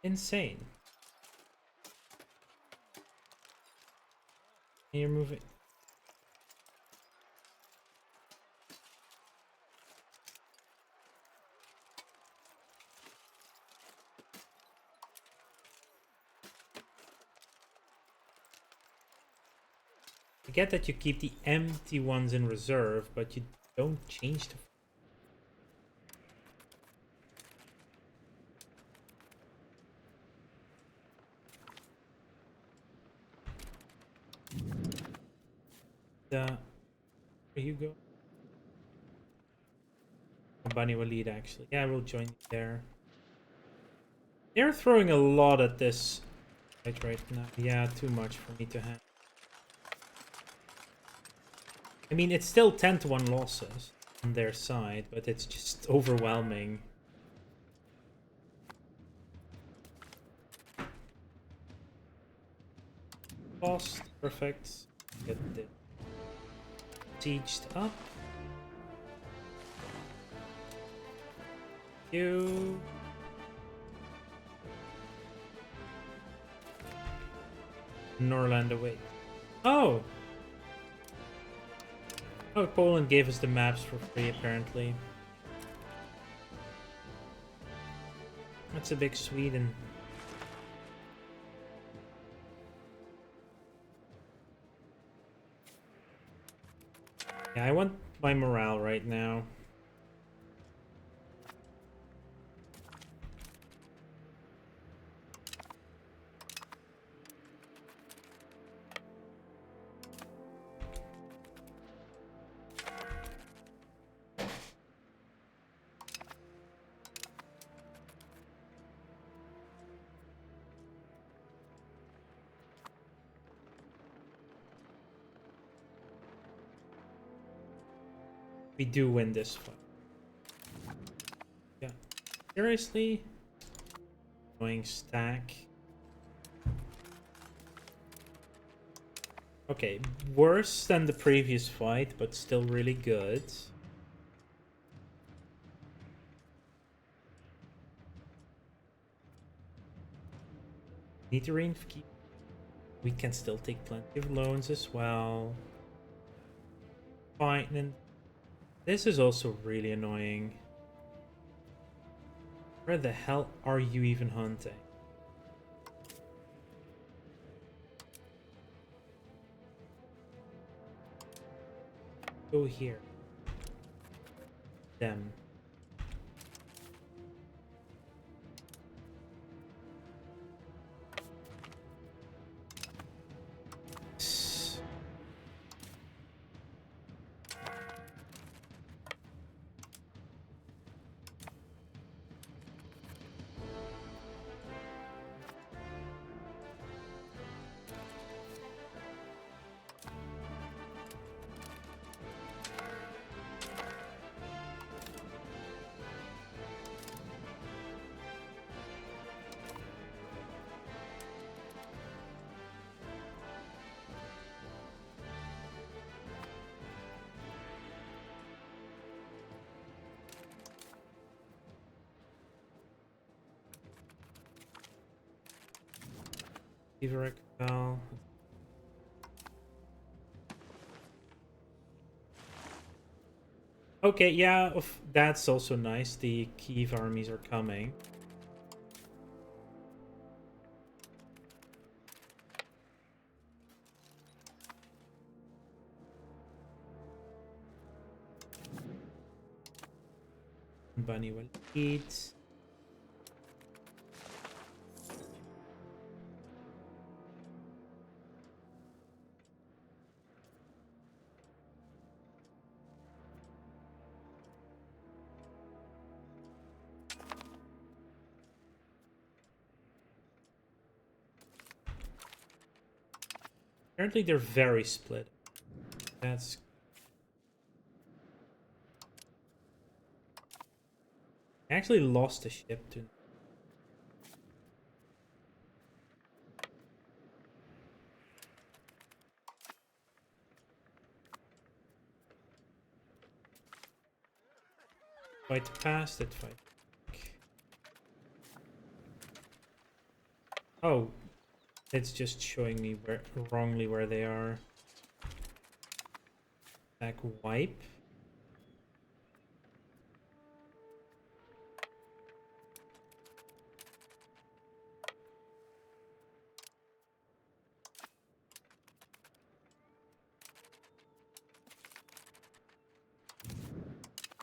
Insane. And you're moving... I get that you keep the empty ones in reserve, but you don't change the... Where you go? Bunny will lead, actually. Yeah, we'll join you there. They're throwing a lot at this right now. Yeah, too much for me to handle. I mean, it's still 10-1 losses on their side, but it's just overwhelming. Lost. Perfect. Get the sieged up. You. Norland away. Oh! Oh, Poland gave us the maps for free, apparently. That's a big Sweden. Yeah, I want my morale right now. We do win this fight. Yeah. Seriously? Annoying stack. Okay, worse than the previous fight, but still really good. Need to reinforce. We can still take plenty of loans as well. Fine, and this is also really annoying. Where the hell are you even hunting? Go here. Them. Fever fell. Okay, yeah, that's also nice. The Kiev armies are coming. Bunny will eat. Apparently they're very split. That's... I actually lost a ship to... Fight past it, fight. Oh, it's just showing me wrongly where they are. Back wipe.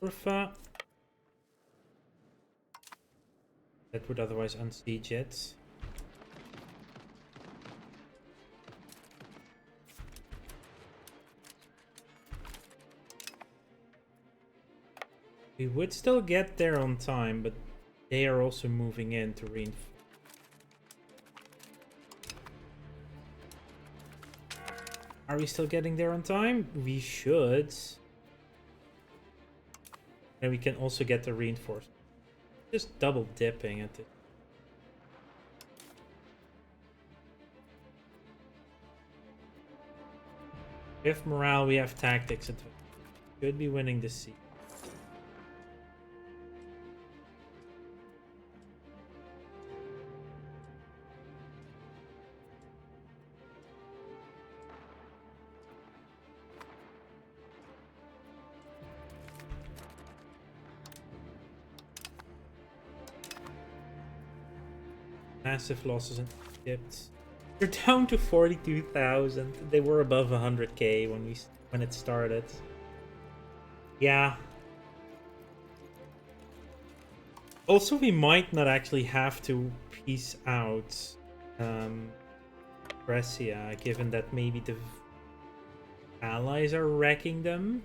Urfa. That would otherwise unsiege it. We would still get there on time, but they are also moving in to reinforce. Are we still getting there on time? We should. And we can also get the reinforcement. Just double dipping at it. We have morale, we have tactics. Should be winning this siege. Massive losses in Egypt. They're down to 42,000. They were above 100k when it started. Yeah. Also, we might not actually have to peace out Brescia, given that maybe the allies are wrecking them.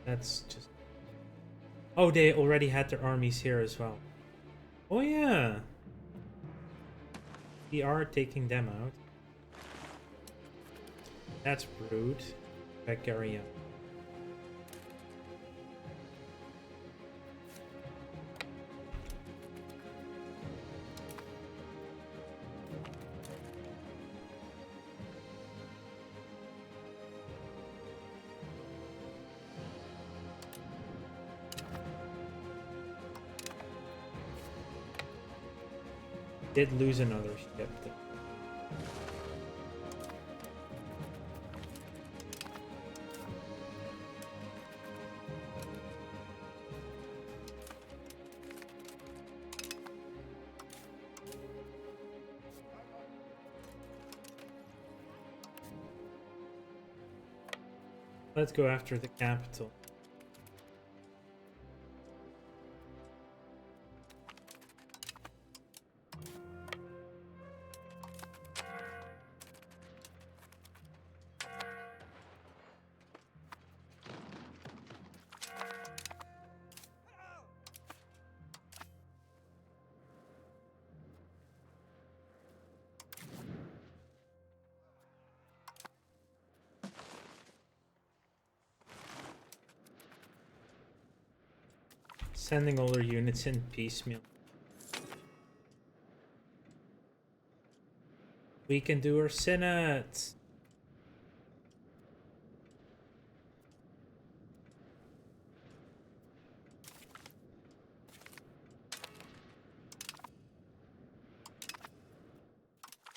That's just... Oh, they already had their armies here as well. Oh yeah. We are taking them out. That's rude. Bulgaria. Did lose another ship though. Let's go after the capital. Sending all their units in piecemeal. We can do our Senate.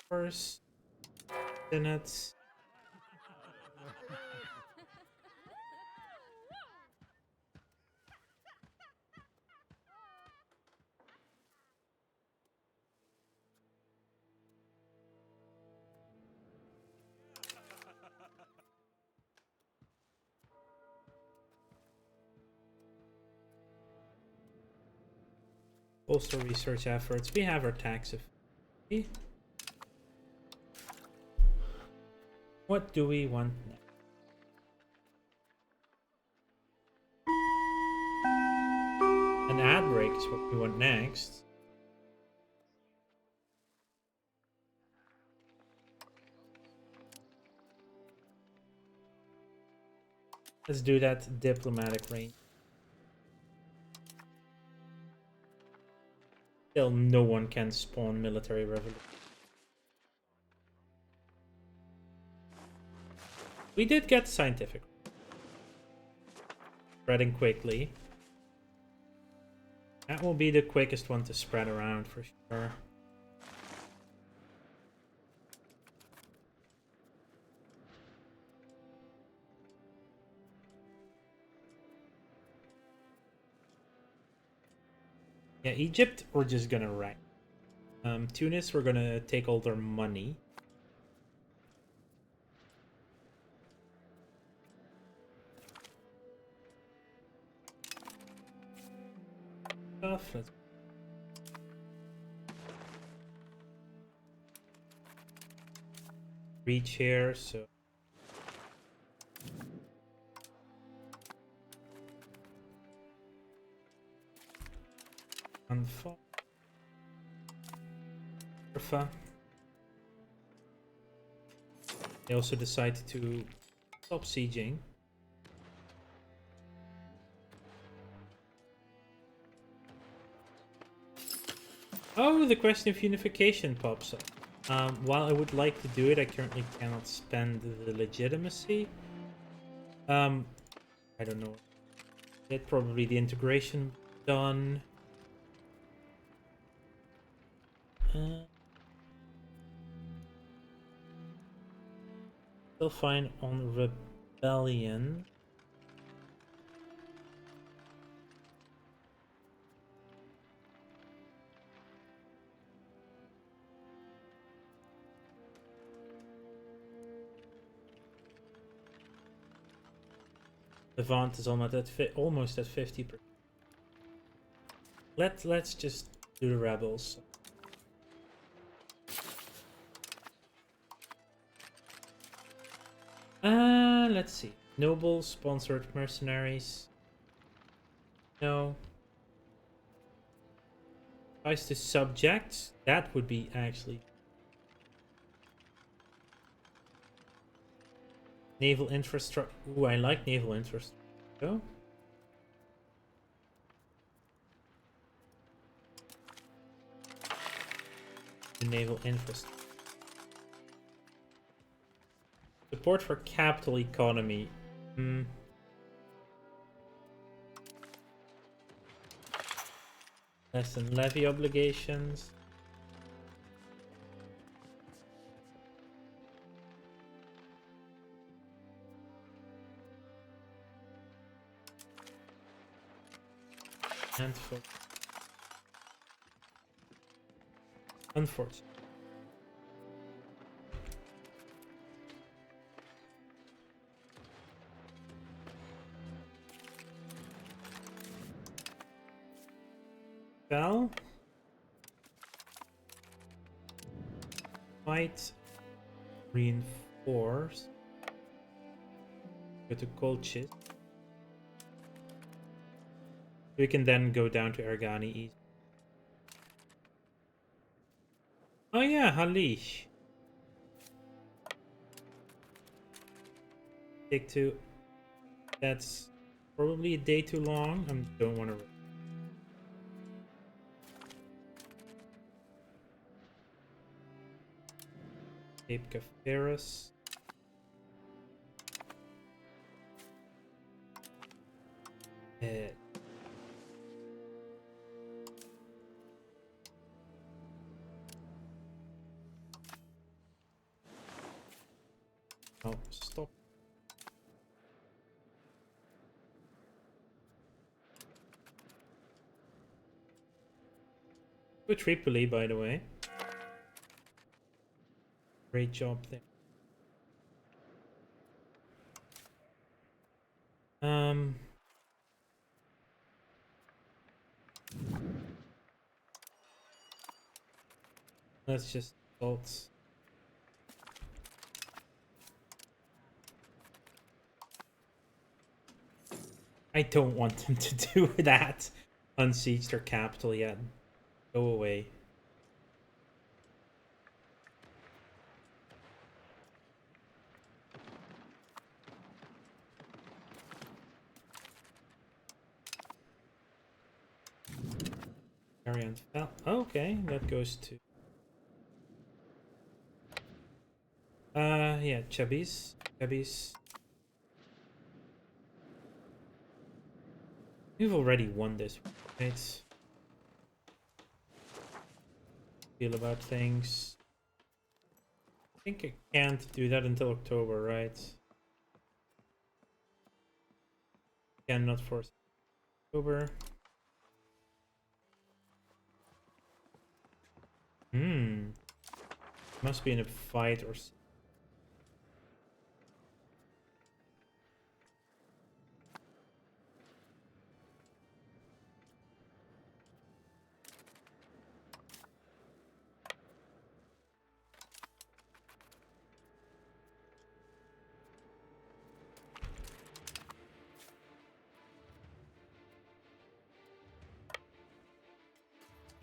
First, Senate. Also research efforts. We have our tax efficiency. What do we want next? An ad break is what we want next. Let's do that diplomatic range. Still, no one can spawn military revolution. We did get scientific. Spreading quickly. That will be the quickest one to spread around for sure. Yeah, Egypt, we're just gonna wreck. Tunis, we're gonna take all their money. Stuff. Let's reach here, so unfall. They also decided to stop sieging. Oh, the question of unification pops up. While I would like to do it, I currently cannot spend the legitimacy. I don't know. Get probably the integration done. Still fine on rebellion. Levant is almost at 50%. Let's just do the rebels. Let's see. Noble sponsored mercenaries. No. Tries to subject. That would be actually. Naval infrastructure. Ooh, I like naval infrastructure. Go. The naval infrastructure. Support for capital economy. Less than levy obligations. And for unfortunate. Well, might reinforce. Go to Colchis. We can then go down to Ergani East. Oh yeah, Halish. Take two. That's probably a day too long. I don't want to. Cape Caferus. Good Tripoli, by the way. Great job there. Let's just alt. I don't want them to do that. Unsiege their capital yet. Go away. Arian fell. Okay, that goes to. Yeah, Chubbies. We've already won this, right? Feel about things. I think I can't do that until October, right? Cannot force October. Must be in a fight or something.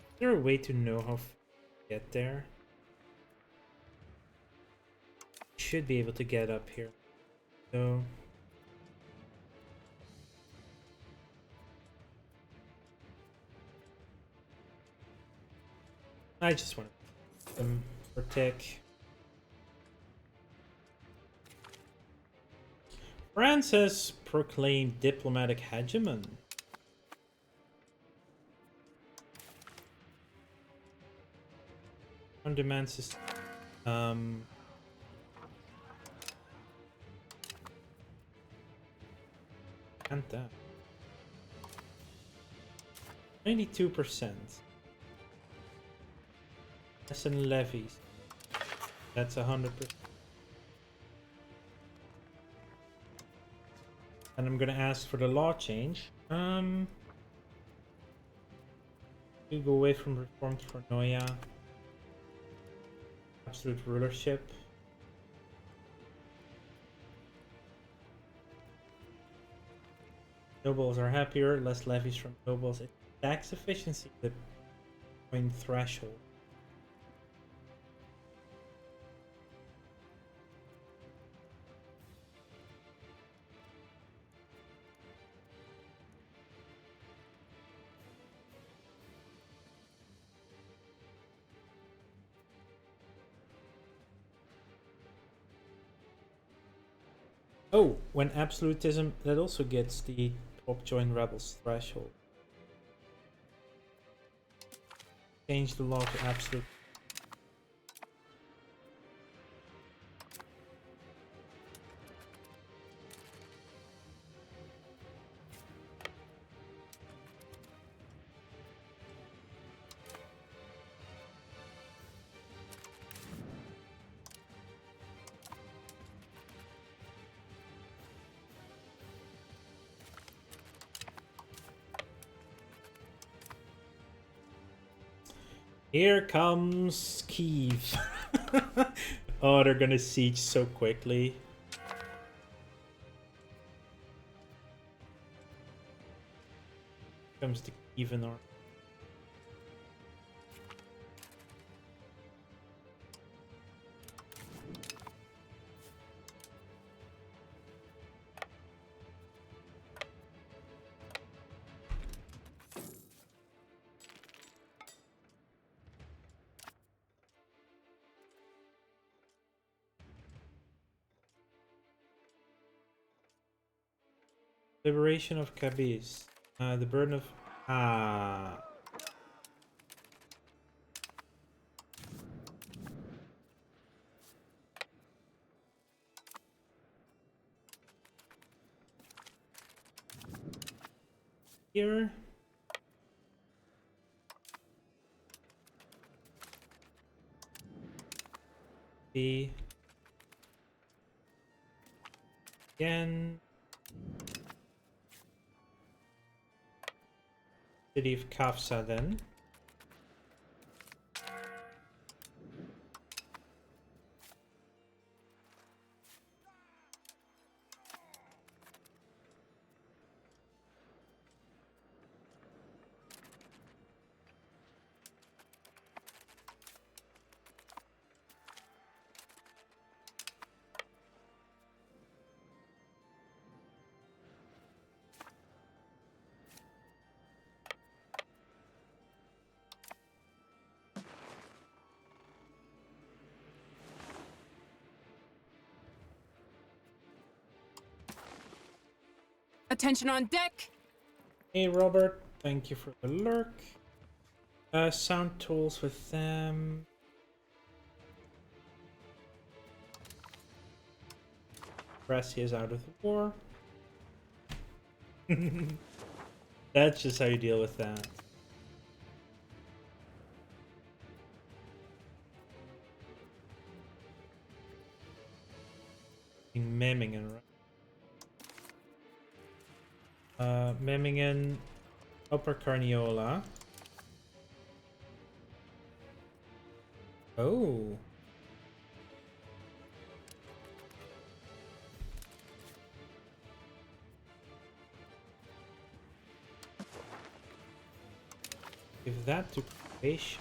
Is there a way to know how to get there? Should be able to get up here. So I just want to protect. France has proclaimed diplomatic hegemon. On demand system. And that. 92%. Less than levies. That's 100%. And I'm gonna ask for the law change. You go away from reformed for Noya. Absolute rulership. Nobles are happier, less levies from nobles. It's tax efficiency, the point threshold. Oh, when absolutism, that also gets the top join rebels threshold. Change the law to absolute. Here comes Kiev. Oh, they're gonna siege so quickly. Comes the Kievan army. Liberation of Kabiz. The burden of here. be again. City of Kafsa then. Attention on deck! Hey Robert, thank you for the lurk. Sound tools with them. Brescia is out of the war. That's just how you deal with that. In Memmingen, right? Memmingen, Upper Carniola. Oh. Give that to Croatia.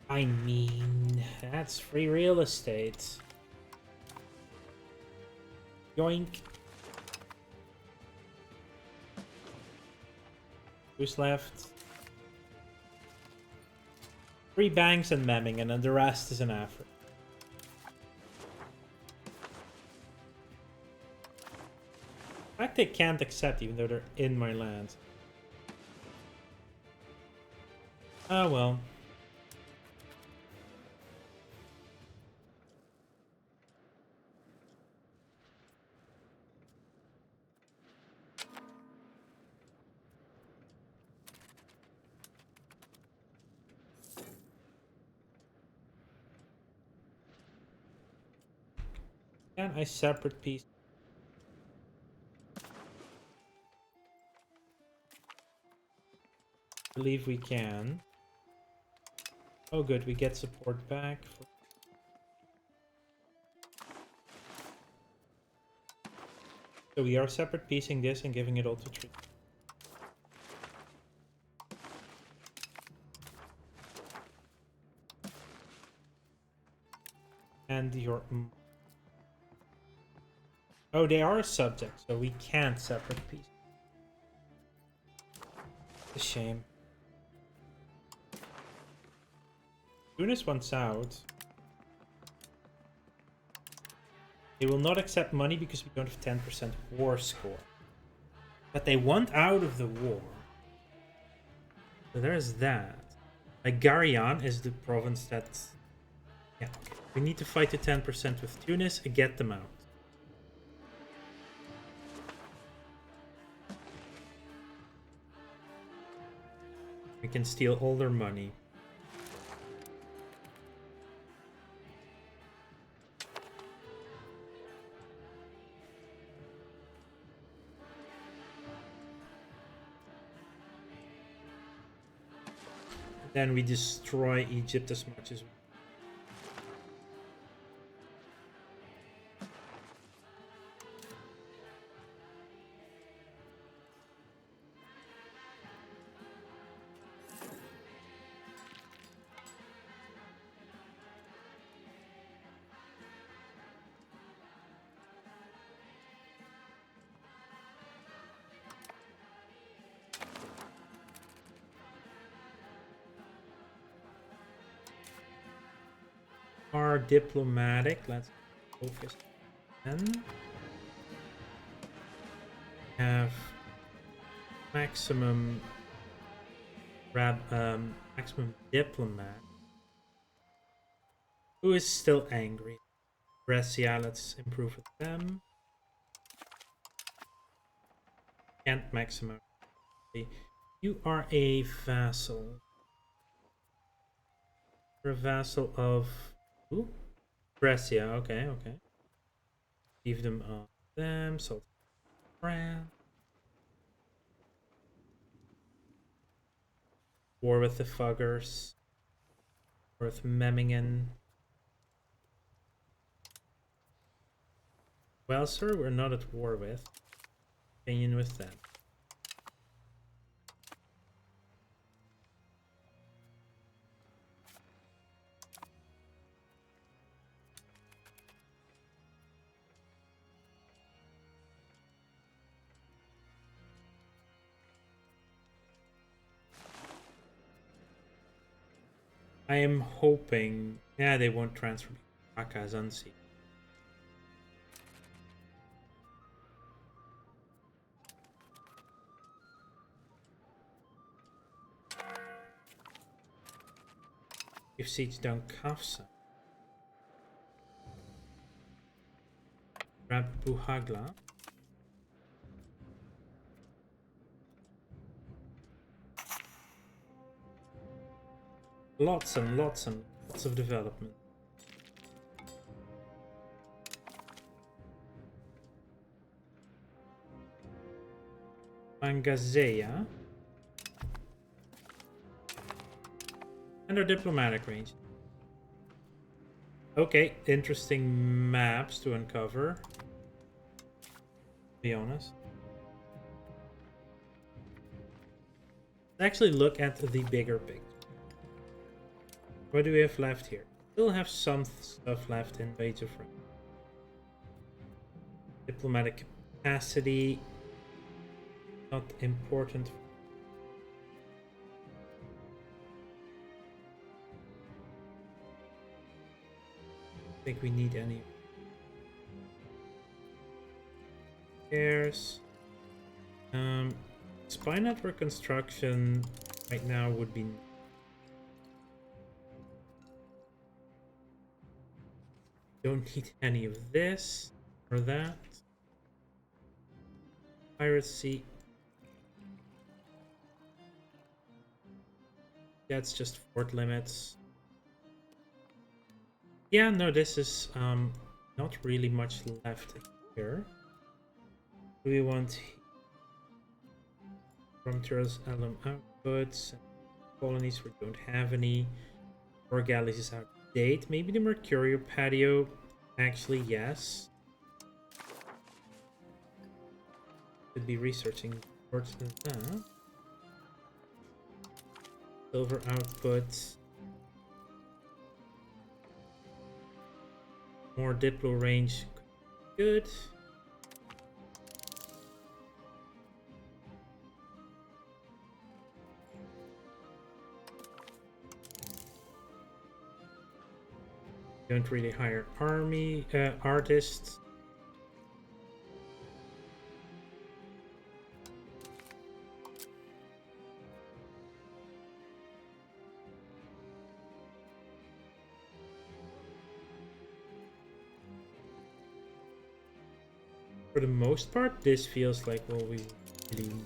I mean, that's free real estate. Yoink. Who's left? 3 banks in Memmingen, and the rest is in Africa. In fact, they can't accept even though they're in my land. Ah, well. Can I separate piece? I believe we can. Oh good, we get support back. So we are separate piecing this and giving it all to tree. And your... Oh, they are a subject, so we can't separate piece. It's a shame. Tunis wants out. They will not accept money because we don't have 10% war score. But they want out of the war. So there's that. Like Garian is the province that... Yeah, okay. We need to fight to 10% with Tunis and get them out. We can steal all their money. Then we destroy Egypt as much as we can. Are diplomatic. Let's focus. Then have maximum maximum diplomat. Who is still angry? Brescia, let's improve with them. Can't maximum. You are a vassal. You're a vassal of... Ooh. Brescia, okay, okay. Give them them, so France. War with the Fuggers. War with Memmingen. Well, sir, we're not at war with. Opinion with them. I am hoping... Yeah, they won't transfer Akazansi. Give siege down Kafsa. Grab Buhagla. Lots and lots and lots of development. Mangazea. And our diplomatic range. Okay, interesting maps to uncover. To be honest. Let's actually look at the bigger picture. What do we have left here? Still have some stuff left in Age of Rome. Diplomatic capacity. Not important. I think we need any. Cares. Spy network construction right now would be. Don't need any of this or that. Piracy. That's just fort limits. Yeah, no, this is not really much left here. Do we want from Turtles alum outputs? Colonies we don't have any. Or galleys is out of date. Maybe the Mercurio patio. Actually, yes. Could be researching towards that. Silver outputs. More Diplo range. Good. Don't really hire army artists. For the most part, this feels like what we really need.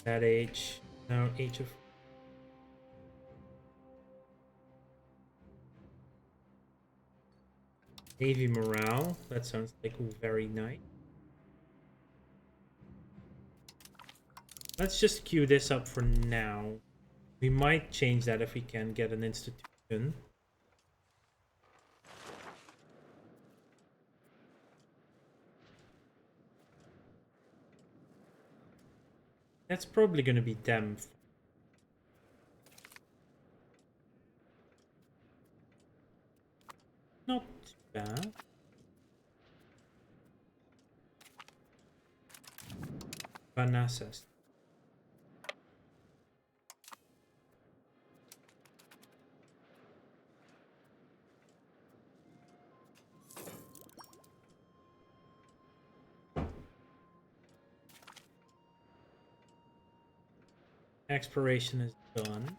That age. Now age of Navy morale. That sounds like very nice. Let's just queue this up for now. We might change that if we can get an institution. That's probably going to be them. Not too bad. Vanassus. Exploration is done.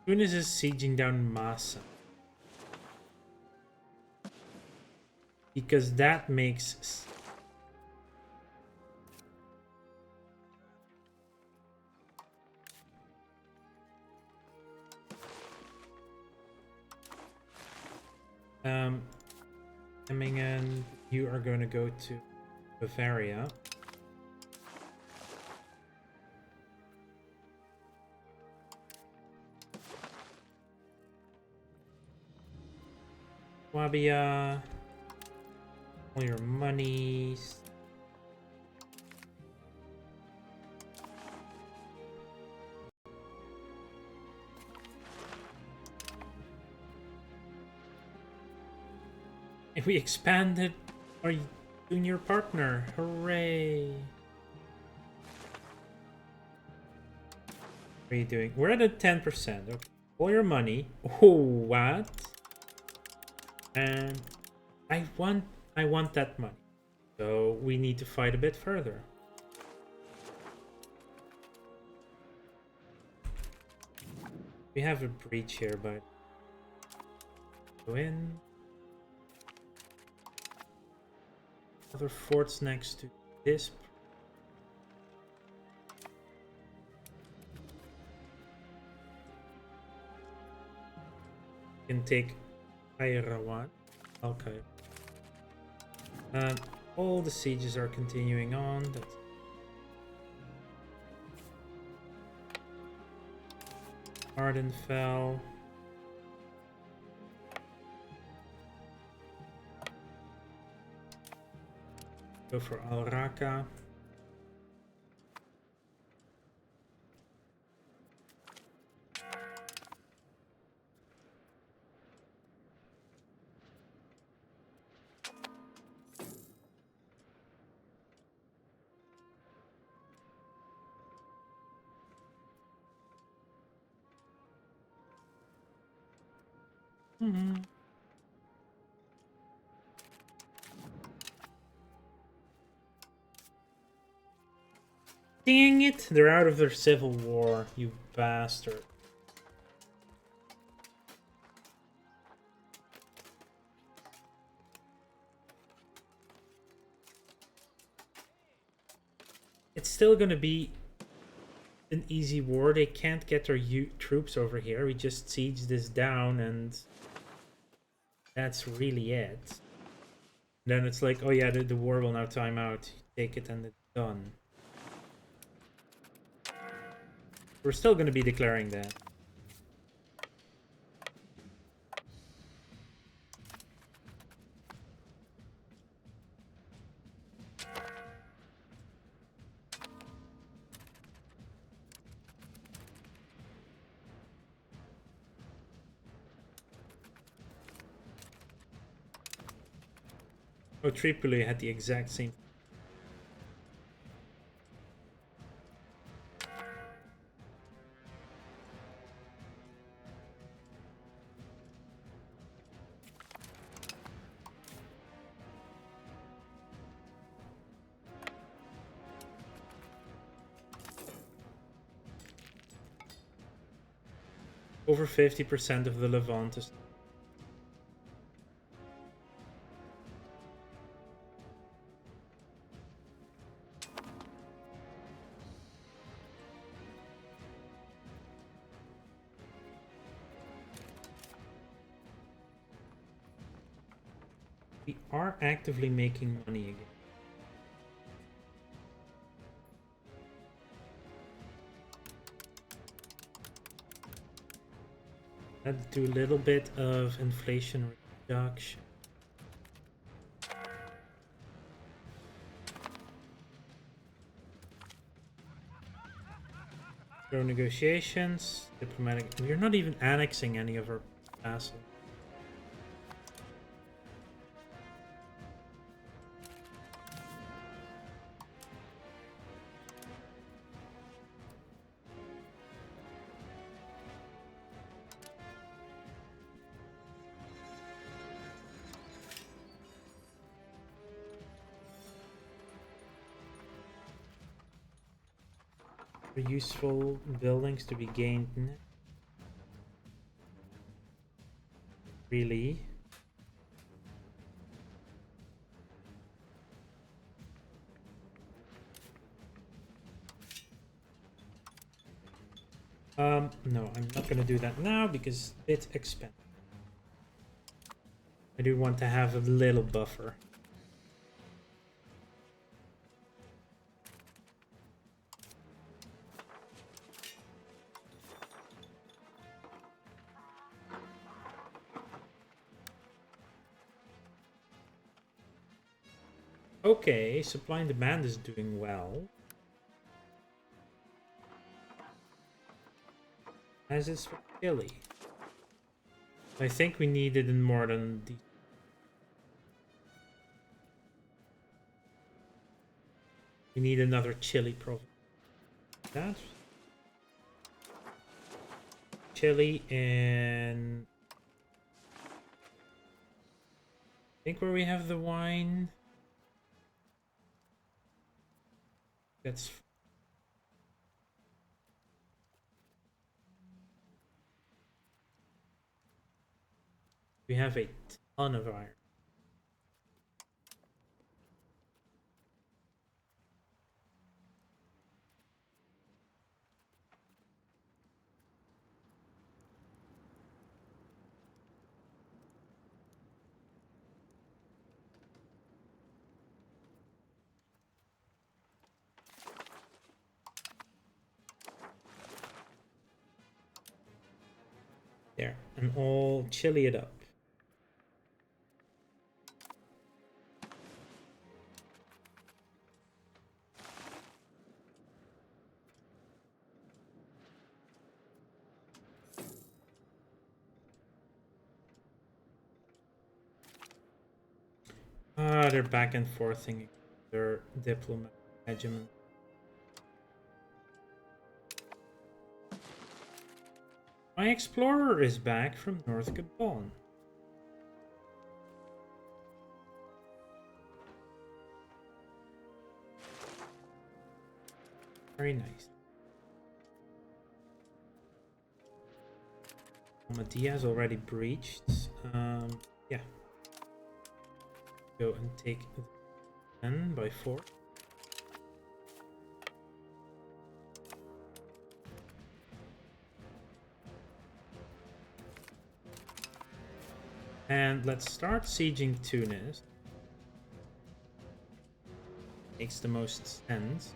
Tunis is sieging down Massa. Because that makes... Emmingen, you are going to go to Bavaria. Swabia, all your monies. If we expanded our junior partner, hooray! What are you doing? We're at a 10%. Okay. All your money. Oh, what? And I want that money. So we need to fight a bit further. We have a breach here, but go in. Other forts next to this. Can take Ayrawan. Okay. All the sieges are continuing on. That's Ardenfell. Go for Al Raqqa. Dang it! They're out of their civil war, you bastard. It's still gonna be an easy war. They can't get their troops over here. We just siege this down and that's really it. Then it's like, oh yeah, the war will now time out. Take it and it's done. We're still going to be declaring that. Oh, Tripoli had the exact same. Over 50% of the Levant is... We are actively making money again. Let's do a little bit of inflation reduction. Pro negotiations, diplomatic. We're not even annexing any of our vassals. Useful buildings to be gained. really. No, I'm not gonna do that now because it's a bit expensive. I do want to have a little buffer. Okay, supply and demand is doing well. As is for Chile. I think we needed more than the. We need another Chile province. That. Chile and. I think where we have the wine. That's. We have a ton of iron. There, and all chili it up. They're back and forthing their diplomat hegemony. My explorer is back from North Gabon. Very nice. Madia has already breached. Yeah. Go and take 10 by 4. And let's start sieging Tunis. Makes the most sense.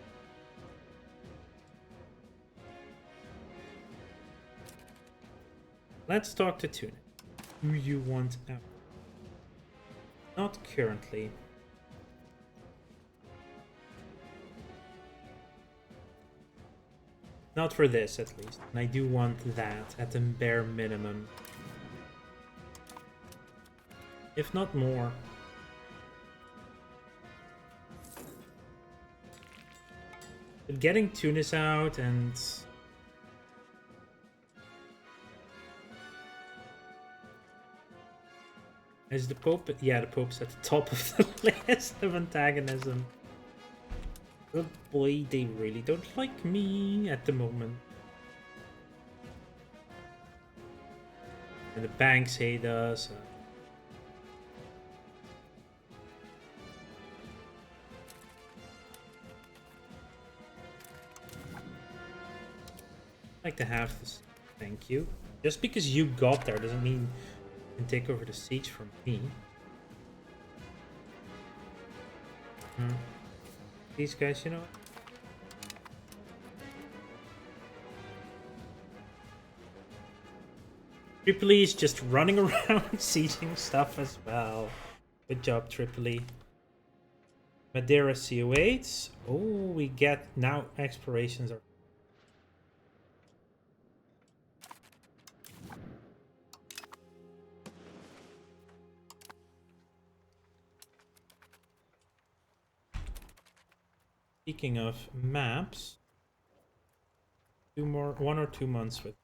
Let's talk to Tunis. Who you want out? Not currently. Not for this, at least. And I do want that at the bare minimum. If not more. But getting Tunis out and... Is the Pope? Yeah, the Pope's at the top of the list of antagonism. Oh boy, they really don't like me at the moment. And the banks hate us. I'd like to have this. Thank you. Just because you got there doesn't mean you can take over the siege from me. These guys, you know. Tripoli is just running around sieging stuff as well. Good job, Tripoli. Madeira CO8. Oh, we get now explorations are. Speaking of maps, 1 or 2 months with.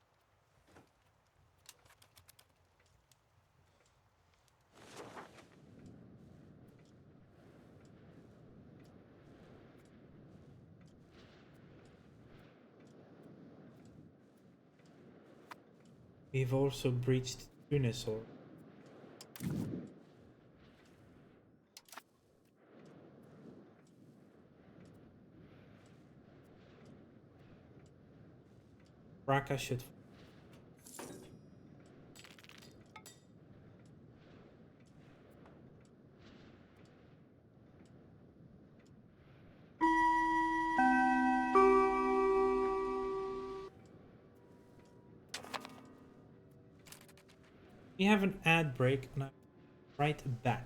We've also breached Tunis or Raqqa should. We have an ad break, and I'm right back.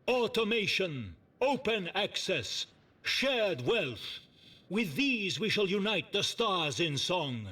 Automation, open access, shared wealth. With these we shall unite the stars in song.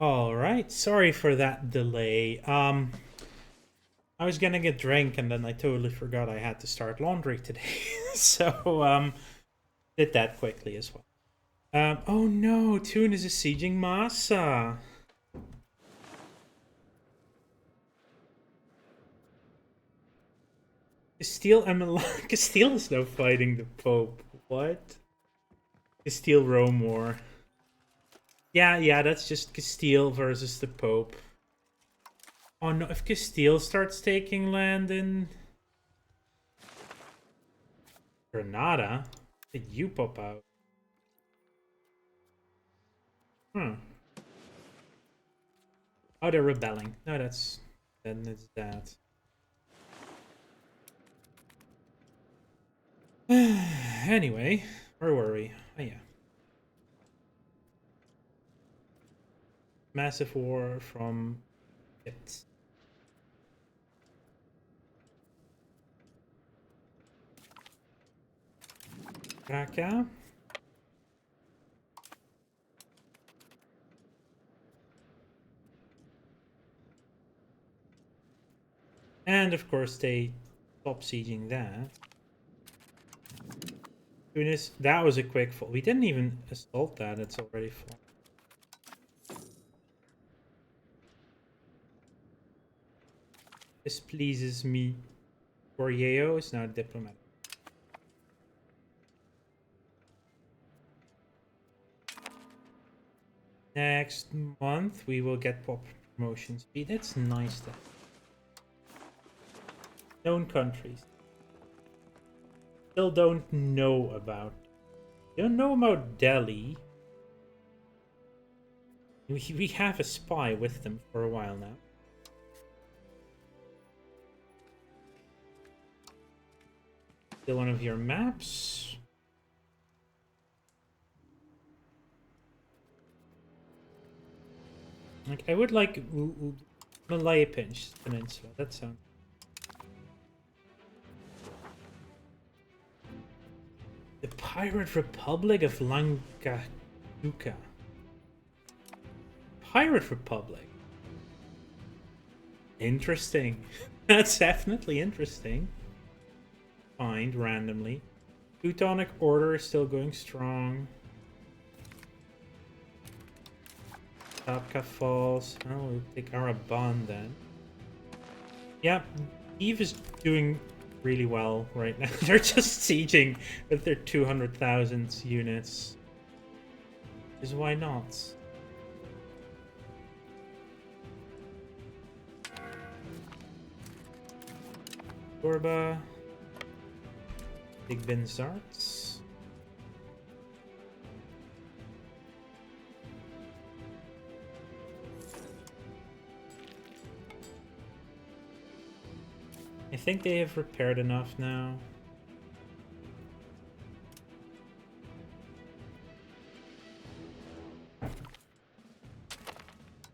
All right, sorry for that delay. I was gonna get drink and then I totally forgot I had to start laundry today. So, did that quickly as well. Oh no, Toon is a sieging Massa. Castile and Milan. Castile is now fighting the Pope. What? Castile Rome War. Yeah, that's just Castile versus the Pope. Oh no, if Castile starts taking land in Granada, did you pop out? Hmm. Oh, they're rebelling. No, then it's that. Anyway, where were we? Oh yeah. Massive war from it. Raqqa. And of course they stop sieging that. Tunis, that was a quick fall. We didn't even assault that, it's already full. This pleases me. Goryeo is now diplomatic. Next month we will get pop promotion speed. That's nice to have. Known countries. Still don't know about. Don't know about Delhi. We have a spy with them for a while now. Still one of your maps. Like I would like Malaya Peninsula. That sounds. The Pirate Republic of Langaduka. Pirate Republic. Interesting. That's definitely interesting. Find randomly. Teutonic Order is still going strong. Tapka Falls. Oh, we'll take Araban then. Yeah, Eve is doing really well right now. They're just sieging with their 200,000 units. Because why not? Gorba. Big Ben Zarts. I think they have repaired enough now.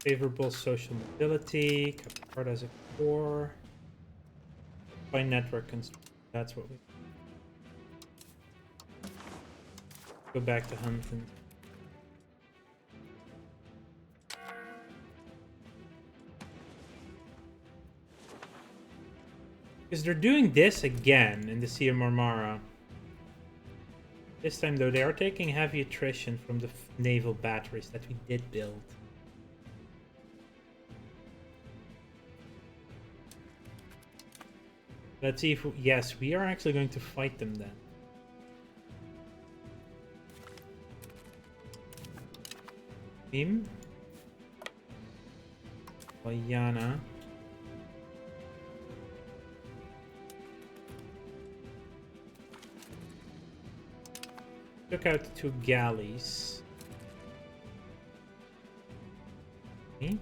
Favorable social mobility, Capart as a core. By network construction, that's what we go back to hunting. Because they're doing this again in the Sea of Marmara. This time though, they are taking heavy attrition from the naval batteries that we did build. Let's see if yes, we are actually going to fight them then. Team. Guyana. Took out the 2 galleys. Okay.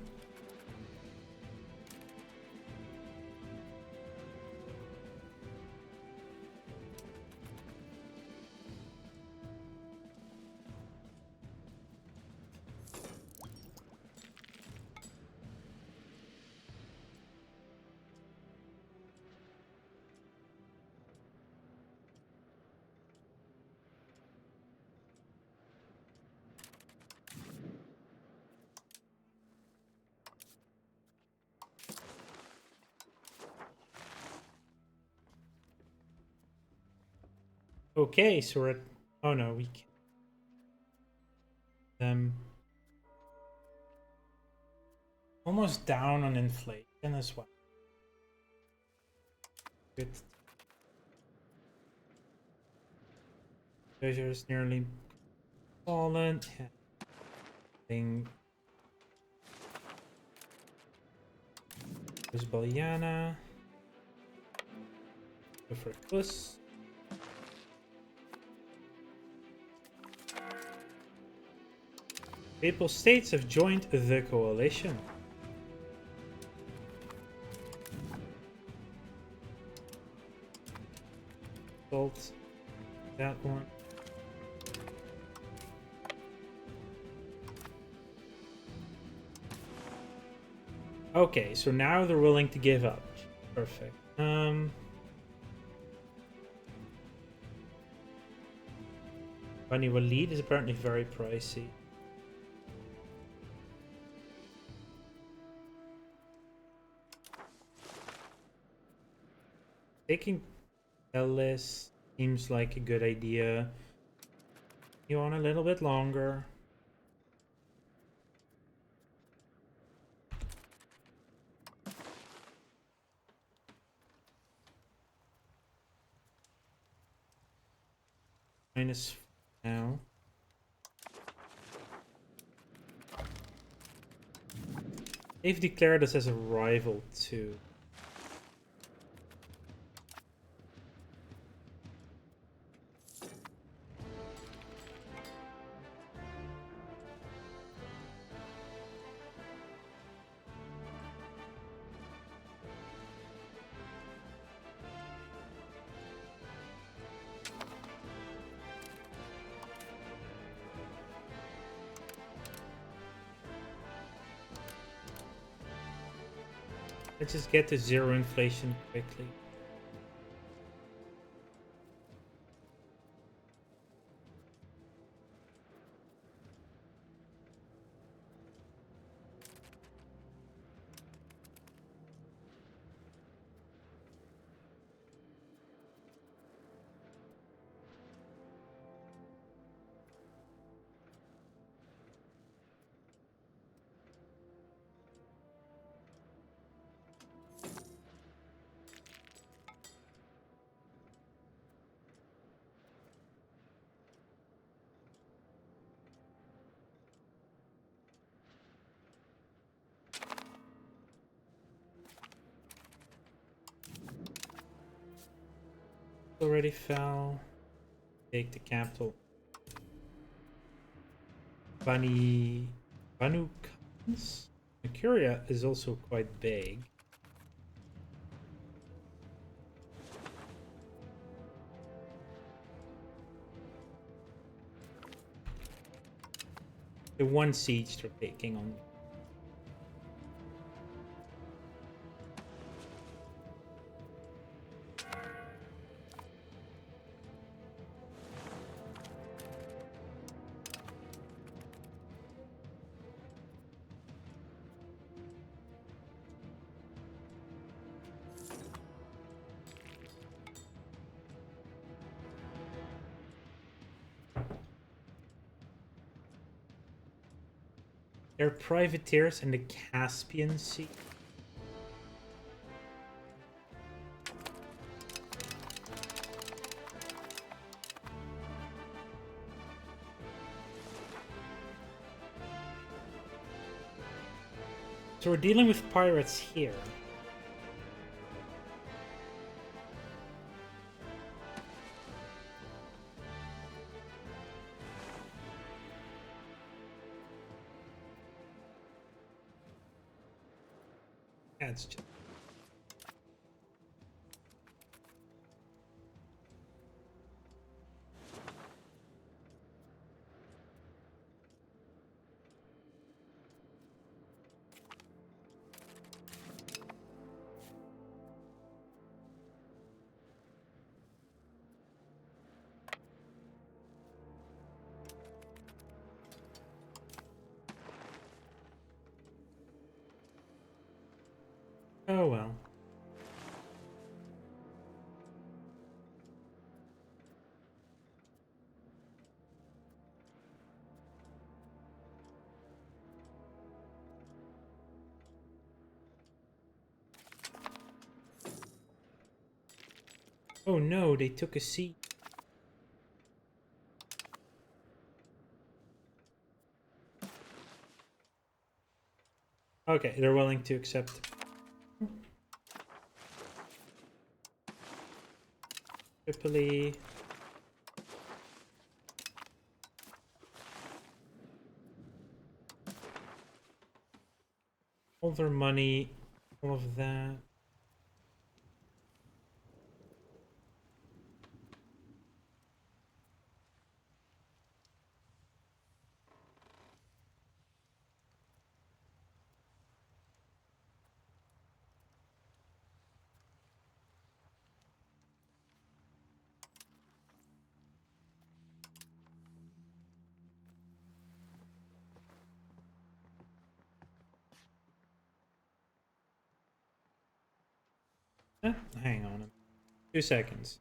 Okay, so we're at... Oh no, we can't. Almost down on inflation as well. Good. Treasure's nearly fallen. Thing. There's Baliana. Go for a puss. Papal states have joined the coalition. Salt. That one. Okay, so now they're willing to give up. Perfect. Bani Walid is apparently very pricey. Taking Ellis seems like a good idea. You want a little bit longer. Minus now. They've declared us as a rival too. Let's just get to zero inflation quickly. Already fell. Take the capital. Banu Khans? Mercuria is also quite big. The one siege they're taking on. They're privateers in the Caspian Sea. So we're dealing with pirates here. That's just... Oh no, they took a seat. Okay, they're willing to accept. Tripoli. All their money, all of that. Hang on 2 seconds.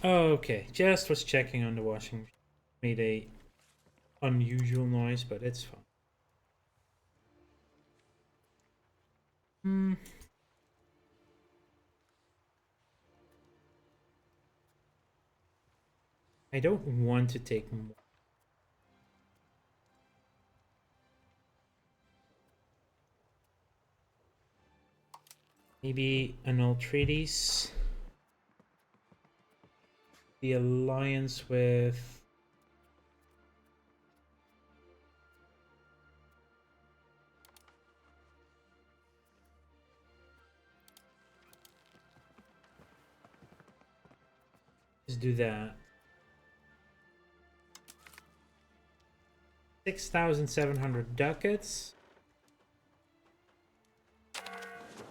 Okay, just was checking on the washing machine. Made a unusual noise, but it's fine. I don't want to take more. Maybe annul treaties. The alliance with... Let's do that. 6,700 ducats.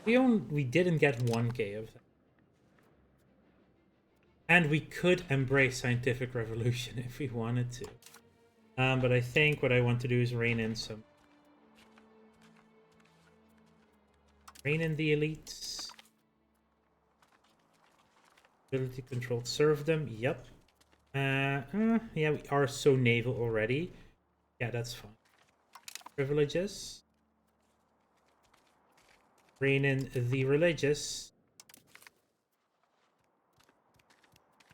We didn't get 1k of that. And we could embrace scientific revolution if we wanted to. But I think what I want to do is rein in some... Rein in the elites. Ability controlled serfdom, yep. Yeah, we are so naval already. Yeah, that's fine. Privileges. Rein in the religious.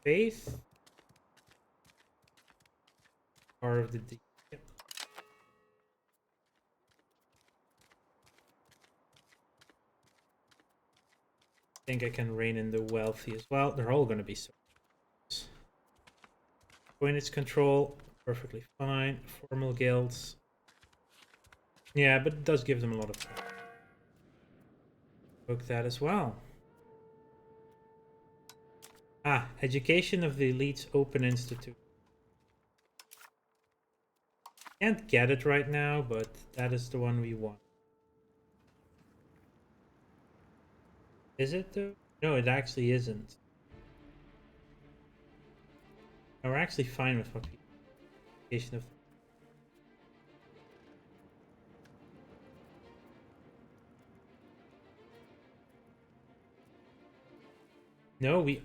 Faith. Part of the... Yep. I think I can rein in the wealthy as well. They're all going to be so. Coinage control, perfectly fine. Formal guilds. Yeah, but it does give them a lot of time. Book that as well. Ah, Education of the Elites Open Institute. Can't get it right now, but that is the one we want. Is it though? No, it actually isn't. No, we're actually fine with what we Education of. No, we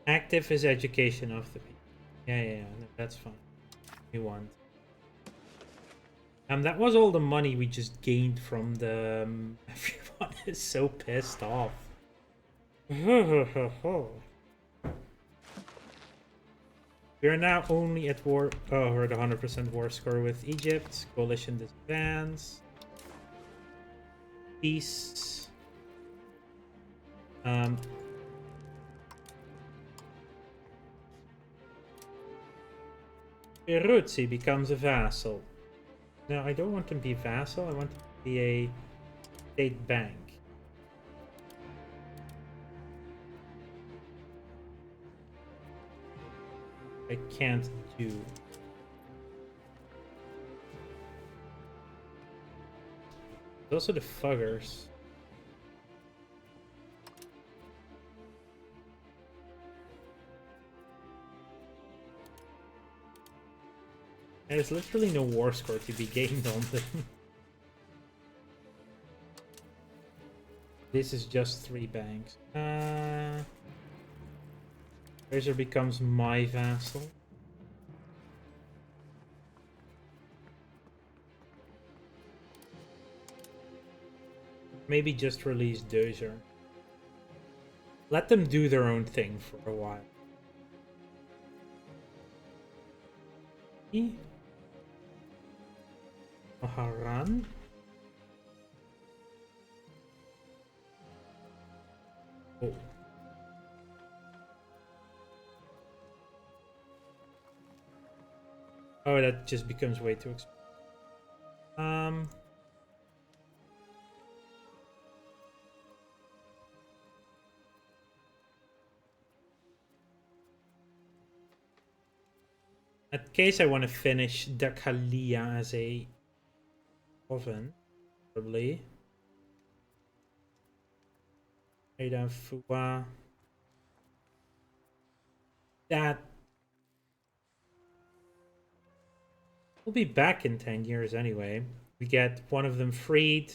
active is education of the people. Yeah, no, that's fine. We want. That was all the money we just gained from the. Everyone is so pissed off. We're now only at war. Oh, we're at 100% war score with Egypt. Coalition disbands. Peace. Peruzzi becomes a vassal. No, I don't want him to be a vassal. I want him to be a state bank. I can't do. Those are the fuggers. There's literally no war score to be gained on them. This is just 3 banks. Razor becomes my vassal. Maybe just release Dozer. Let them do their own thing for a while. Haran. Oh. Oh, that just becomes way too expensive. In case I want to finish Dakalia as a oven, probably. Ada Fua. That will be back in 10 years anyway. We get one of them freed,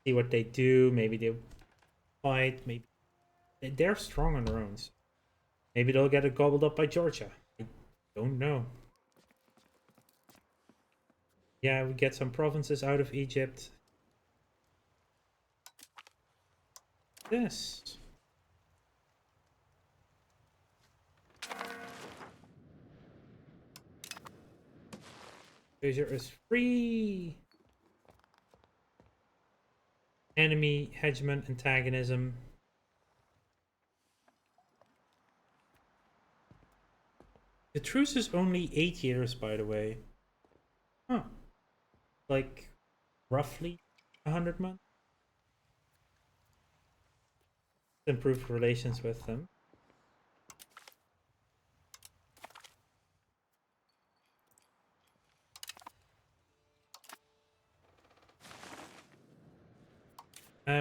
see what they do. Maybe they fight. Maybe they're strong on their own. So maybe they'll get it gobbled up by Georgia. I don't know. Yeah, we get some provinces out of Egypt. This. Treasure is free. Enemy, hegemon, antagonism. The truce is only 8 years, by the way. Huh. Like, roughly 100 months. Improve relations with them.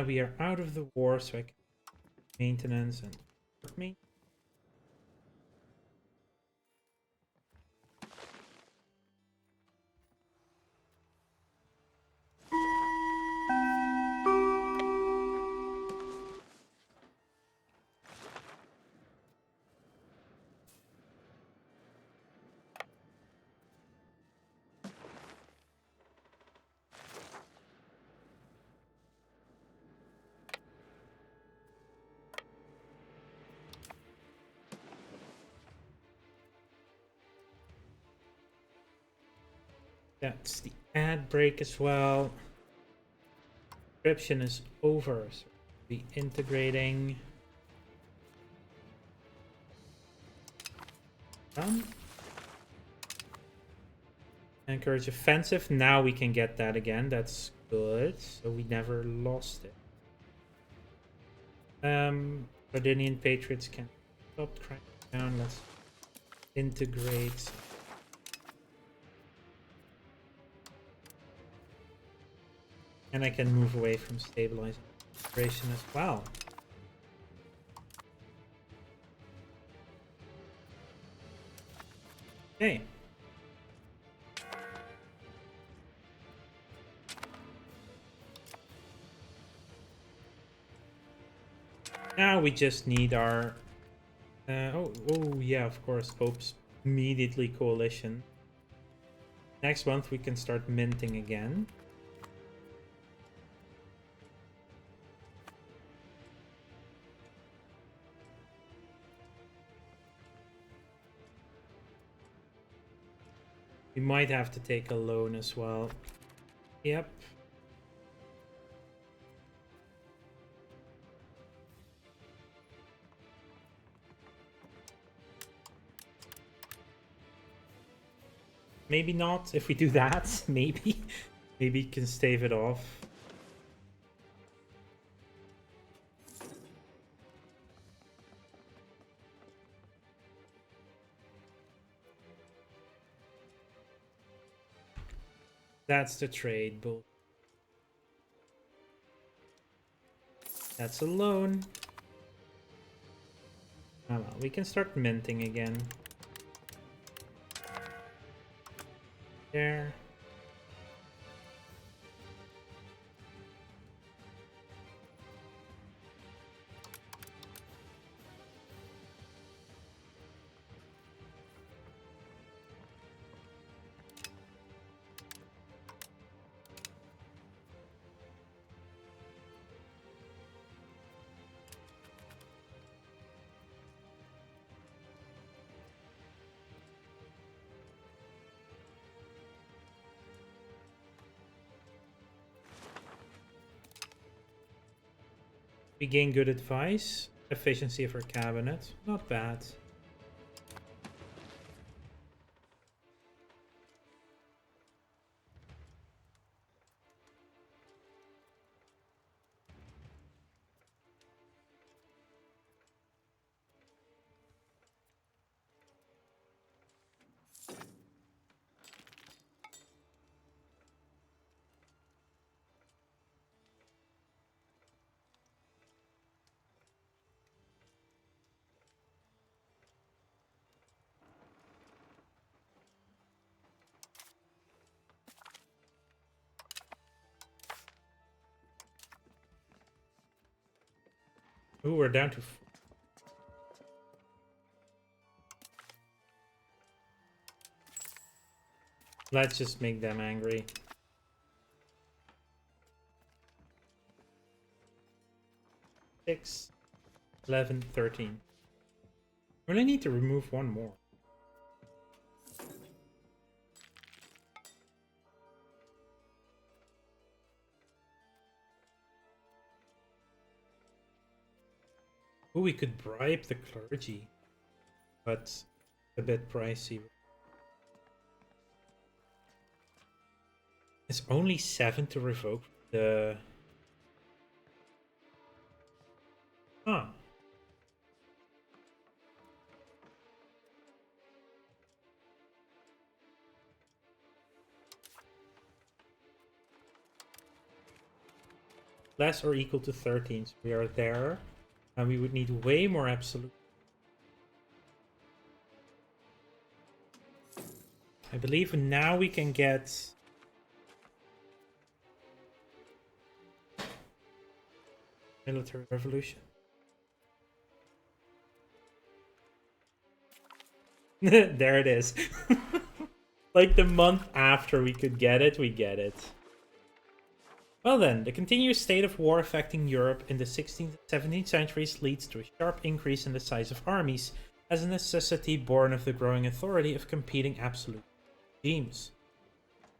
We are out of the war, so I can maintenance and me. That's the ad break as well. Encryption is over, so we'll be integrating. Done. Encourage offensive. Now we can get that again. That's good, so we never lost it. Sardinian Patriots can stop cracking down. Let's integrate. And I can move away from stabilizing integration as well. Okay. Now we just need our... oh yeah, of course, Pope's immediately coalition. Next month we can start minting again. We might have to take a loan as well. Yep. Maybe not. If we do that, maybe. Maybe you can stave it off. That's the trade, bull. That's a loan. Oh well, we can start minting again. There. We gain good advice. Efficiency of our cabinet. Not bad. Ooh, we're down to... Let's just make them angry. 6, 11, 13. We only need to remove one more. Ooh, we could bribe the clergy, but a bit pricey. It's only 7 to revoke the... Huh. Less or equal to 13, so we are there. And we would need way more absolute. I believe now we can get... military revolution. There it is. Like the month after we could get it, we get it. Well then, the continuous state of war affecting Europe in the 16th and 17th centuries leads to a sharp increase in the size of armies, as a necessity born of the growing authority of competing absolute regimes.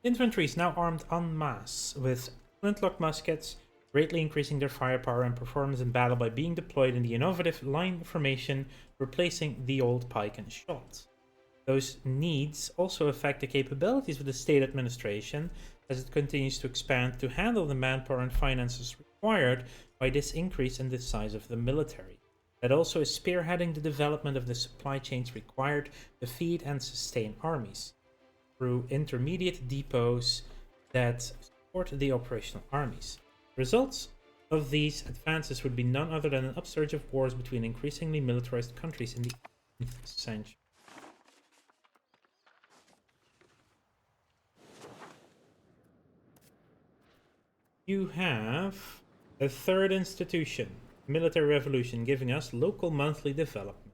Infantry is now armed en masse with flintlock muskets, greatly increasing their firepower and performance in battle by being deployed in the innovative line formation, replacing the old pike and shot. Those needs also affect the capabilities of the state administration as it continues to expand to handle the manpower and finances required by this increase in the size of the military. That also is spearheading the development of the supply chains required to feed and sustain armies through intermediate depots that support the operational armies. Results of these advances would be none other than an upsurge of wars between increasingly militarized countries in the 18th century. You have a third institution, military revolution, giving us local monthly development.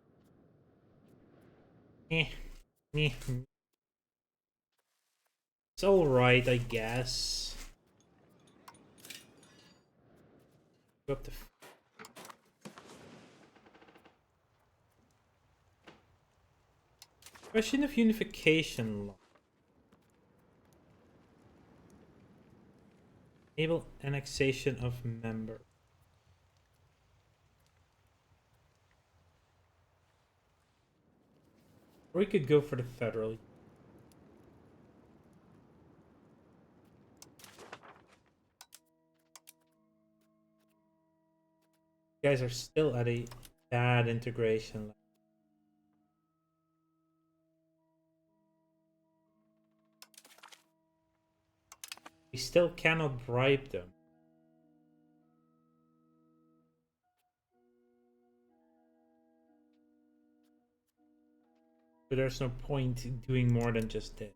It's alright, I guess. Go up to question of unification law. Enable annexation of member. Or we could go for the federal. You guys are still at a bad integration level. We still cannot bribe them. But there's no point in doing more than just this.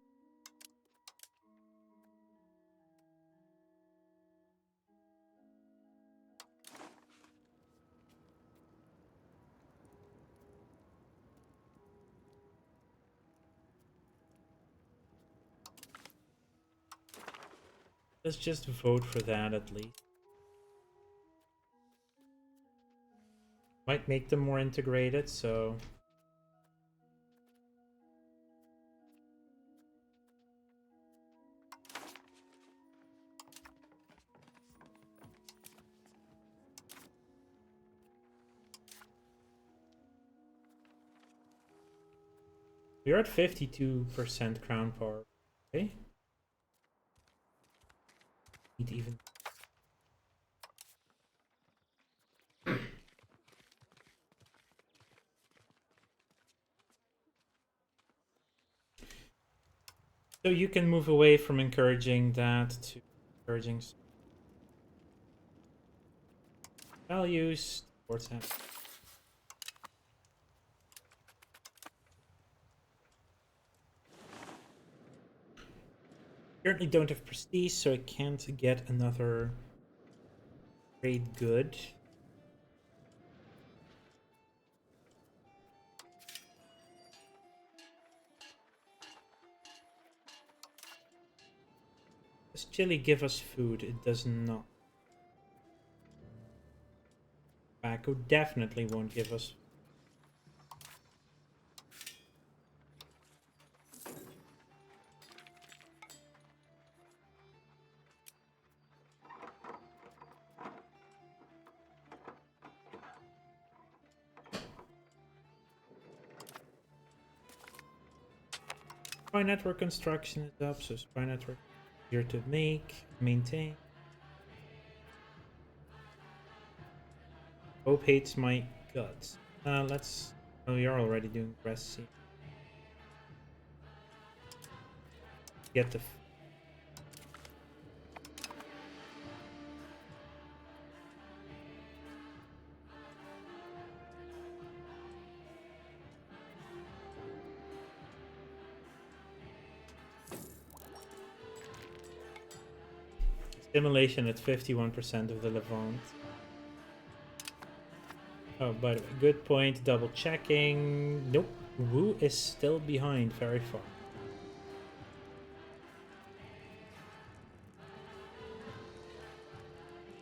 Let's just vote for that at least. Might make them more integrated, so... We're at 52% crown power. Okay. Need even... So you can move away from encouraging that to encouraging values towards that. Currently don't have prestige, so I can't get another trade good. Does Chile give us food? It does not. Tobacco definitely won't give us. Spy network construction is up, so spy network here to maintain. Hope hates my guts. Let's. Oh, you're already doing rest. Get the. Stimulation at 51% of the Levant. Oh, by the way, good point. Double checking. Nope. Wu is still behind very far.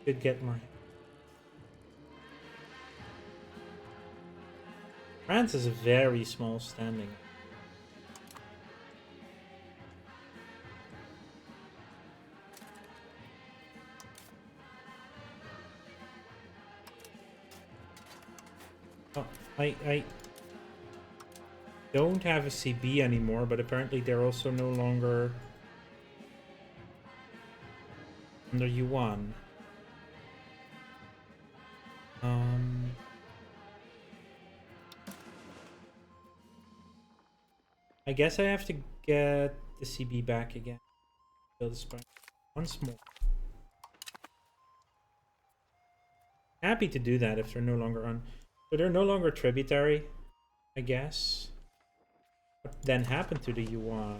Could get more. France is a very small standing. Oh, I don't have a CB anymore, but apparently they're also no longer under yuan. I guess I have to get the CB back again. Build a spine once more. Happy to do that if they're no longer on. So they're no longer tributary, I guess. What then happened to the yuan?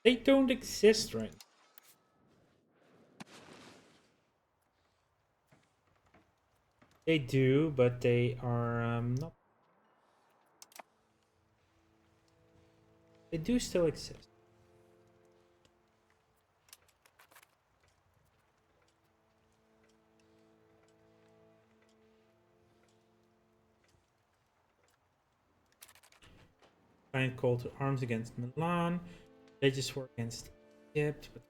They don't exist right now. They do, but they are not. They do still exist. Find call to arms against Milan. They just war against Egypt. But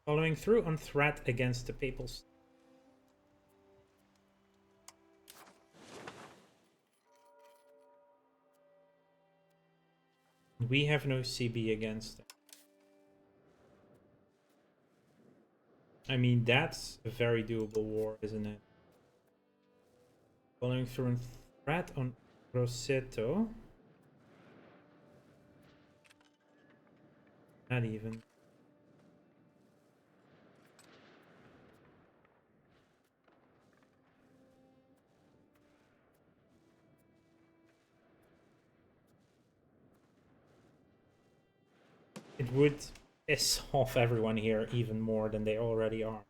following through on threat against the Papal State. We have no CB against them. I mean, that's a very doable war, isn't it? Following through on threat on Grosseto. Not even. It would piss off everyone here even more than they already are.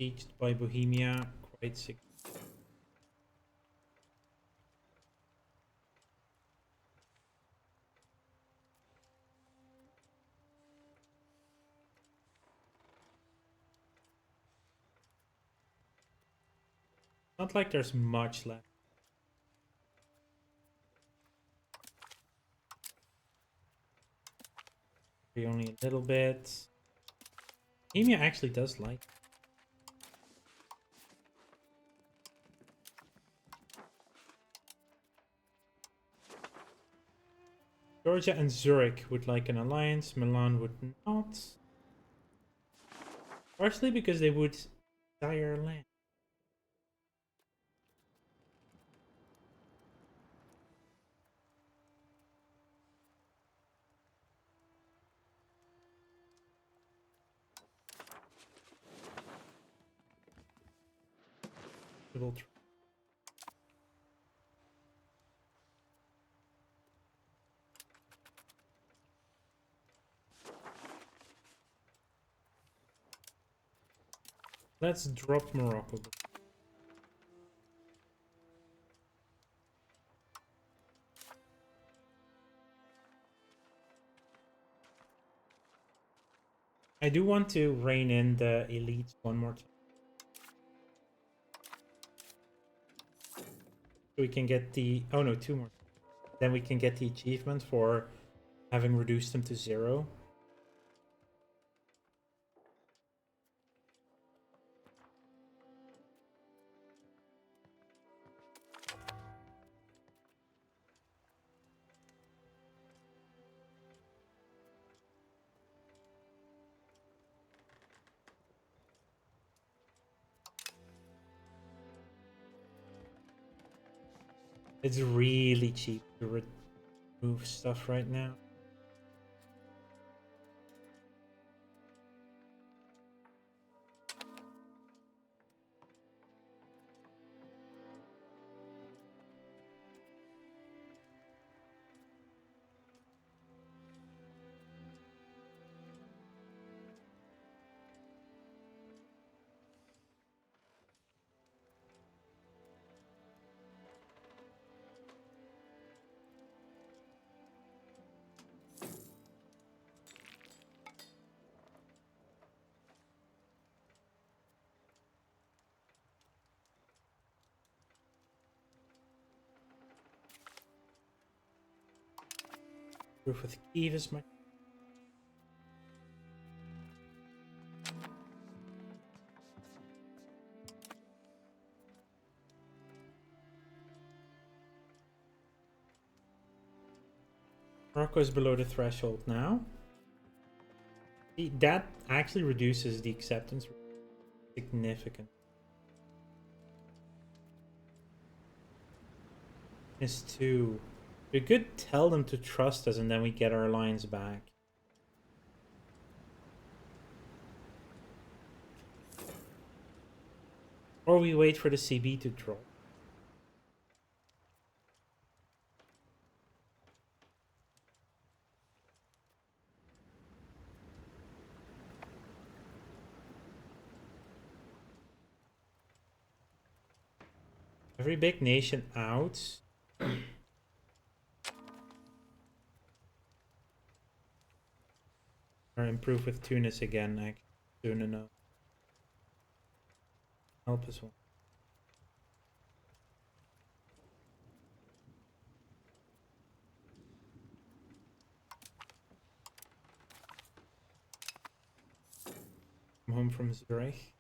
Sieged by Bohemia, quite sick. Not like there's much left. Only a little bit. Bohemia actually does like. Georgia and Zurich would like an alliance. Milan would not. Partially because they would dire land. Let's drop Morocco. I do want to rein in the elites one more time. So we can get the... Oh no, two more. Then we can get the achievement for having reduced them to 0. It's really cheap to remove stuff right now. Proof with Kiev is my. Morocco is below the threshold now. See, that actually reduces the acceptance significantly. Is 2. We could tell them to trust us and then we get our alliance back. Or we wait for the CB to drop. Every big nation out. Or improve with Tunis again, actually, soon enough. Help us one. I'm home from Zurich.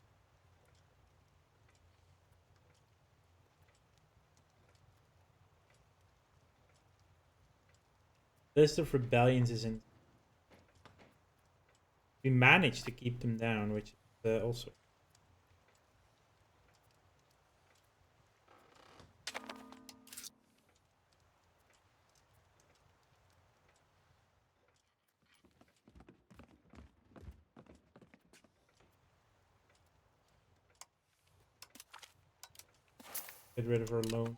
List of rebellions is in. We managed to keep them down, which is also. Get rid of our loan.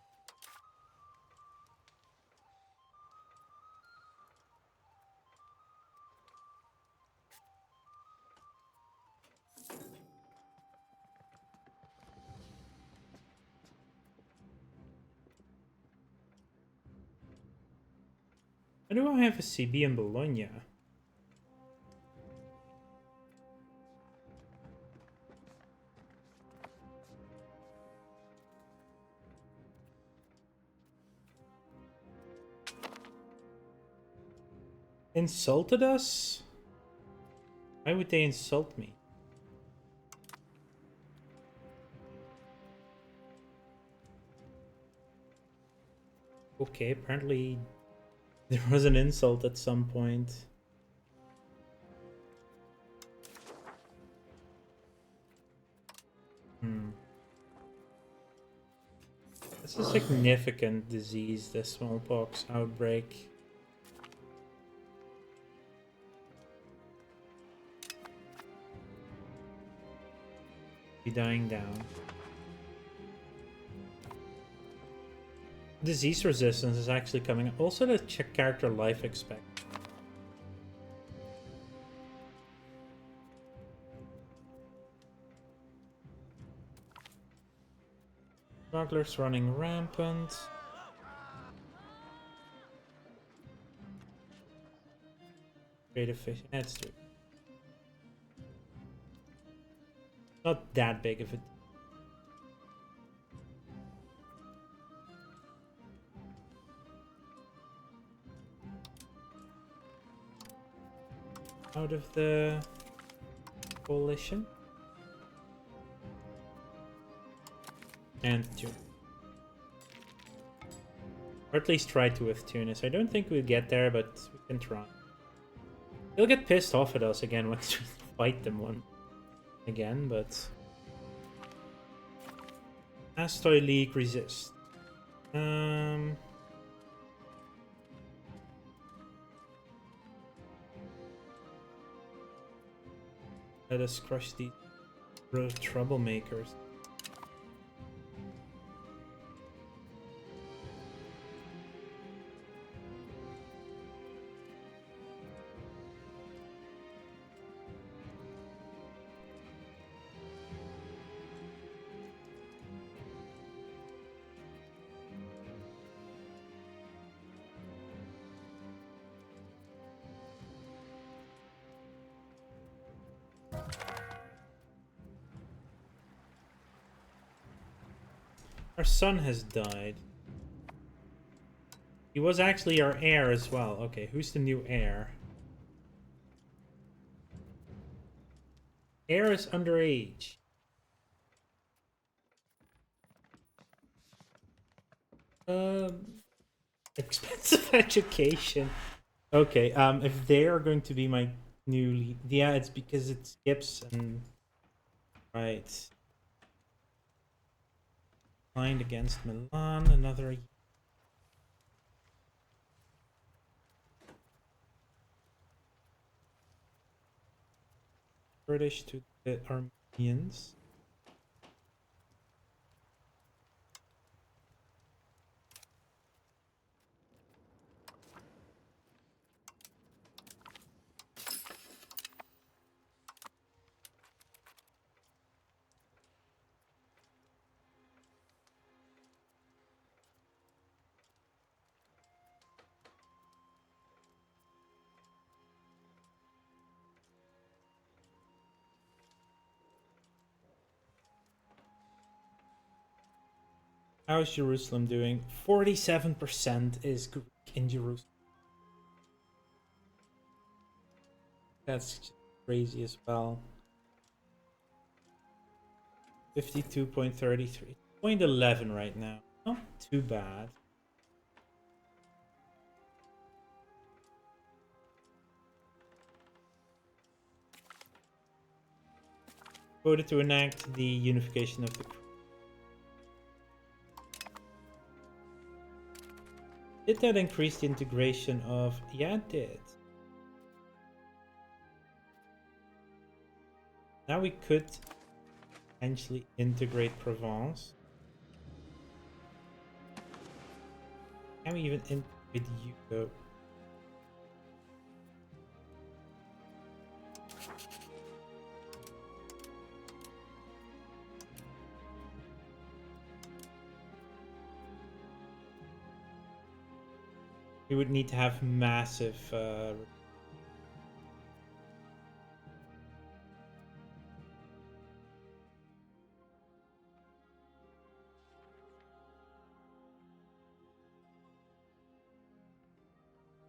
Why do I have a CB in Bologna? Insulted us? Why would they insult me? Okay, apparently there was an insult at some point. It's a significant disease, the smallpox outbreak. Be dying down. Disease resistance is actually coming up. Also the character life expect. Smugglers running rampant. Creative fish. That's true. Not that big of a. Out of the coalition. And Tunis. Or at least try to with Tunis. I don't think we'll get there, but we can try. They'll get pissed off at us again once we fight them one again, but Astoy League resist. Let us crush these troublemakers. Our son has died. He was actually our heir as well. Okay, who's the new heir? Heir is underage. Expensive education. Okay, if they are going to be my new lead, yeah, it's because it skips and right. Signed against Milan, another. British to the Armenians. How is Jerusalem doing? 47% is Greek in Jerusalem. That's just crazy as well. 52.33. 0.11 right now. Not too bad. Voted to enact the unification of the. Did that increase the integration of? Yeah, it did. Now we could potentially integrate Provence. Can we even integrate Yugo? We would need to have massive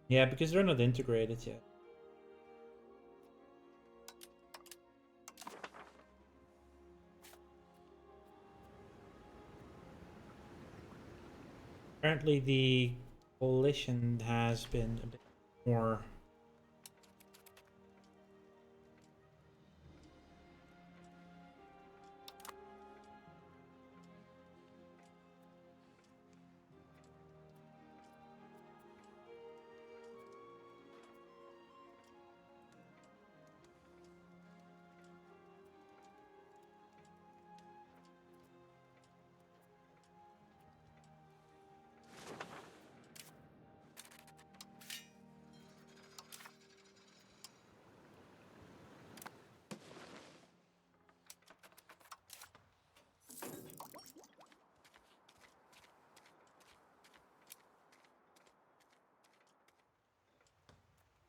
yeah, because they're not integrated yet. Apparently the coalition has been a bit more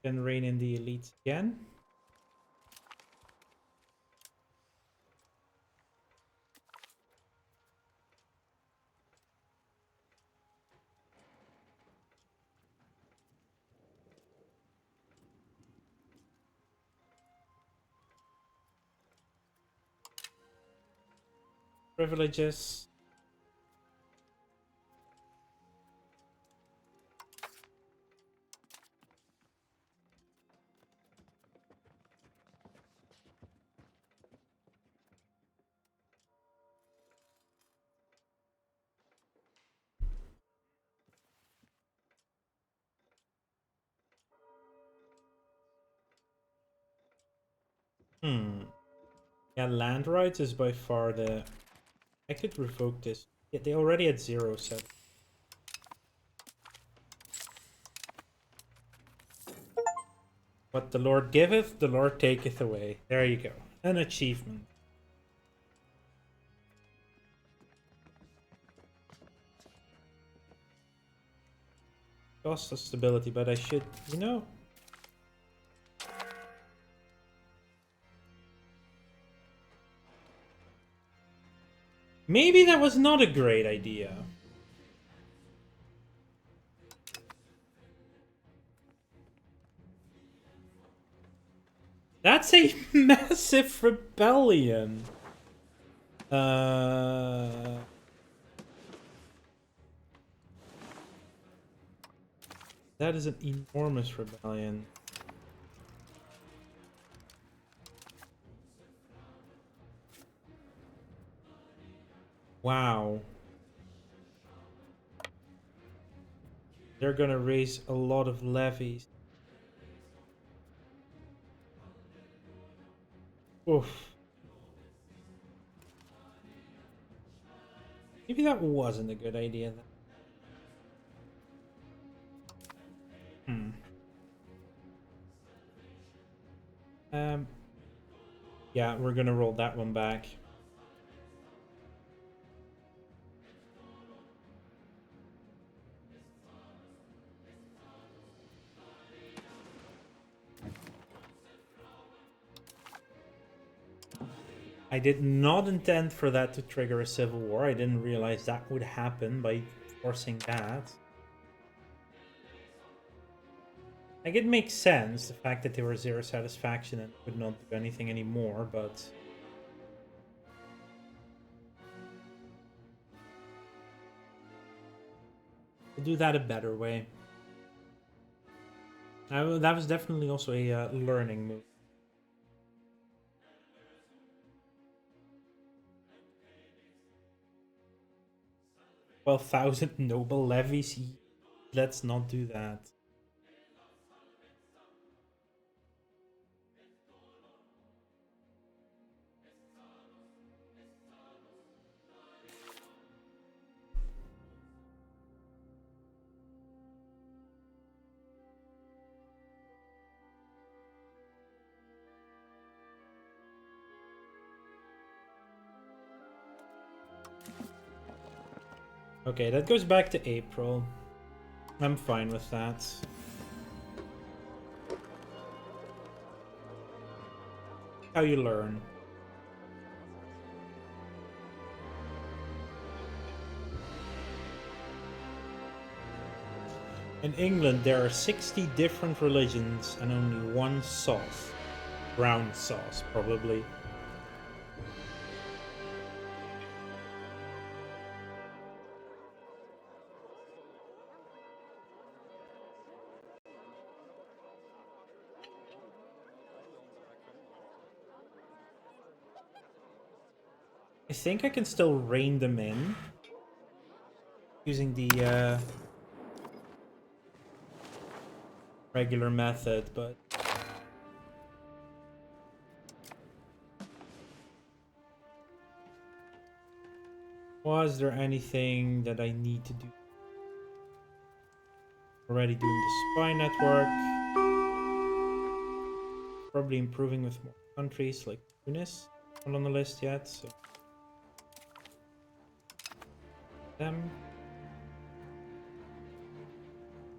can rein in the elites again. Privileges. Yeah, land rights is by far the. I could revoke this. Yeah, they already had 0 set. What the Lord giveth, the Lord taketh away. There you go. An achievement. Cost of stability, but I should, you know. Maybe that was not a great idea. That's a massive rebellion. That is an enormous rebellion. Wow. They're gonna raise a lot of levies. Oof. Maybe that wasn't a good idea then. Yeah, we're gonna roll that one back. I did not intend for that to trigger a civil war. I didn't realize that would happen by forcing that. Like, it makes sense, the fact that they were zero satisfaction and could not do anything anymore, but... we'll do that a better way. That was definitely also a learning move. 12,000 noble levies? Let's not do that. Okay, that goes back to April. I'm fine with that. How you learn. In England, there are 60 different religions and only one sauce. Brown sauce, probably. I think I can still rein them in using the regular method, but was there anything that I need to do? Already doing the spy network. Probably improving with more countries like Tunis. Not on the list yet, so them.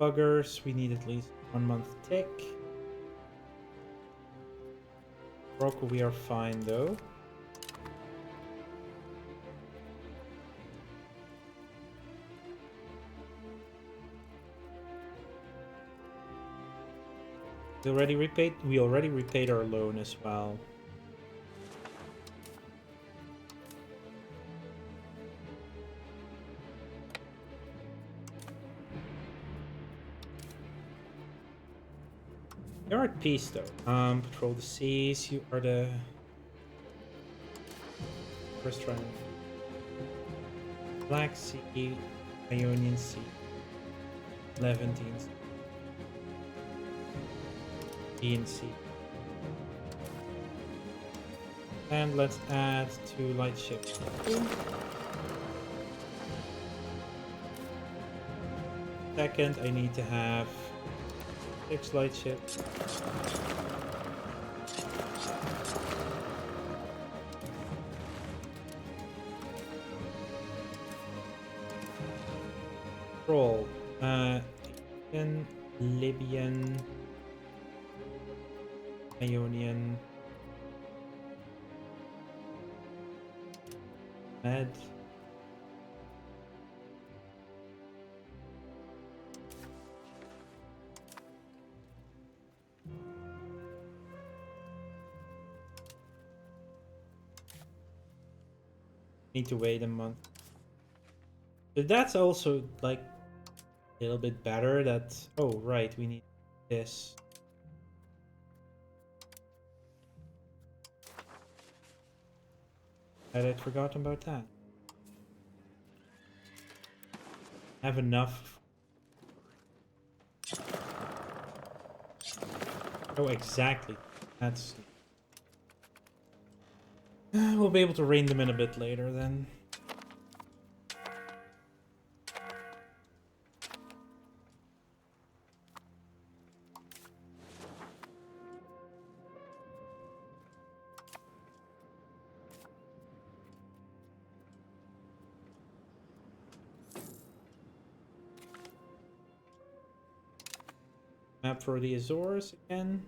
Buggers, we need at least 1 month tick. Morocco, we are fine though. We already repaid our loan as well. You're at peace though. Patrol the seas. You are the first round. Black Sea, Ionian Sea, Levantine Sea, Aegean Sea. And let's add 2 light ships. Second, I need to have 6 light ships. Roll. Libyan, Ionian, Med. Need to wait a month. But that's also like a little bit better. That oh right, we need this. I'd forgotten about that. Have enough. Oh, exactly. That's. We'll be able to rein them in a bit later then. Map for the Azores again.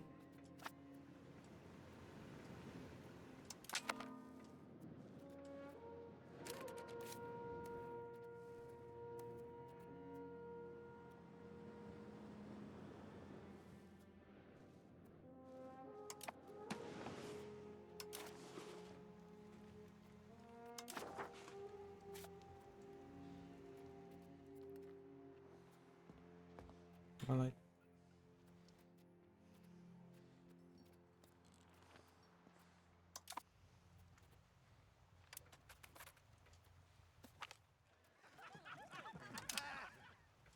I like.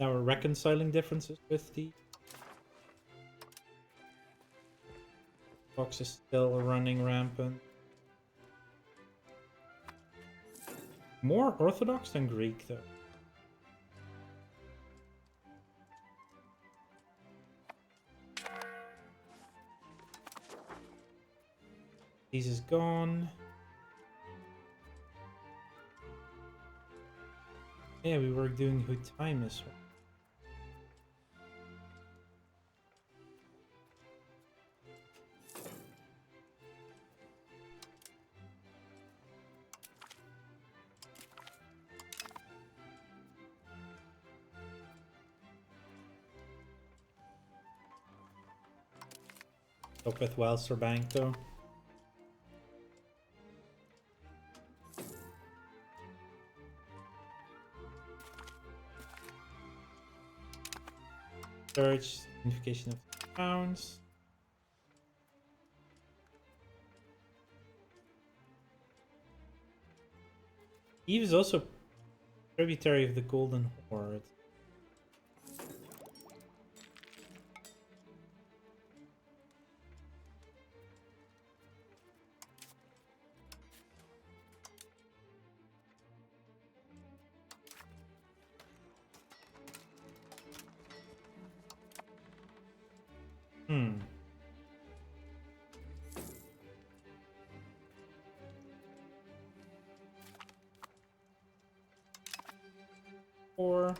Now we're reconciling differences with the box is still running rampant. More Orthodox than Greek though. This is gone. Yeah, we were doing who time is. Up with Welser Bank though. Search, unification of towns. Eve is also tributary of the Golden Horde. Or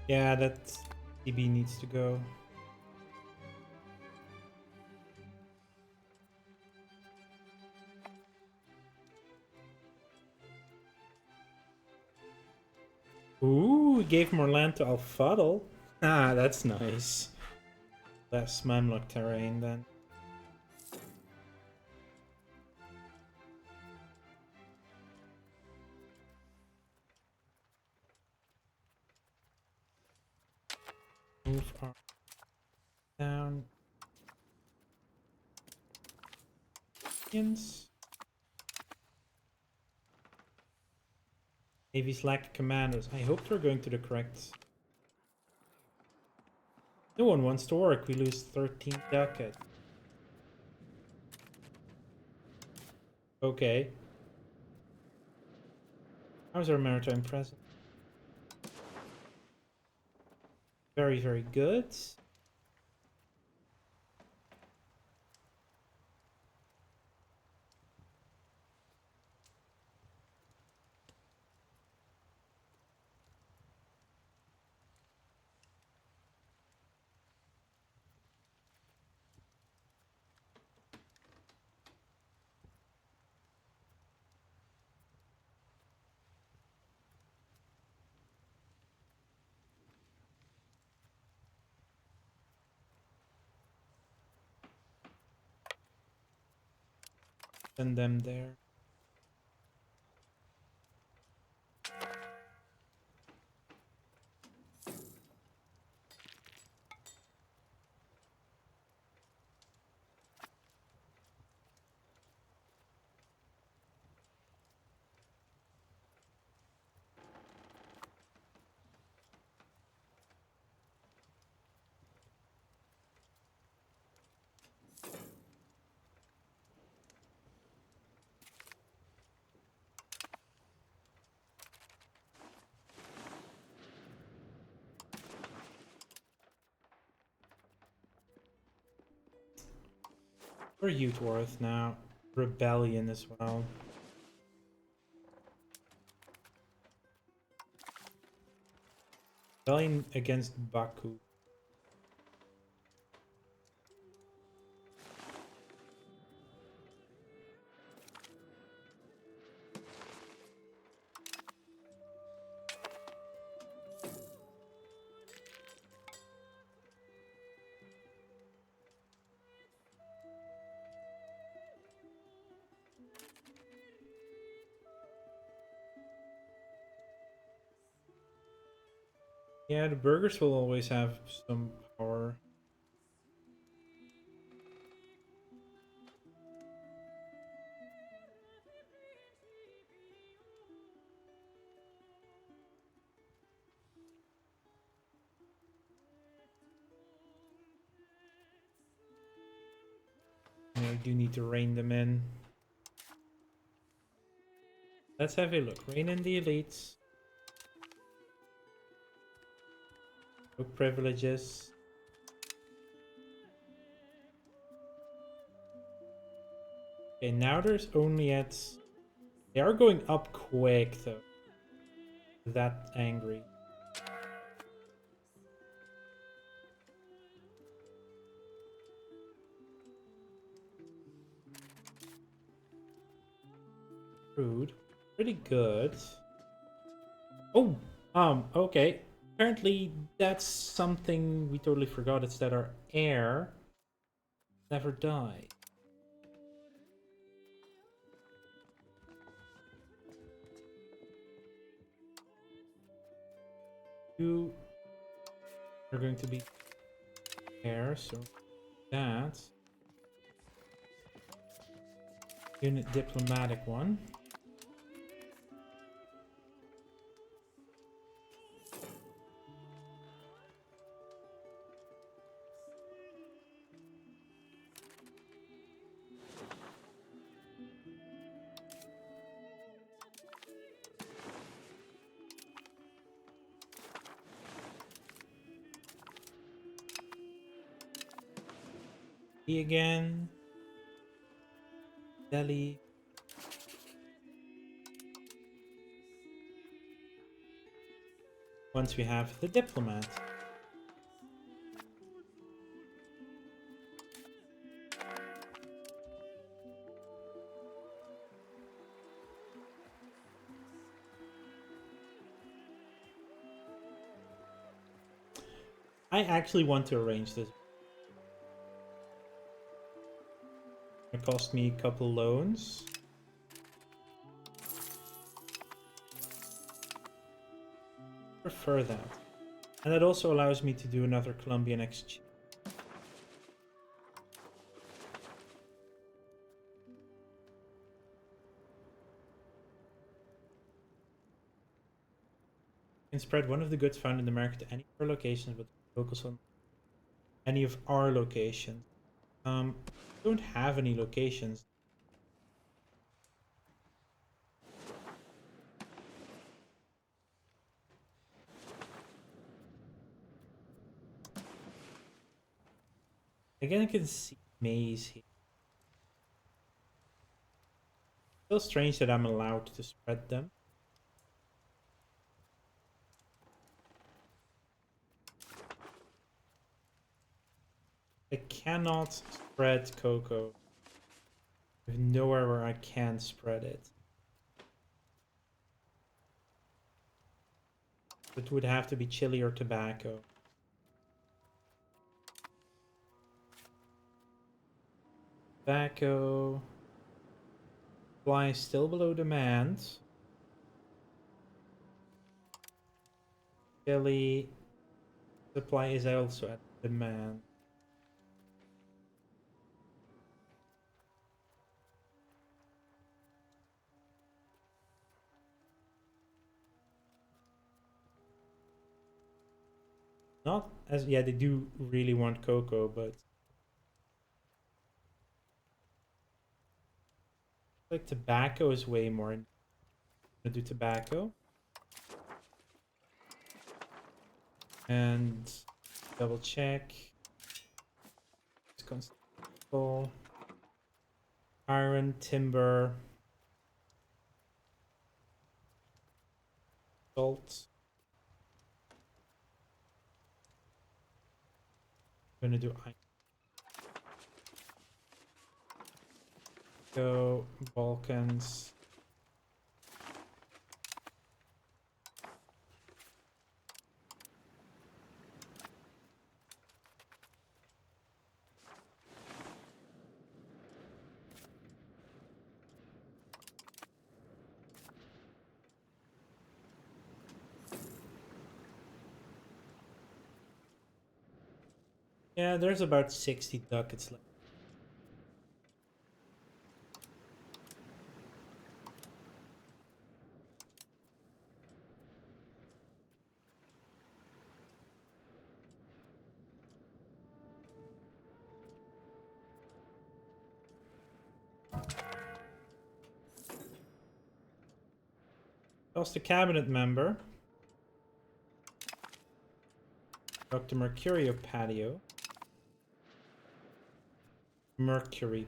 yeah, that DB needs to go. Ooh, we gave more land to Al-Fadl. Ah, that's nice. Less Mamluk terrain then. Move our down. Ins. Navy's lack commandos. I hope they're going to the correct... No one wants to work. We lose 13 ducats. Okay. How's our maritime presence? Very, very good. Send them there. We're Youthworth now. Rebellion as well. Rebellion against Baku. Yeah, the burghers will always have some power. Yeah, I do need to rein them in. Let's have a look. Rein in the elites. No privileges. Okay, now there's only at... They are going up quick though. That angry. Rude. Pretty good. Oh, okay. Apparently that's something we totally forgot. It's that our heir never died. You are going to be heir, so that unit diplomatic one. Again. Delhi. Once we have the diplomat. I actually want to arrange this. It cost me a couple loans. Prefer that. And that also allows me to do another Colombian exchange. can spread one of the goods found in the market to any of our locations, but focus on any of our locations. Don't have any locations. Again, I can see maize here. Still strange that I'm allowed to spread them. I cannot spread cocoa. There's nowhere where I can spread it. It would have to be chili or tobacco. Tobacco. Supply is still below demand. Chili. Supply is also at demand. Not as, yeah, they do really want cocoa, but like tobacco is way more. I'm gonna do tobacco. And double check. It's constable. Iron, timber, salt. I'm gonna do iron. Go Balkans. Yeah, there's about 60 ducats left. Lost a cabinet member. Dr. Mercurio patio. Mercury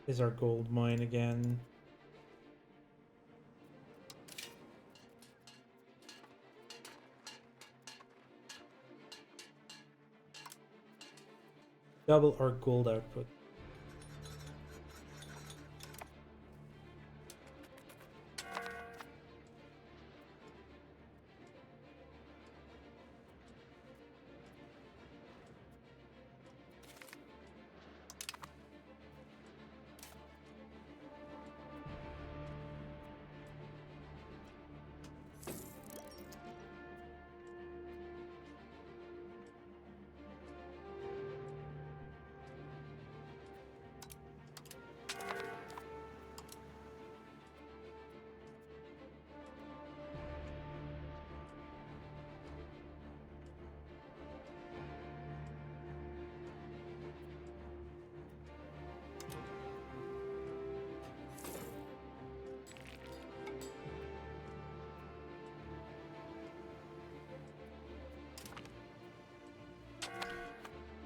is our gold mine again. Double our gold output.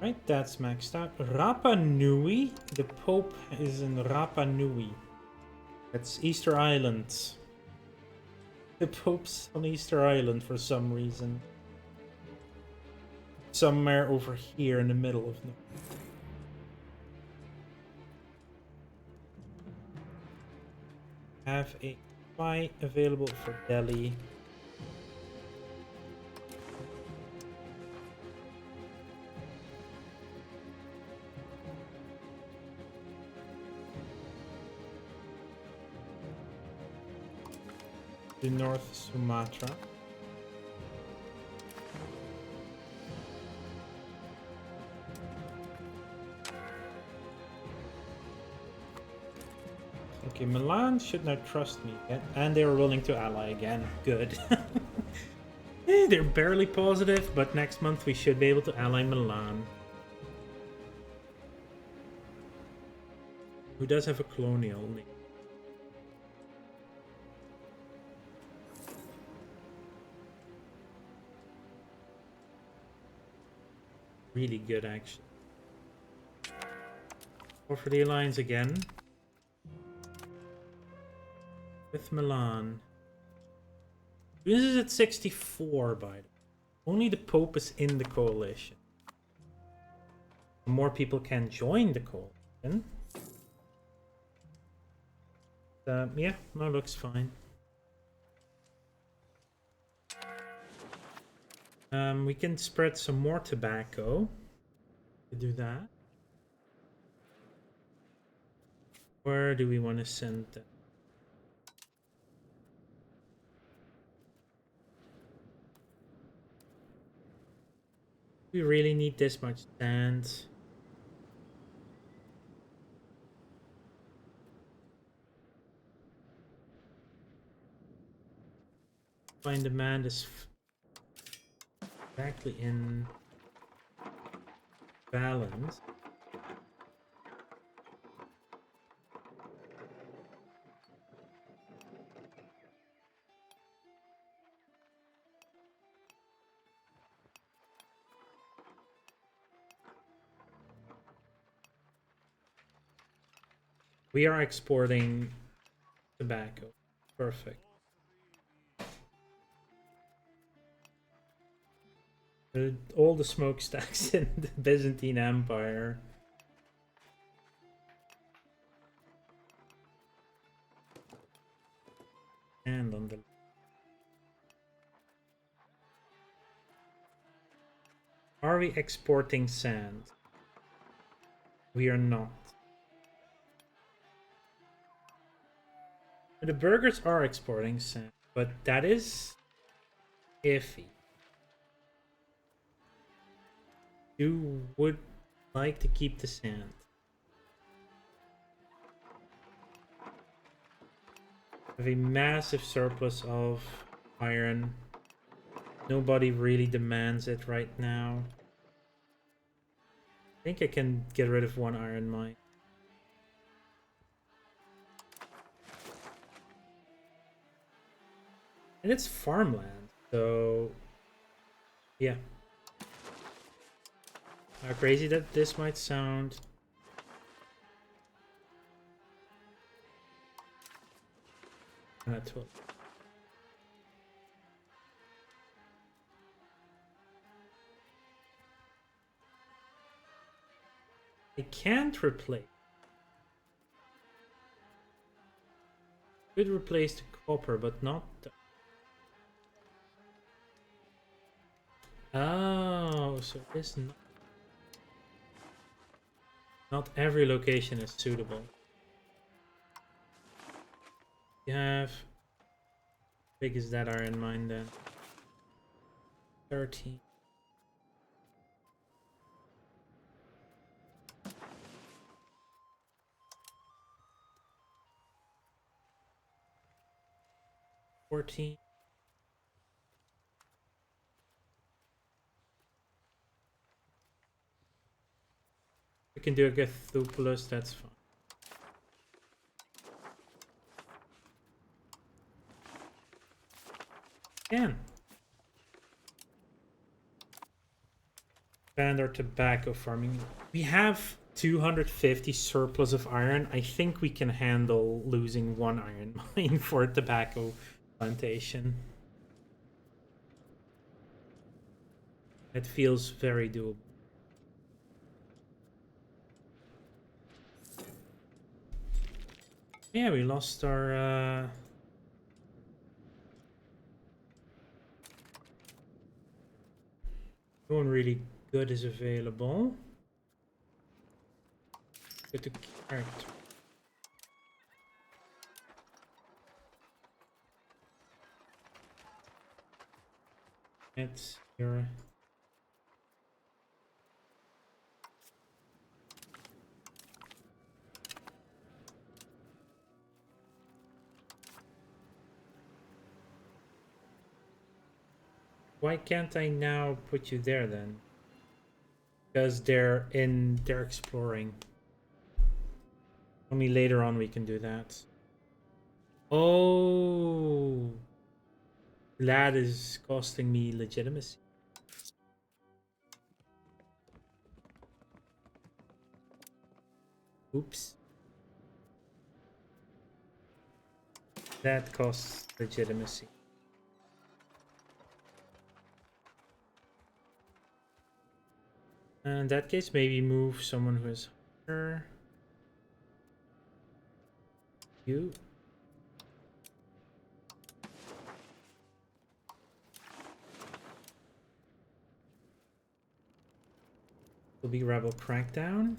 Right, that's maxed out. Rapa Nui? The Pope is in Rapa Nui. That's Easter Island. The Pope's on Easter Island for some reason. Somewhere over here in the middle of nowhere. Have a spy available for Delhi. To North Sumatra. Okay, Milan should now trust me again. And they were willing to ally again. Good. They're barely positive, but next month we should be able to ally Milan. Who does have a colonial name? Really good, actually. Go for the alliance again. With Milan. This is at 64, by the way. Only the Pope is in the coalition. More people can join the coalition. Yeah, no, looks fine. We can spread some more tobacco to do that. Where do we want to send that? We really need this much sand. Find demand is exactly in balance. We are exporting tobacco. Perfect. All the smokestacks in the Byzantine Empire. And on the... Are we exporting sand? We are not. The burghers are exporting sand, but that is iffy. You would like to keep the sand. Have a massive surplus of iron. Nobody really demands it right now. I think I can get rid of one iron mine. And it's farmland, so yeah. How crazy that this might sound. That's what. I can't replace. Could replace the copper, but not the... Oh, so this not every location is suitable. You have... How big is that iron mine then? 13. We can do a Gethupulus, that's fine. Can. Expand our tobacco farming. We have 250 surplus of iron. I think we can handle losing one iron mine for a tobacco plantation. It feels very doable. Yeah, we lost our... No one really good is available. Go to character. It's your... Why can't I now put you there then? Because they're exploring. Only later on we can do that. Oh, that is costing me legitimacy. Oops. That costs legitimacy. In that case, maybe move someone who is higher. You. Will be Rebel Crackdown.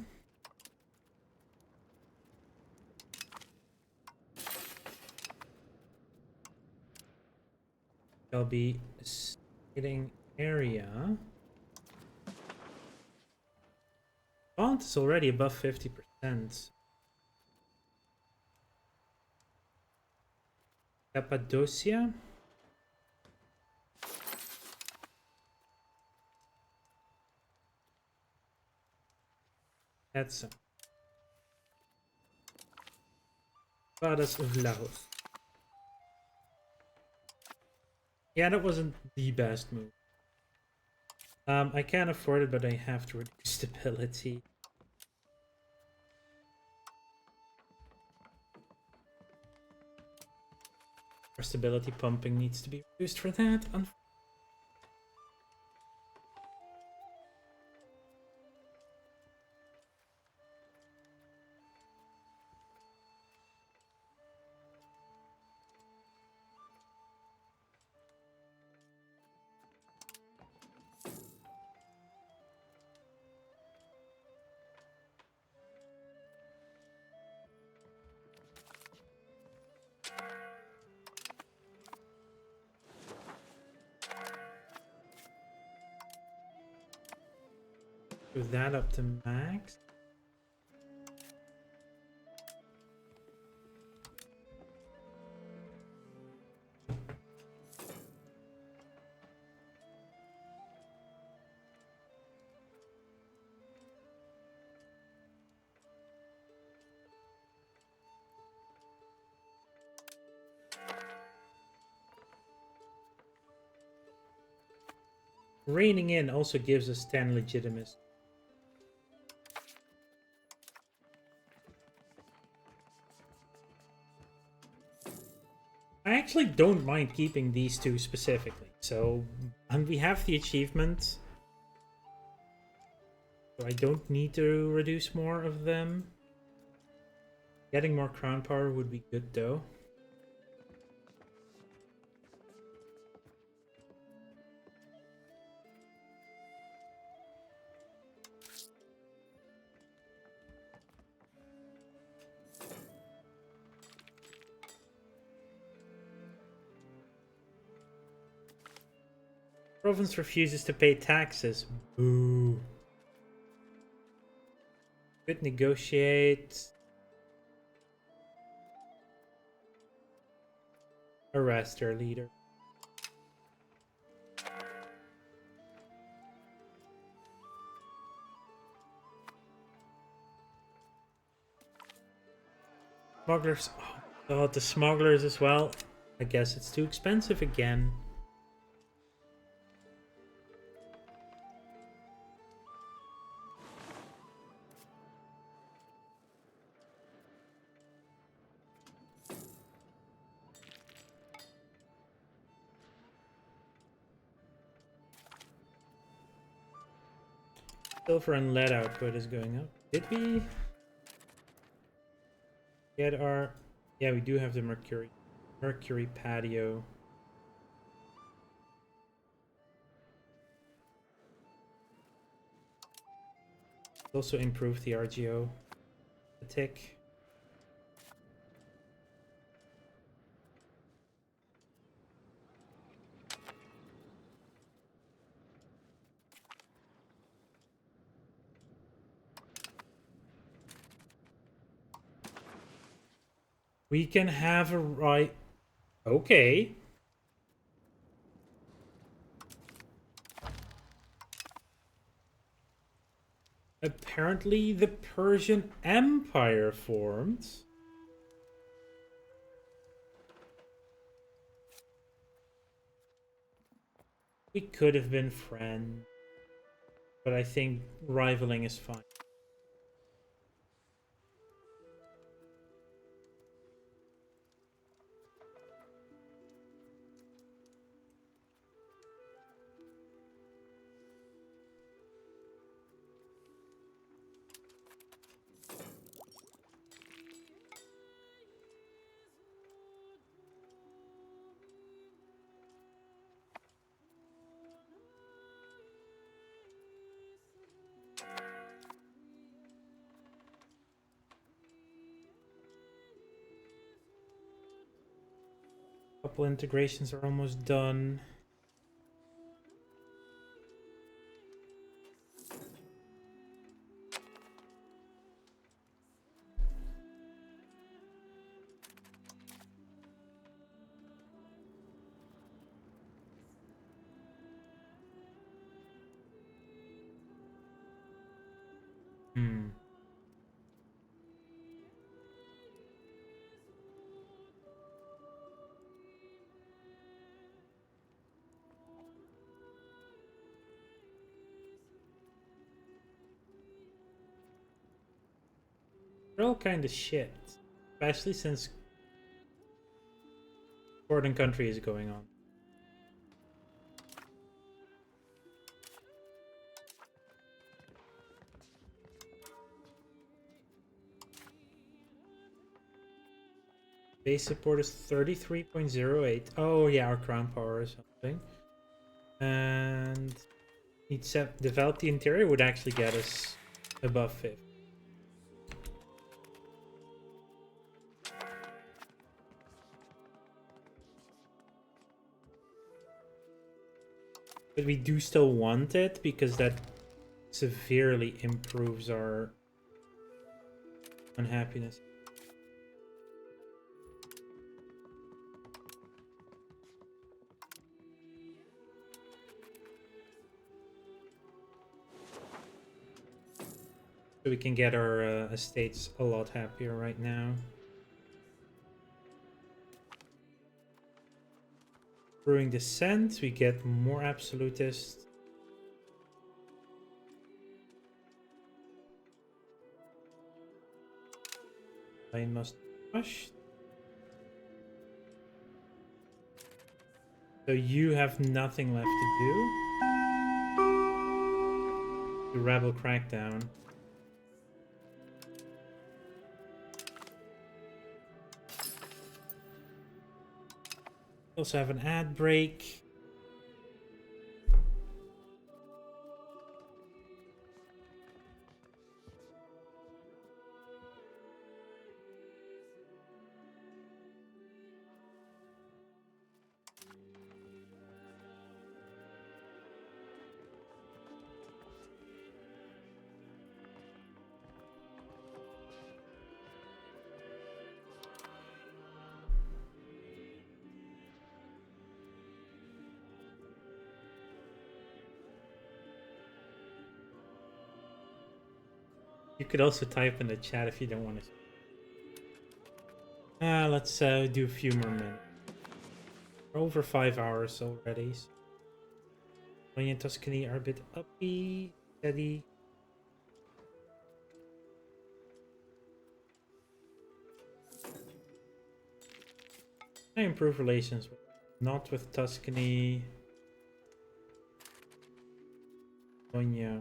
There'll be a sitting area. Font is already above 50%. Cappadocia. That's Fathers of Laos. Yeah, that wasn't the best move. I can't afford it, but I have to reduce stability. Our stability pumping needs to be reduced for that. Do that up to max. Reining in also gives us 10 legitimacy. I actually don't mind keeping these two specifically. So, and we have the achievement. So I don't need to reduce more of them. Getting more crown power would be good though. Province refuses to pay taxes. Boo. Could negotiate. Arrest our leader. Smugglers. Oh god, the smugglers as well. I guess it's too expensive again. Silver and lead output is going up. Did we get our... Yeah, we do have the Mercury patio. Also improve the RGO a tick. We can have a right... Okay. Apparently the Persian Empire formed. We could have been friends, but I think rivaling is fine. Couple integrations are almost done. They're all kind of shit, especially since Gordon Country is going on. Base support is 33.08. Oh yeah, our crown power or something. And need to develop the interior would actually get us above 50. But we do still want it because that severely improves our unhappiness. So we can get our estates a lot happier right now. Brewing Descent, we get more absolutist. Line must push. So you have nothing left to do. The Rebel Crackdown. We also have an ad break. You could also type in the chat if you don't want to. Let's do a few more minutes. We're over 5 hours already. So Bologna and Tuscany are a bit uppy, steady. I improve relations, not with Tuscany. Bologna.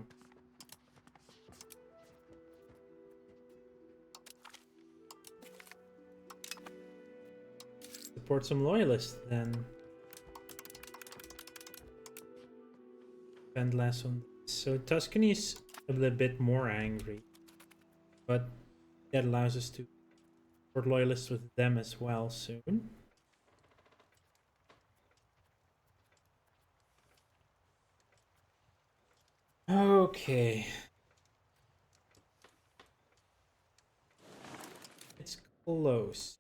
Support some loyalists then. Spend less on. So Tuscany is a little bit more angry, but that allows us to support loyalists with them as well soon. Okay. It's close.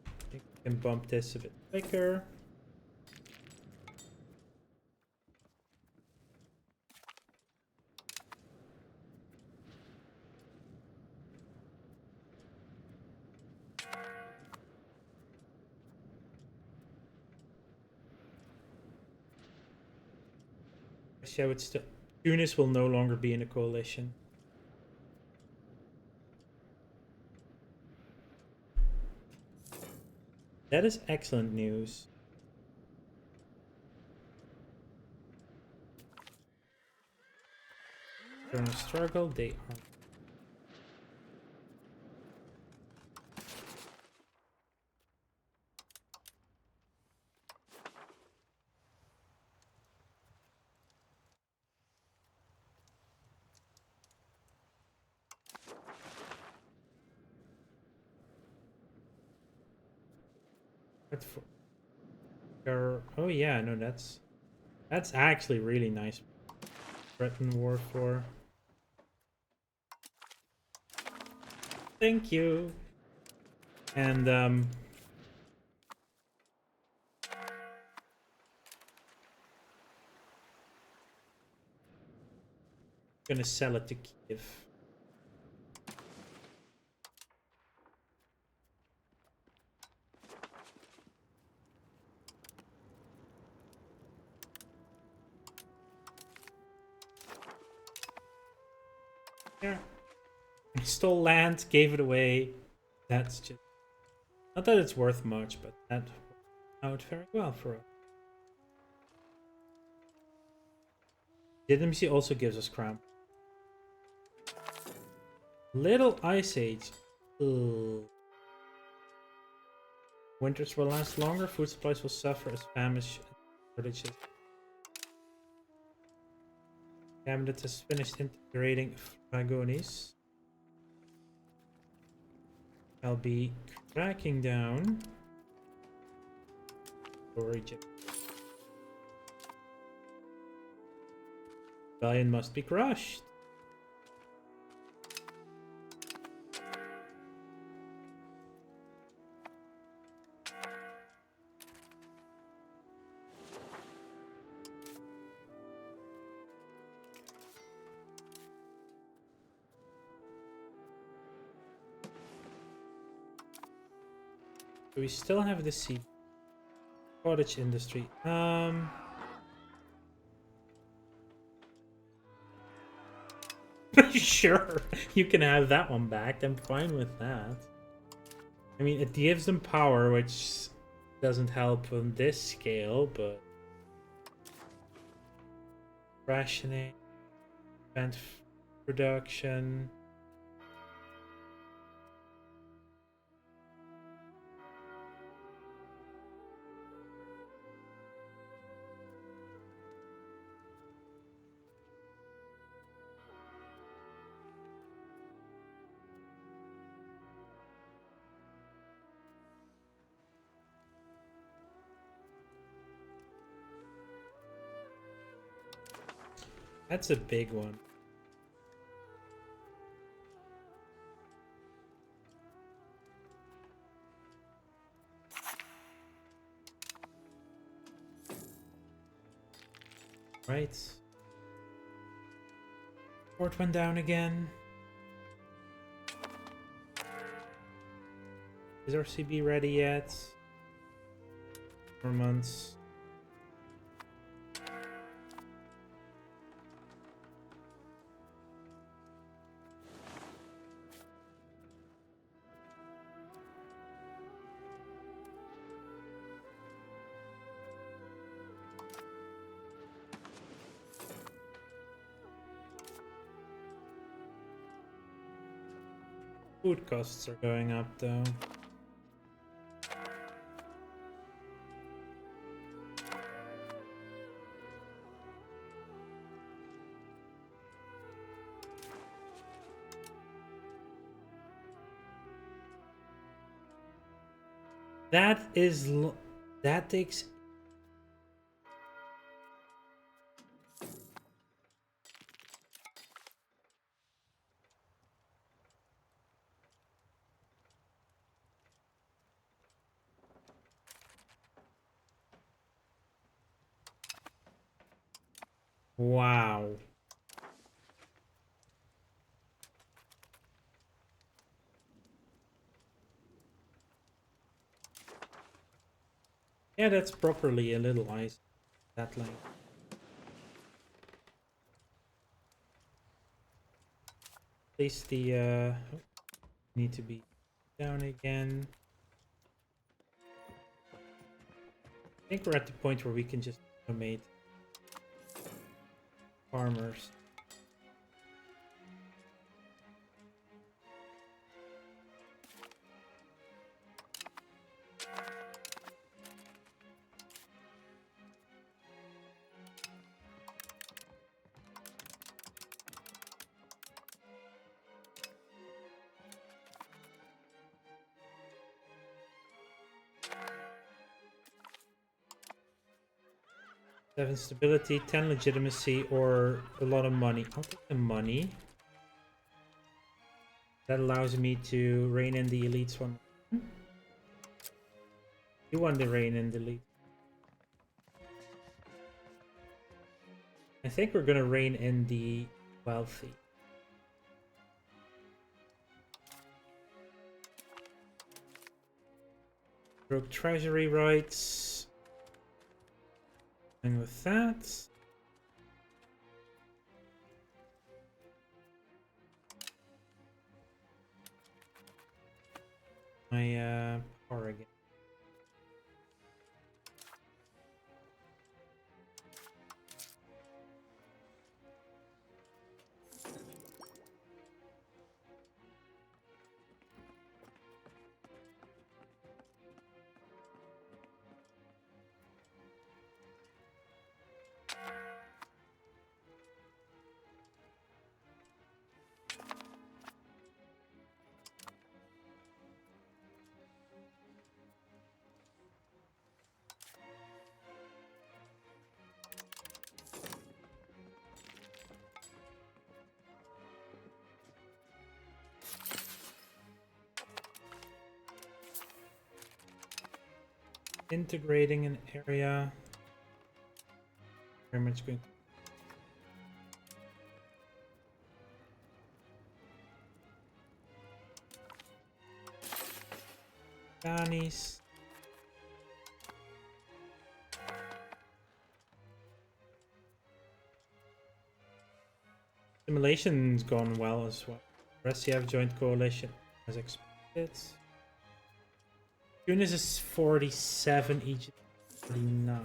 I think we can bump this a bit quicker. Russia would still... Tunis will no longer be in a coalition. That is excellent news. They're in a struggle, they are. Oh yeah, no, that's actually really nice. Breton War for. Thank you. And gonna sell it to Kiev. Yeah. I stole land, gave it away. That's just not that it's worth much, but that worked out very well for us. Diplomacy also gives us crown. Little Ice Age. Ugh. Winters will last longer. Food supplies will suffer as famine shortages. Cabinet has finished integrating Fragonis. I'll be cracking down for Egypt. Rebellion must be crushed. We still have the sea cottage industry. Sure, you can have that one back. I'm fine with that. I mean, it gives them power, which doesn't help on this scale, but rationing, event production. That's a big one. Right. Port went down again. Is our CB ready yet? 4 months. Food costs are going up though. That takes. Wow. Yeah, that's properly a little ice. That line. Place the need to be down again. I think we're at the point where we can just automate farmers. Seven stability, 10 legitimacy, or a lot of money. I'll take the money. That allows me to rein in the elites one. You want to rein in the elite. I think we're gonna rein in the wealthy. Broke treasury rights. And with that, my power again. Integrating an area. Very much good. Ghani's. Simulation's gone well as well. Russia have joined coalition as expected. Tunis is 47, Egypt 49.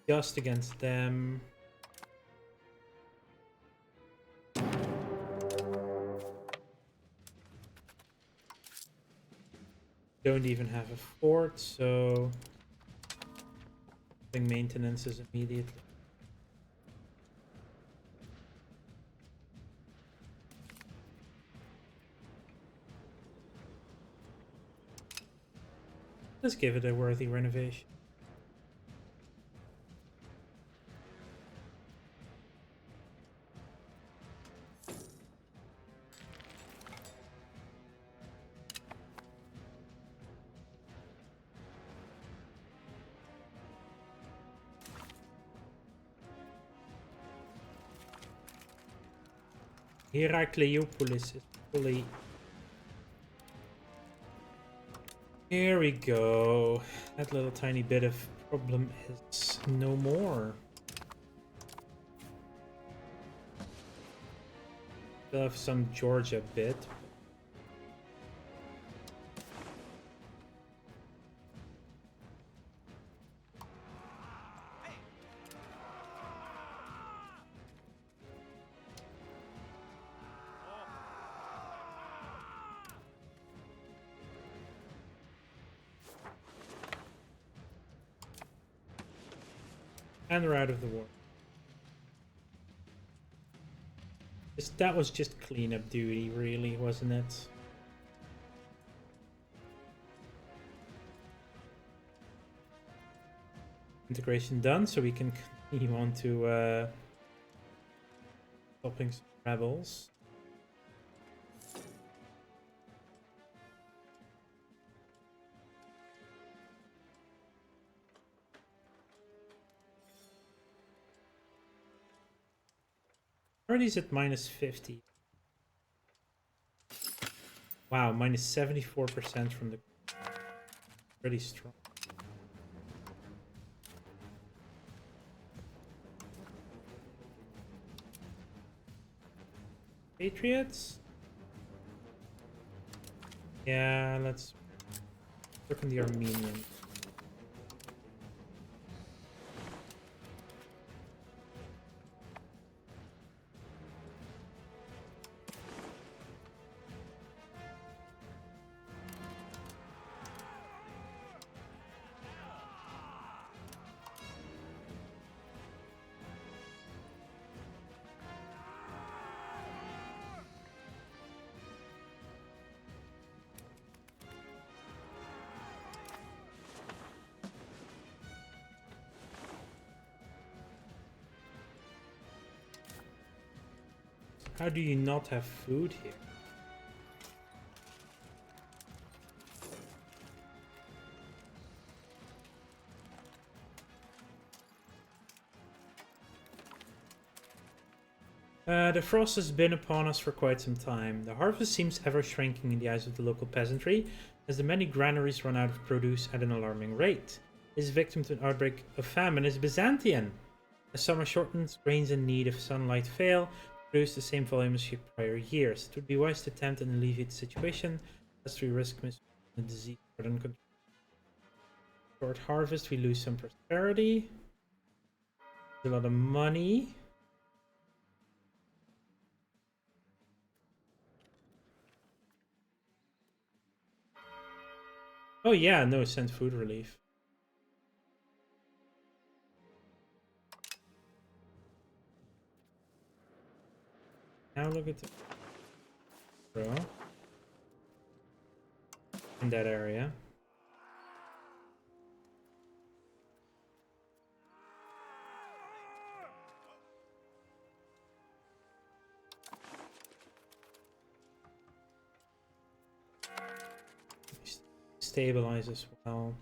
Just against them. Don't even have a fort, so I think maintenance is immediately. Let's give it a worthy renovation. Herakleopolis is fully. Here we go. That little tiny bit of problem is no more. Still have some Georgia bit. And we're out of the war. That was just cleanup duty, really, wasn't it? Integration done, so we can continue on to stopping some rebels. Already at minus 50. Wow, minus 74% from the... Pretty strong. Patriots? Yeah, let's look on the Armenians. How do you not have food here? The frost has been upon us for quite some time. The harvest seems ever shrinking in the eyes of the local peasantry, as the many granaries run out of produce at an alarming rate. This victim to an outbreak of famine is Byzantium. As summer shortens, grains in need of sunlight fail, produce the same volume as prior years. It would be wise to attempt and alleviate the situation, lest we risk the disease or uncontrolled. Short harvest, we lose some prosperity, a lot of money. Oh yeah, no, send food relief. Now look at the bro in that area. Stabilize as well.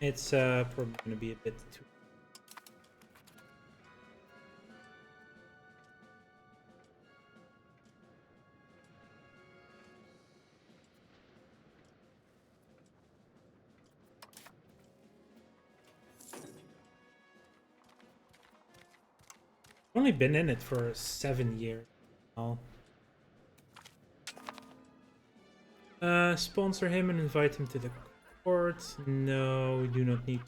It's probably going to be a bit too... I've only been in it for 7 years now. Sponsor him and invite him to the court. No, we do not need...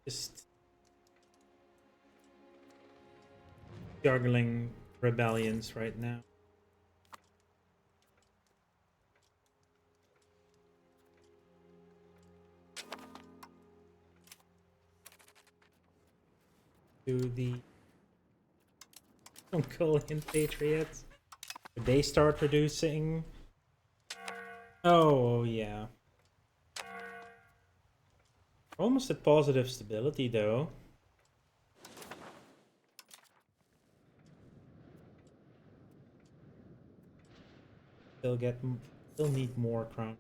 Just juggling rebellions right now. To the Mongolian Patriots. Did they start producing? Oh, yeah. Almost at positive stability, though. Still Still need more crown.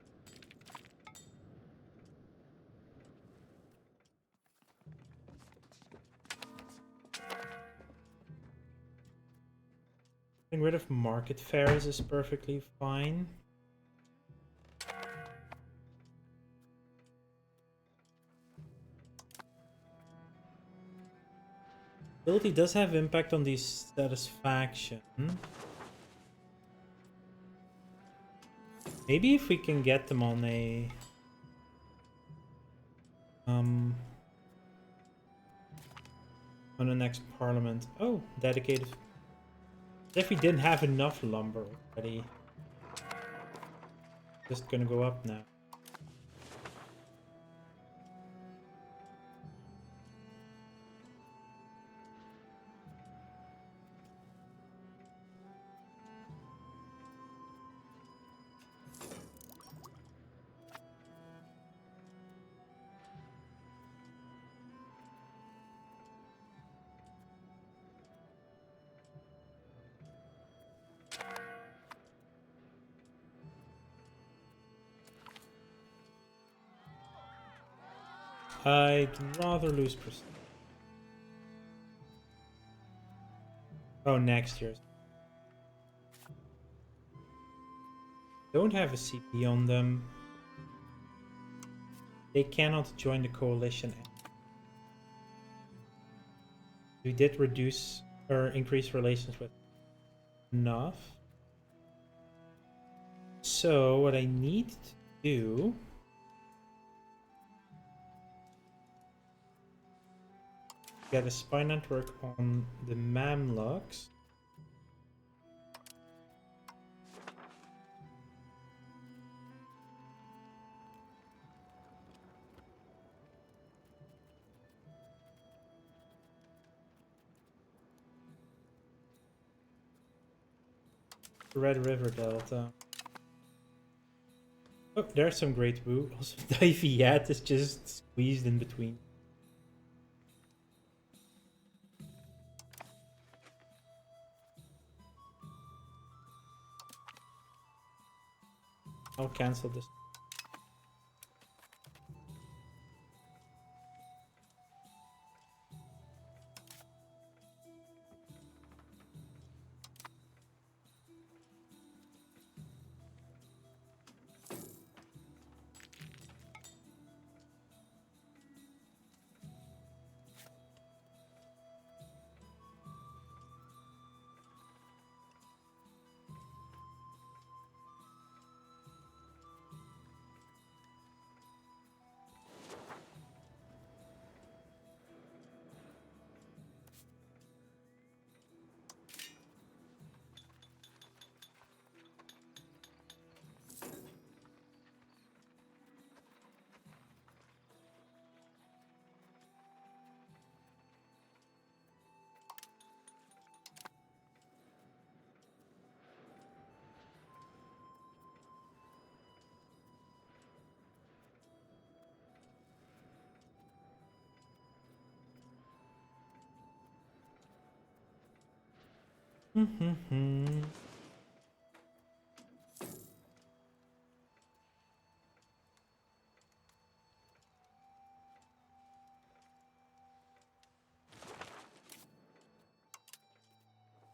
Getting rid of market fairs is perfectly fine. Ability does have impact on the satisfaction. Maybe if we can get them on a on the next parliament. Oh, dedicated. If we didn't have enough lumber already. Just gonna go up now. I'd rather lose prestige. Oh, next year's. Don't have a CP on them. They cannot join the coalition. We did reduce or increase relations with enough. So what I need to do get a spy network on the Mamluks. Red River Delta. Oh, there's some Great Woo. Also, Divey Yat is just squeezed in between. I'll cancel this.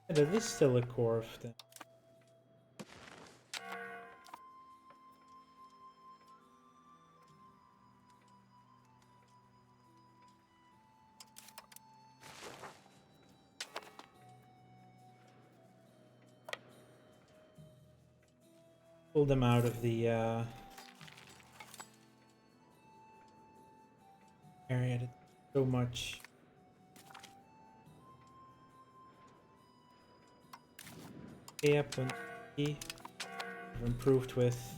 That is still a core of them. Pull them out of the area that so much. Yep, and improved with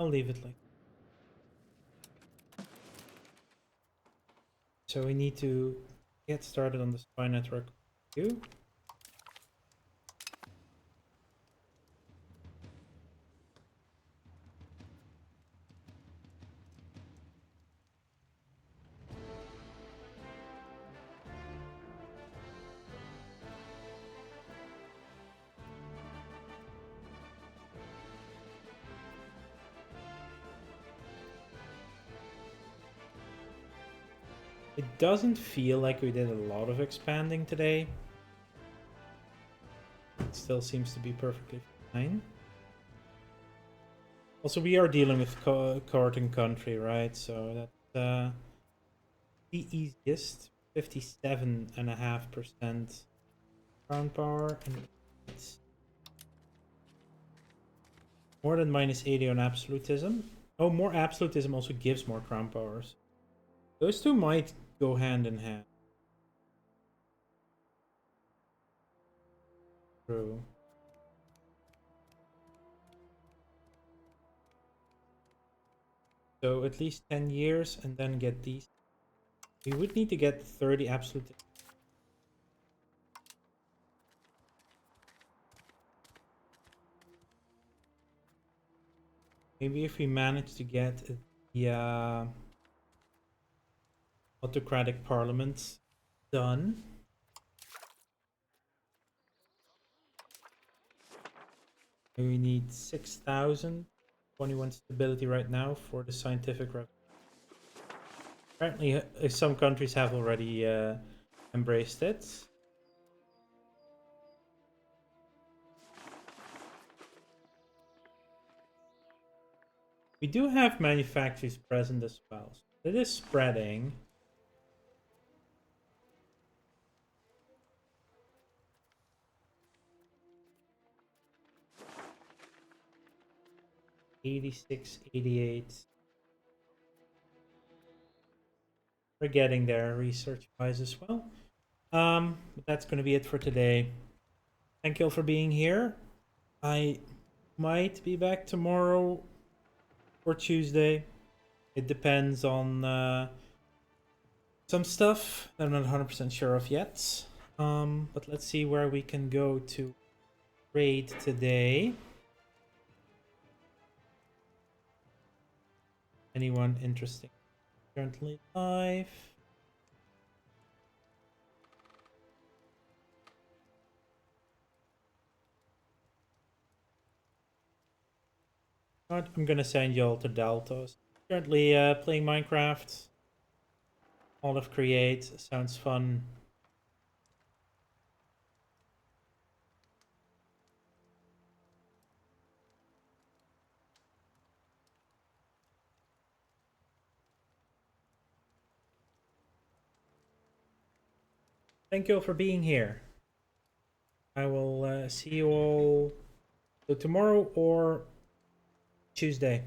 I'll leave it like. So we need to get started on the spy network too. It doesn't feel like we did a lot of expanding today. It still seems to be perfectly fine. Also, we are dealing with court and country, right? So that's the easiest. 57.5% crown power, and it's more than -80 on absolutism. Oh, more absolutism also gives more crown powers. Those two might go hand in hand. True. So at least 10 years and then get these. We would need to get 30 absolute. Maybe if we manage to get the autocratic parliaments done. We need 6,000. 21 stability right now for the scientific revolution. Apparently, some countries have already embraced it. We do have manufacturers present as well. So it is spreading. '86, '88. We're getting there research-wise as well. But that's going to be it for today. Thank you all for being here. I might be back tomorrow or Tuesday. It depends on some stuff that I'm not 100% sure of yet. But let's see where we can go to raid today. Anyone interesting? Currently live. I'm gonna send you all to Deltos. Currently playing Minecraft. All of Create sounds fun. Thank you all for being here. I will see you all tomorrow or Tuesday.